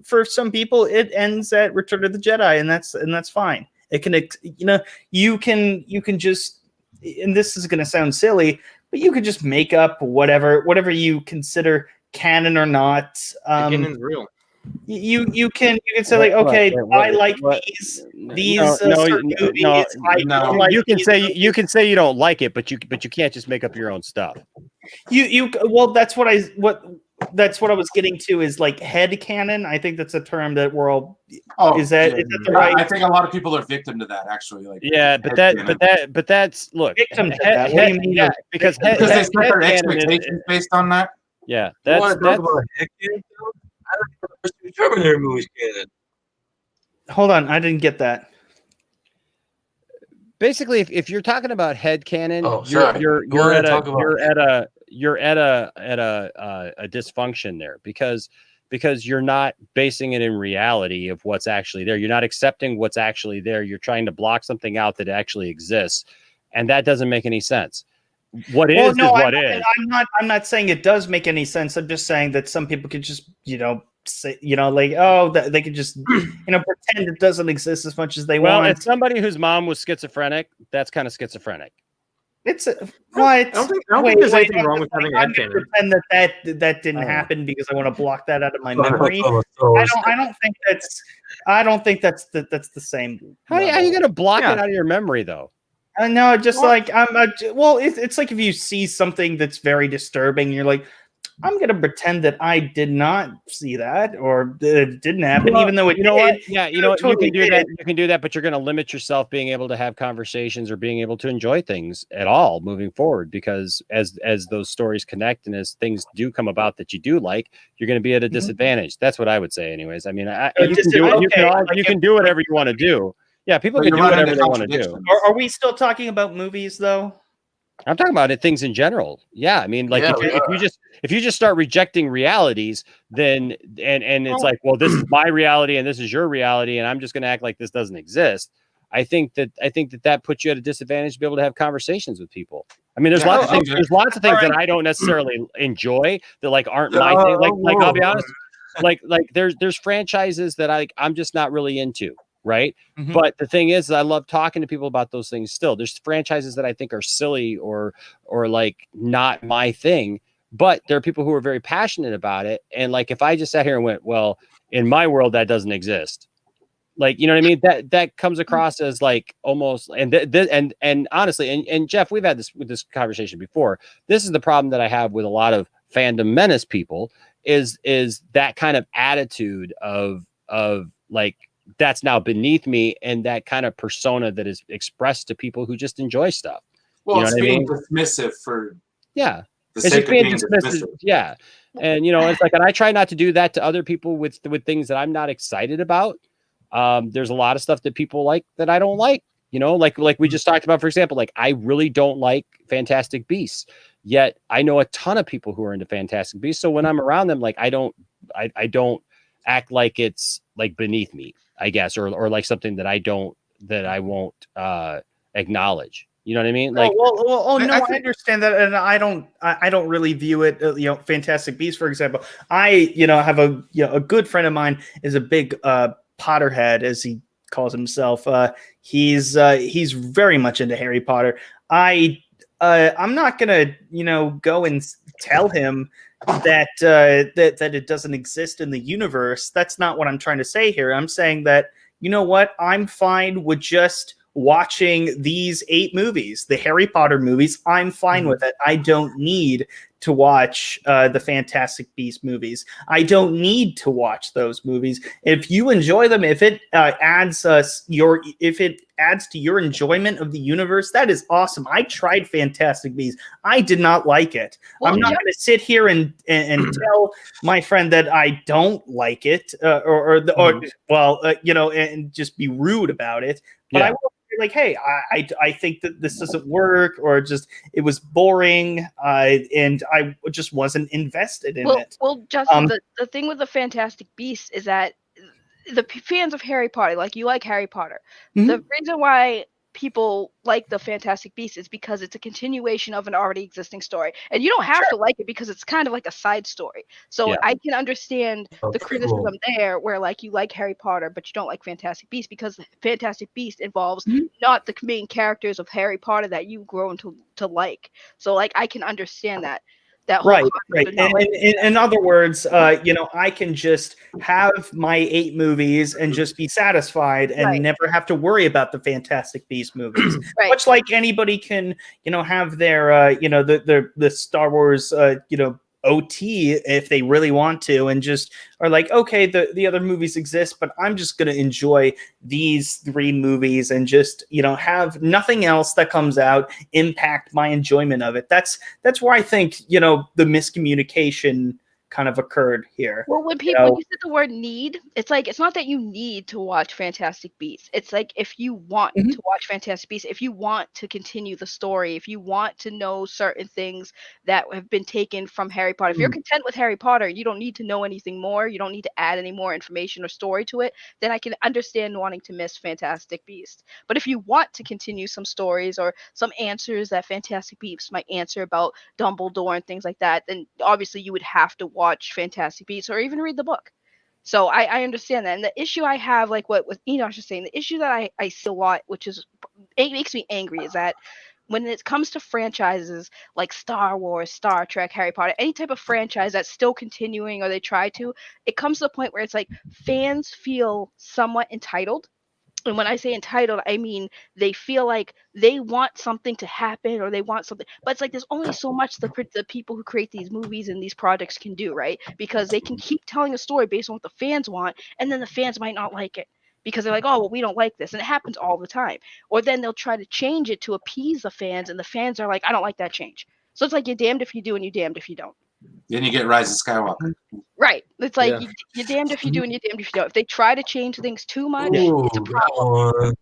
for some people it ends at Return of the Jedi, and that's fine. It can you can just, and this is going to sound silly, but you could just make up whatever you consider canon or not. Canon's real. You can say like, okay, I like these certain movies. No. You can say you don't like it, but you can't just make up your own stuff. That's what I was getting to is like head canon. I think that's a term that we're all. Is that the right? I think a lot of people are victim to that actually. Like but that's look victim to that. What do you mean? Because they set their expectations based on that. Yeah, that's about head canon. I like the first 2 Terminator movies canon. Hold on, I didn't get that. Basically, if you're talking about head canon, you're at a dysfunction there because you're not basing it in reality of what's actually there. You're not accepting what's actually there. You're trying to block something out that actually exists, and that doesn't make any sense. What is what is. I'm not saying it does make any sense. I'm just saying that some people could just say like, oh, they could just pretend it doesn't exist as much as they want. Well, as somebody whose mom was schizophrenic, that's kind of schizophrenic. It's what? I don't think there's anything wrong with having a I'm gonna headcanon. pretend that didn't happen because I want to block that out of my memory. I don't think that's the same. How are you going to block it out of your memory though? No, just like it's like if you see something that's very disturbing, you're like, I'm gonna pretend that I did not see that or that it didn't happen, even though it you know did. what? Yeah, you know what? Totally You can do that. You can do that, but you're going to limit yourself being able to have conversations or being able to enjoy things at all moving forward. Because as those stories connect and as things do come about that you do like, you're going to be at a disadvantage. That's what I would say, anyways. I mean, you can do it. You can do whatever you want to do. Yeah, people can do whatever they want to do. Are we still talking about movies though? I'm talking about things in general. Yeah, I mean, like if you just start rejecting realities, then and it's like, well, this is my reality and this is your reality, and I'm just going to act like this doesn't exist. I think that puts you at a disadvantage to be able to have conversations with people. I mean, there's lots of things. There's lots of things that I don't necessarily enjoy that like aren't my thing. Like I'll be honest, like there's franchises that I'm just not really into. Right. Mm-hmm. But the thing is, I love talking to people about those things still. There's franchises that I think are silly or like not my thing, but there are people who are very passionate about it. And like, if I just sat here and went, well, in my world, that doesn't exist. Like, you know what I mean? That comes across as like almost, and honestly, and Jeff, we've had this conversation before. This is the problem that I have with a lot of fandom menace people is that kind of attitude of like, that's now beneath me, and that kind of persona that is expressed to people who just enjoy stuff. Well, you know it's being dismissive for the sake just being of being dismissive. Yeah, and it's like, and I try not to do that to other people with things that I'm not excited about. There's a lot of stuff that people like that I don't like. Like we just talked about, for example, like I really don't like Fantastic Beasts. Yet I know a ton of people who are into Fantastic Beasts. So when I'm around them, like I don't act like it's like beneath me, I guess, or like something that I won't acknowledge. You know what I mean? Like, I understand that, and I don't really view it. Fantastic Beasts, for example. I have a good friend of mine is a big Potterhead, as he calls himself. He's very much into Harry Potter. I'm not gonna go and tell him that it doesn't exist in the universe. That's not what I'm trying to say here. I'm saying that, you know what, I'm fine with just watching these 8 movies, the Harry Potter movies. I'm fine with it. I don't need to watch the Fantastic Beasts movies. I don't need to watch those movies. If you enjoy them, if it adds to your enjoyment of the universe, that is awesome. I tried Fantastic Beasts. I did not like it. I'm not going to sit here and tell my friend that I don't like it, and just be rude about it. But I will be like, hey, I think that this doesn't work, or just it was boring, and I just wasn't invested in it. Well, Justin, the thing with the Fantastic Beasts is that the fans of Harry Potter, like you like Harry Potter, the reason why people like the Fantastic Beasts is because it's a continuation of an already existing story, and you don't have to like it because it's kind of like a side story. So I can understand the criticism there, where like you like Harry Potter but you don't like Fantastic Beasts, because Fantastic Beasts involves not the main characters of Harry Potter that you grown to like. So like I can understand that. Right. In other words, I can just have my 8 movies and just be satisfied and never have to worry about the Fantastic Beasts movies. Much like anybody can, have their, the Star Wars, OT if they really want to, and just are like, okay, the other movies exist, but I'm just going to enjoy these 3 movies and just, have nothing else that comes out impact my enjoyment of it. That's where I think, the miscommunication kind of occurred here. Well, when you said the word need, it's like, it's not that you need to watch Fantastic Beasts. It's like, if you want to watch Fantastic Beasts, if you want to continue the story, if you want to know certain things that have been taken from Harry Potter, if you're content with Harry Potter, you don't need to know anything more, you don't need to add any more information or story to it, then I can understand wanting to miss Fantastic Beasts. But if you want to continue some stories or some answers that Fantastic Beasts might answer about Dumbledore and things like that, then obviously you would have to watch Fantastic Beasts or even read the book. So I understand that. And the issue I have, like what Enosh is saying, the issue that I see a lot, which is, it makes me angry, is that when it comes to franchises like Star Wars, Star Trek, Harry Potter, any type of franchise that's still continuing or they try to, it comes to the point where it's like fans feel somewhat entitled. And when I say entitled, I mean they feel like they want something to happen or they want something. But it's like there's only so much the people who create these movies and these projects can do, right? Because they can keep telling a story based on what the fans want, and then the fans might not like it because they're like, oh, well, we don't like this. And it happens all the time. Or then they'll try to change it to appease the fans, and the fans are like, I don't like that change. So it's like you're damned if you do and you're damned if you don't. Then you get Rise of Skywalker. Right. It's like you're damned if you do and you're damned if you don't. If they try to change things too much, it's a problem.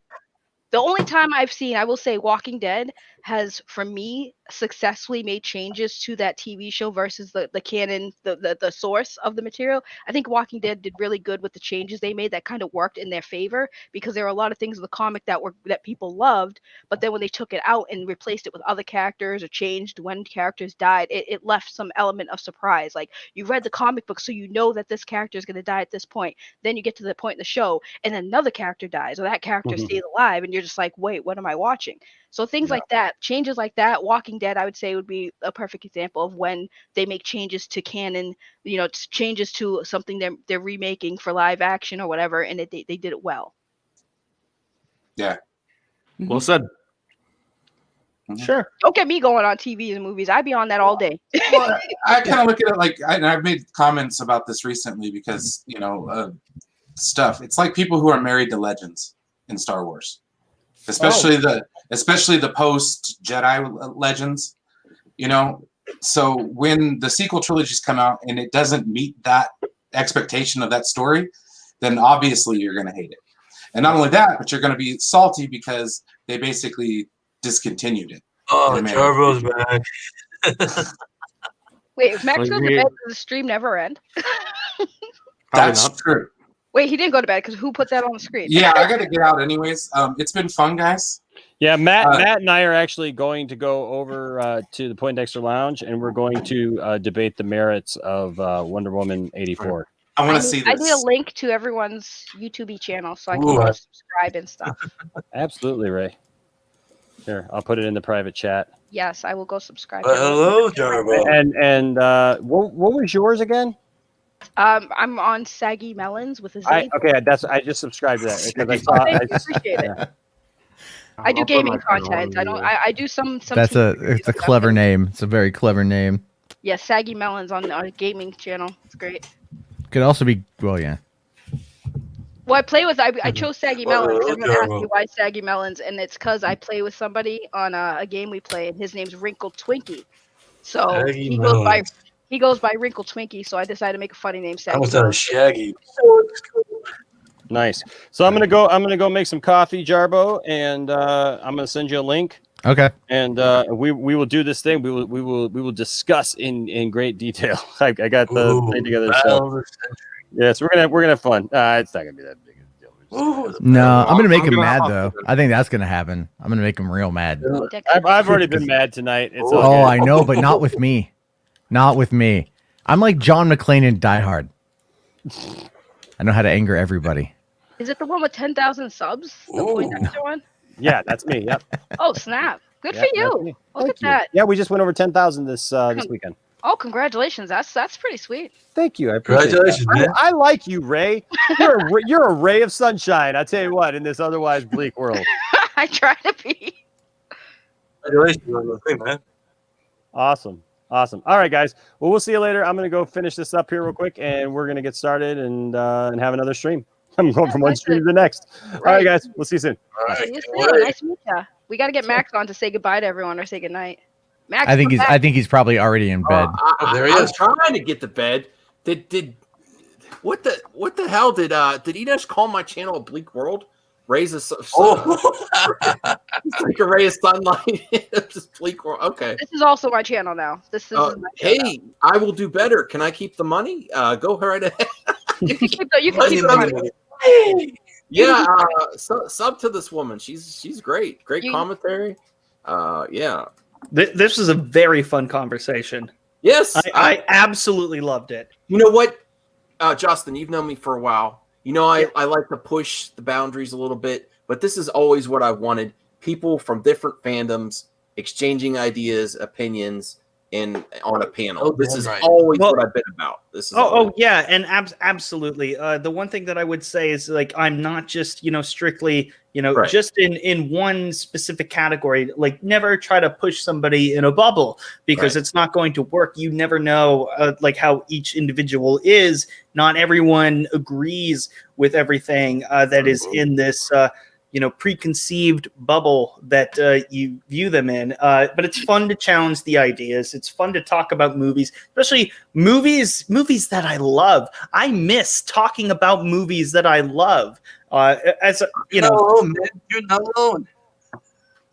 The only time I've seen, I will say, Walking Dead has, for me, successfully made changes to that TV show versus the canon, the source of the material. I think Walking Dead did really good with the changes they made that kind of worked in their favor, because there were a lot of things in the comic that people loved, but then when they took it out and replaced it with other characters or changed when characters died, it left some element of surprise. Like, you read the comic book, so you know that this character is going to die at this point. Then you get to the point in the show, and then another character dies, or that character stays alive, and you're just like, wait, what am I watching? So things like that, changes like that, Walking Dead, I would say, would be a perfect example of when they make changes to canon, changes to something they're remaking for live action or whatever, and they did it well. Yeah. Well said. Sure. Don't get me going on TV and movies. I'd be on that all day. Well, I kind of look at it like, I've made comments about this recently because, stuff. It's like people who are married to legends in Star Wars. Especially the post Jedi legends, So when the sequel trilogies come out and it doesn't meet that expectation of that story, then obviously you're going to hate it. And not only that, but you're going to be salty because they basically discontinued it. Oh, Jarbo's back. Wait, if Max goes to bed, does the stream never end? That's true. Wait, he didn't go to bed because who put that on the screen? Yeah, I got to get out anyways. It's been fun, guys. Yeah, Matt and I are actually going to go over to the Poindexter Lounge, and we're going to debate the merits of Wonder Woman 84. I want to see this. I need a link to everyone's YouTube channel so I can go subscribe and stuff. Absolutely, Ray. Here, I'll put it in the private chat. Yes, I will go subscribe. Hello, Jarbo. And what was yours again? I'm on Saggy Melons with a Z. I just subscribed to that because I appreciate it. I do gaming content. I do some. That's it's a clever name. It's a very clever name. Yeah, Saggy Melons on a gaming channel. It's great. Could also be yeah. Well, I play with. I chose Saggy Melons. Everyone asked me why Saggy Melons, and it's because I play with somebody on a game we play, and his name's Wrinkled Twinkie. So he goes by Wrinkled Twinkie. So I decided to make a funny name. Saggy. I was on Shaggy. Nice. So I'm gonna go make some coffee, Jarbo, and I'm gonna send you a link. Okay. And we will do this thing. We will discuss in great detail. I got the thing together. So. Yes, we're gonna have fun. It's not gonna be that big a deal. No, I'm gonna make him mad though. I think that's gonna happen. I'm gonna make him real mad. I've already been mad tonight. It's I know, but not with me. Not with me. I'm like John McClane in Die Hard. I know how to anger everybody. Is it the one with 10,000 subs? The Poindexter one? Yeah, that's me. Yep. Oh, snap! Good for you. Look at that. Yeah, we just went over 10,000 this weekend. Oh, congratulations! That's pretty sweet. Thank you. I appreciate that. I like you, Ray. You're a ray of sunshine. I tell you what, in this otherwise bleak world. I try to be. Congratulations on the thing, man. Awesome. All right, guys. Well, we'll see you later. I'm gonna go finish this up here real quick, and we're gonna get started and have another stream. I'm going from one stream to the next. All right, guys. We'll see you soon. All right. See you soon. Nice to meet you. We got to get Max on to say goodbye to everyone or say goodnight. Max, I think he's probably already in bed. There he is. I was trying to get to bed. What the hell did Enesh call my channel a bleak world? Rays of it's like a ray of sunlight. Just bleak world. Okay. This is also my channel now. This is my hey, I will do better. Can I keep the money? Go right ahead. You can keep the money. Yeah, sub to this woman. She's great. Great commentary. Yeah. This was a very fun conversation. Yes, I absolutely loved it. You know what, Justin? You've known me for a while. You know, I like to push the boundaries a little bit, but this is always what I wanted. People from different fandoms exchanging ideas, opinions, on a panel. Oh, This is right. always what I've been about. This is yeah, and absolutely. The one thing that I would say is like I'm not just strictly just in one specific category. Like never try to push somebody in a bubble because it's not going to work. You never know like how each individual is. Not everyone agrees with everything that is in this preconceived bubble that you view them in. But it's fun to challenge the ideas. It's fun to talk about movies, especially movies that I love. I miss talking about movies that I love. You're not alone, man. You're not alone.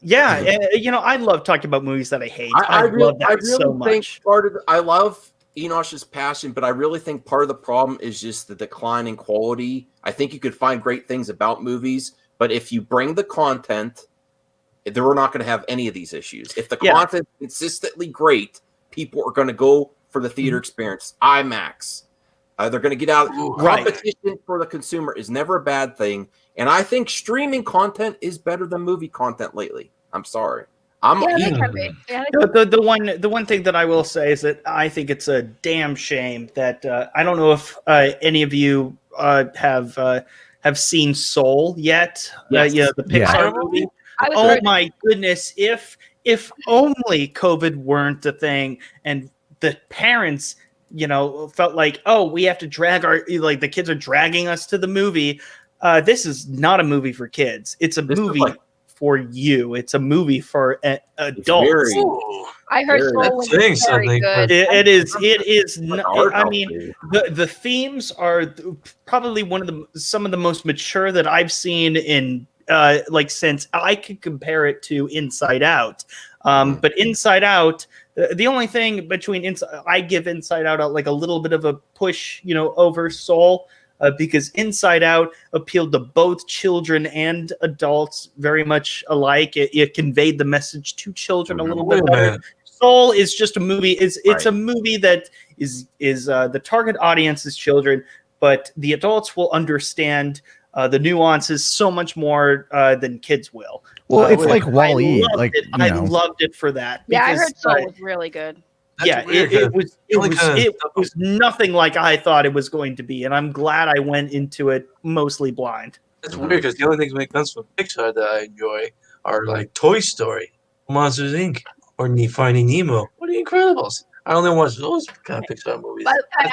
Yeah, I love talking about movies that I hate. I love that so much. I love Enosh's passion, but I really think part of the problem is just the decline in quality. I think you could find great things about movies, but if you bring the content, we're not going to have any of these issues. If the content is consistently great, people are going to go for the theater experience. IMAX. They're going to get out. Competition for the consumer is never a bad thing. And I think streaming content is better than movie content lately. I'm sorry. The one thing that I will say is that I think it's a damn shame that I don't know if any of you have seen Soul yet. Yes. The Pixar movie. Oh my goodness! If only COVID weren't a thing, and the parents, felt like, oh, we have to drag the kids are dragging us to the movie. This is not a movie for kids. It's a movie for you. It's a movie for adults. I heard Soul was very good. It is. I mean, the themes are probably some of the most mature that I've seen in since I could compare it to Inside Out. But Inside Out, the only thing between I give Inside Out like a little bit of a push, over Soul. Because Inside Out appealed to both children and adults very much alike. It conveyed the message to children a little bit better. Soul is just a movie. It's a movie that is the target audience is children, but the adults will understand the nuances so much more than kids will. Well, it's like Wall-E. I loved it for that. Yeah, I heard Soul was really good. It was nothing like I thought it was going to be, and I'm glad I went into it mostly blind. That's weird because the only things when it comes from Pixar that I enjoy are like Toy Story, Monsters Inc., or Finding Nemo, or The Incredibles. I only watch those kind of Pixar movies. But I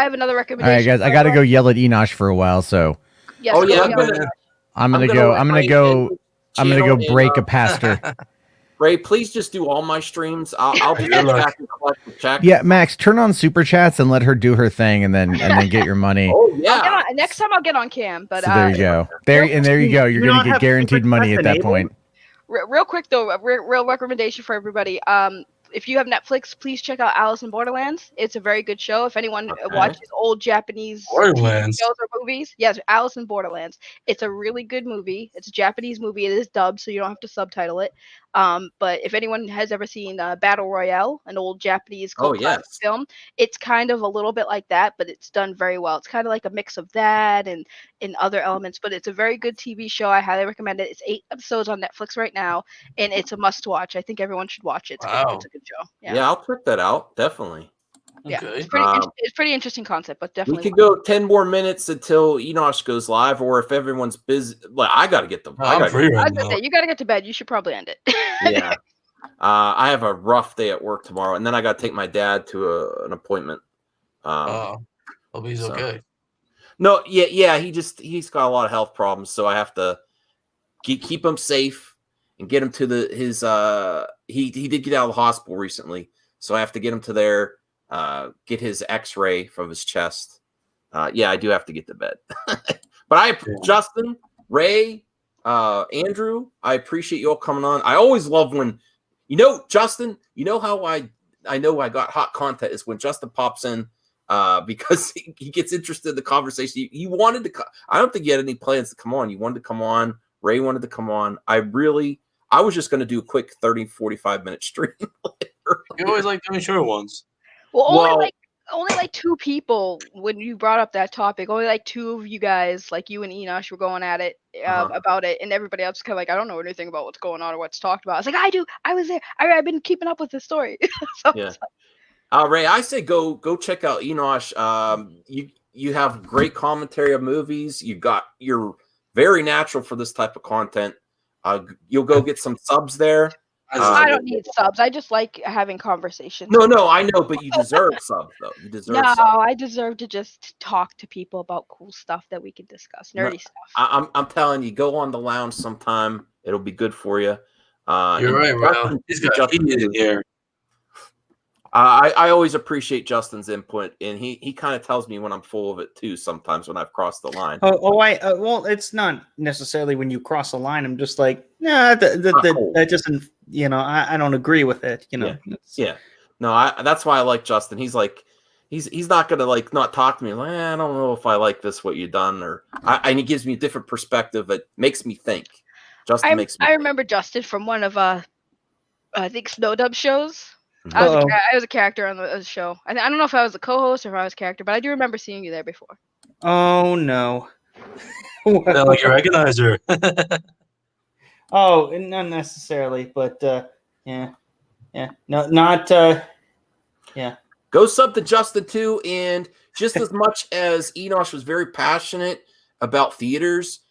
have another recommendation. All right, guys, I got to go yell at Enosh for a while, so. Yes, I'm gonna go break a pastor. Ray, please just do all my streams. I'll be back and collect the check. Yeah, Max, turn on super chats and let her do her thing, and then get your money. Oh yeah. Next time I'll get on cam. But so there you go. There you go. You're gonna get guaranteed money at that point. Real quick though, real recommendation for everybody. If you have Netflix, please check out Alice in Borderlands. It's a very good show. If anyone watches old Japanese Borderlands shows or movies, yes, Alice in Borderlands. It's a really good movie. It's a Japanese movie. It is dubbed, so you don't have to subtitle it. But if anyone has ever seen Battle Royale, an old Japanese film, it's kind of a little bit like that, but it's done very well. It's kind of like a mix of that and other elements, but it's a very good TV show. I highly recommend it. It's 8 episodes on Netflix right now, and it's a must watch. I think everyone should watch it. It's a good show. Yeah, I'll check that out. Definitely. Yeah, it's pretty interesting concept, but definitely. We could go 10 more minutes until Enosh goes live, or if everyone's busy. Like, I got to get them. You got to get to bed. You should probably end it. Yeah. I have a rough day at work tomorrow, and then I got to take my dad to an appointment. Hope he's okay. No, yeah. He's got a lot of health problems, so I have to keep him safe and get him to his. He did get out of the hospital recently, so I have to get him to there. Get his X-ray from his chest. Yeah, I do have to get to bed. But Justin, Ray, Andrew, I appreciate you all coming on. I always love when, Justin, how I know I got hot content is when Justin pops in because he gets interested in the conversation. You wanted to, I don't think you had any plans to come on. You wanted to come on. Ray wanted to come on. I was just going to do a quick 30, 45 minute stream. You always like doing short ones. Well, only like two people, when you brought up that topic, only like two of you guys, like you and Enosh, were going at it about it, and everybody else kind of like, I don't know anything about what's going on or what's talked about. I was like, I do. I was there. I've been keeping up with the story. So yeah. Ray, I say go check out Enosh. You have great commentary of movies. You're very natural for this type of content. You'll go get some subs there. I don't need subs. I just like having conversations. No, I know, but you deserve subs, though. You deserve subs. I deserve to just talk to people about cool stuff that we can discuss, nerdy stuff. I'm telling you, go on the lounge sometime. It'll be good for you. You're right, Ralph. He's got Justin here. I always appreciate Justin's input, and he kind of tells me when I'm full of it too. Sometimes when I've crossed the line. Well, it's not necessarily when you cross the line. I'm just like, nah, that doesn't. I don't agree with it. Yeah. No, that's why I like Justin. He's like, he's not gonna like not talk to me. Like, I don't know if I like this what you've done, and he gives me a different perspective that makes me think. Justin makes me. I remember Justin from one of I think Snow Dub shows. I was a character on the show. I don't know if I was a co-host or if I was a character, but I do remember seeing you there before. Oh no! Not like you recognize her. Oh, not necessarily, but yeah, no, not yeah. Go sub to Justin too, and just as much as Enosh was very passionate about theaters,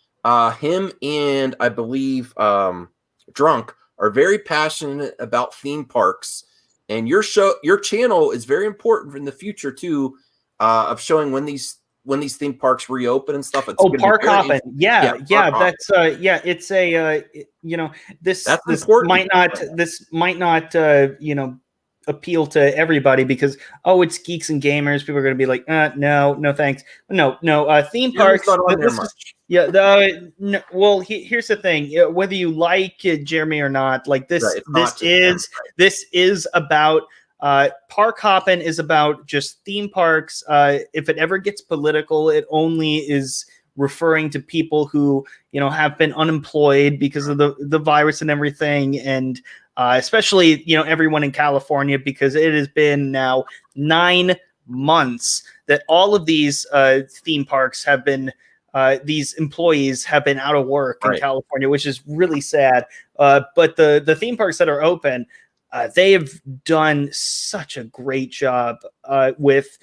him and I believe Drunk are very passionate about theme parks. And your channel is very important in the future too, of showing when these theme parks reopen and stuff. It's park hopping, yeah. That's it's a this might not appeal to everybody because it's geeks and gamers. People are going to be like, no, thanks, no. Theme parks. Well, here's the thing: whether you like Jeremy or not, like this is about park hopping is about just theme parks. If it ever gets political, it only is referring to people who have been unemployed because of the virus and everything, and especially everyone in California, because it has been now 9 months that all of these theme parks have been. These employees have been out of work in California, which is really sad. But the theme parks that are open, they have done such a great job with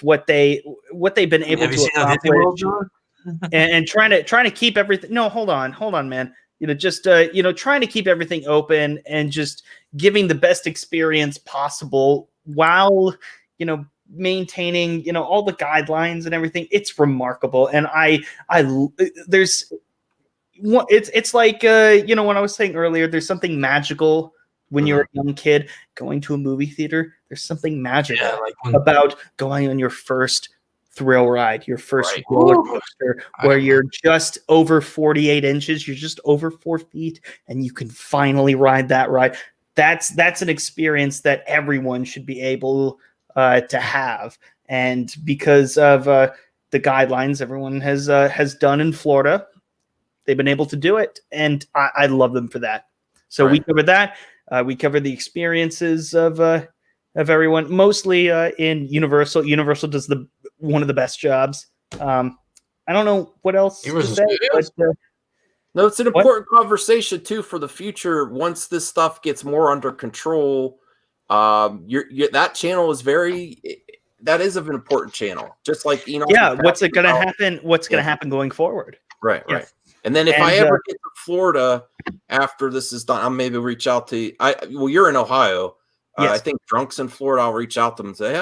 what they've been able to accomplish, and trying to keep everything. No, hold on, man. Trying to keep everything open and just giving the best experience possible while maintaining all the guidelines and everything. It's remarkable, and it's like when I was saying earlier, there's something magical when you're a young kid going to a movie theater. There's something magical about going on your first thrill ride, your first roller coaster, where you're just over 48 inches, you're just over 4 feet, and you can finally ride that ride. That's an experience that everyone should be able to have, and because of the guidelines everyone has done in Florida, they've been able to do it, and I love them for that. So we covered that. We covered the experiences of everyone, mostly in Universal. Universal does one of the best jobs. I don't know what else to say, but, no, it's an important conversation too for the future. Once this stuff gets more under control. That channel is that is an important channel, just like what's going to happen? What's going to happen going forward? Right. And then if I ever get to Florida after this is done, I'll maybe reach out to you. You're in Ohio. Yes. I think Drunk's in Florida. I'll reach out to him and say,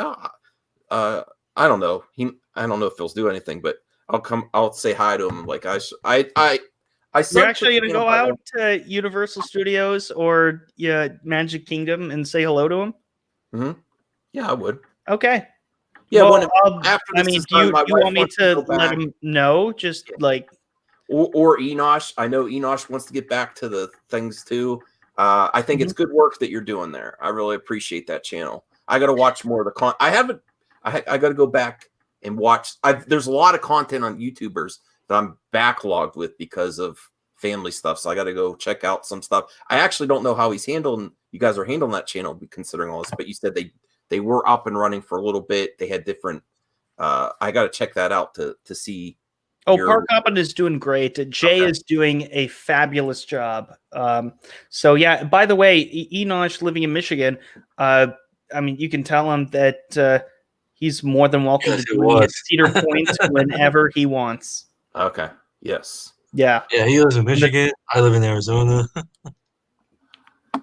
I don't know. I don't know if he'll do anything, but I'll say hi to him. Like you're actually going to go out to Universal Studios or Magic Kingdom and say hello to him? Mm-hmm. Yeah, I would. Okay. Yeah. Well, do you want me to let him know? Just like, or Enosh. I know Enosh wants to get back to the things too. I think it's good work that you're doing there. I really appreciate that channel. I got to watch more of the I got to go back and watch. There's a lot of content on YouTubers that I'm backlogged with because of family stuff. So I got to go check out some stuff. I actually don't know how you guys are handling that channel, considering all this, but you said they were up and running for a little bit. They had different. I got to check that out to see. Park Hoppin is doing great. Jay is doing a fabulous job. So yeah. By the way, Enosh living in Michigan. I mean, you can tell him that he's more than welcome to doing it Cedar Point whenever he wants. Okay. Yes. Yeah. Yeah, he lives in Michigan. I live in Arizona.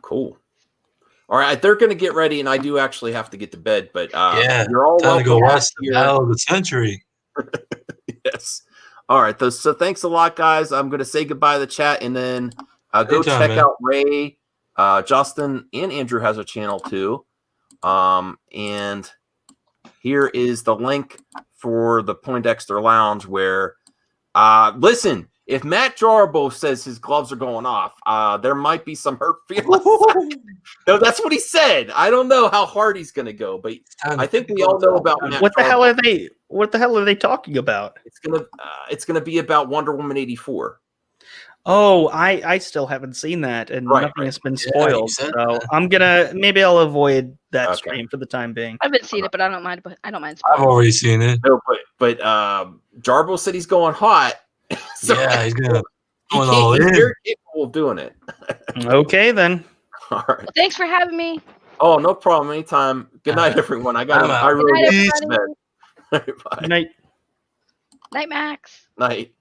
Cool. All right, they're going to get ready, and I do actually have to get to bed. But you're all time welcome to go watch here. the Battle of the Century. Yes. All right. So thanks a lot, guys. I'm going to say goodbye to the chat, and then go check out Ray, Justin, and Andrew has a channel too. And here is the link for the Poindexter Lounge where, listen, if Matt Jarbo says his gloves are going off, there might be some hurt feelings. No, that's what he said. I don't know how hard he's going to go, but I think we all know about Matt What the Jarbo. hell are they? What the hell are they talking about? It's gonna be about Wonder Woman 84. Oh, I still haven't seen that, and nothing has been spoiled. So maybe I'll avoid that stream for the time being. I haven't seen it, but I don't mind. I've already seen it. No, but Jarbo said he's going hot. So yeah, he's going all in. He's very capable of doing it. Okay, then. All right. Well, thanks for having me. Oh, no problem. Anytime. Good night, everyone. I really Good night, everybody. Bye. Good night. Night, Max. Night.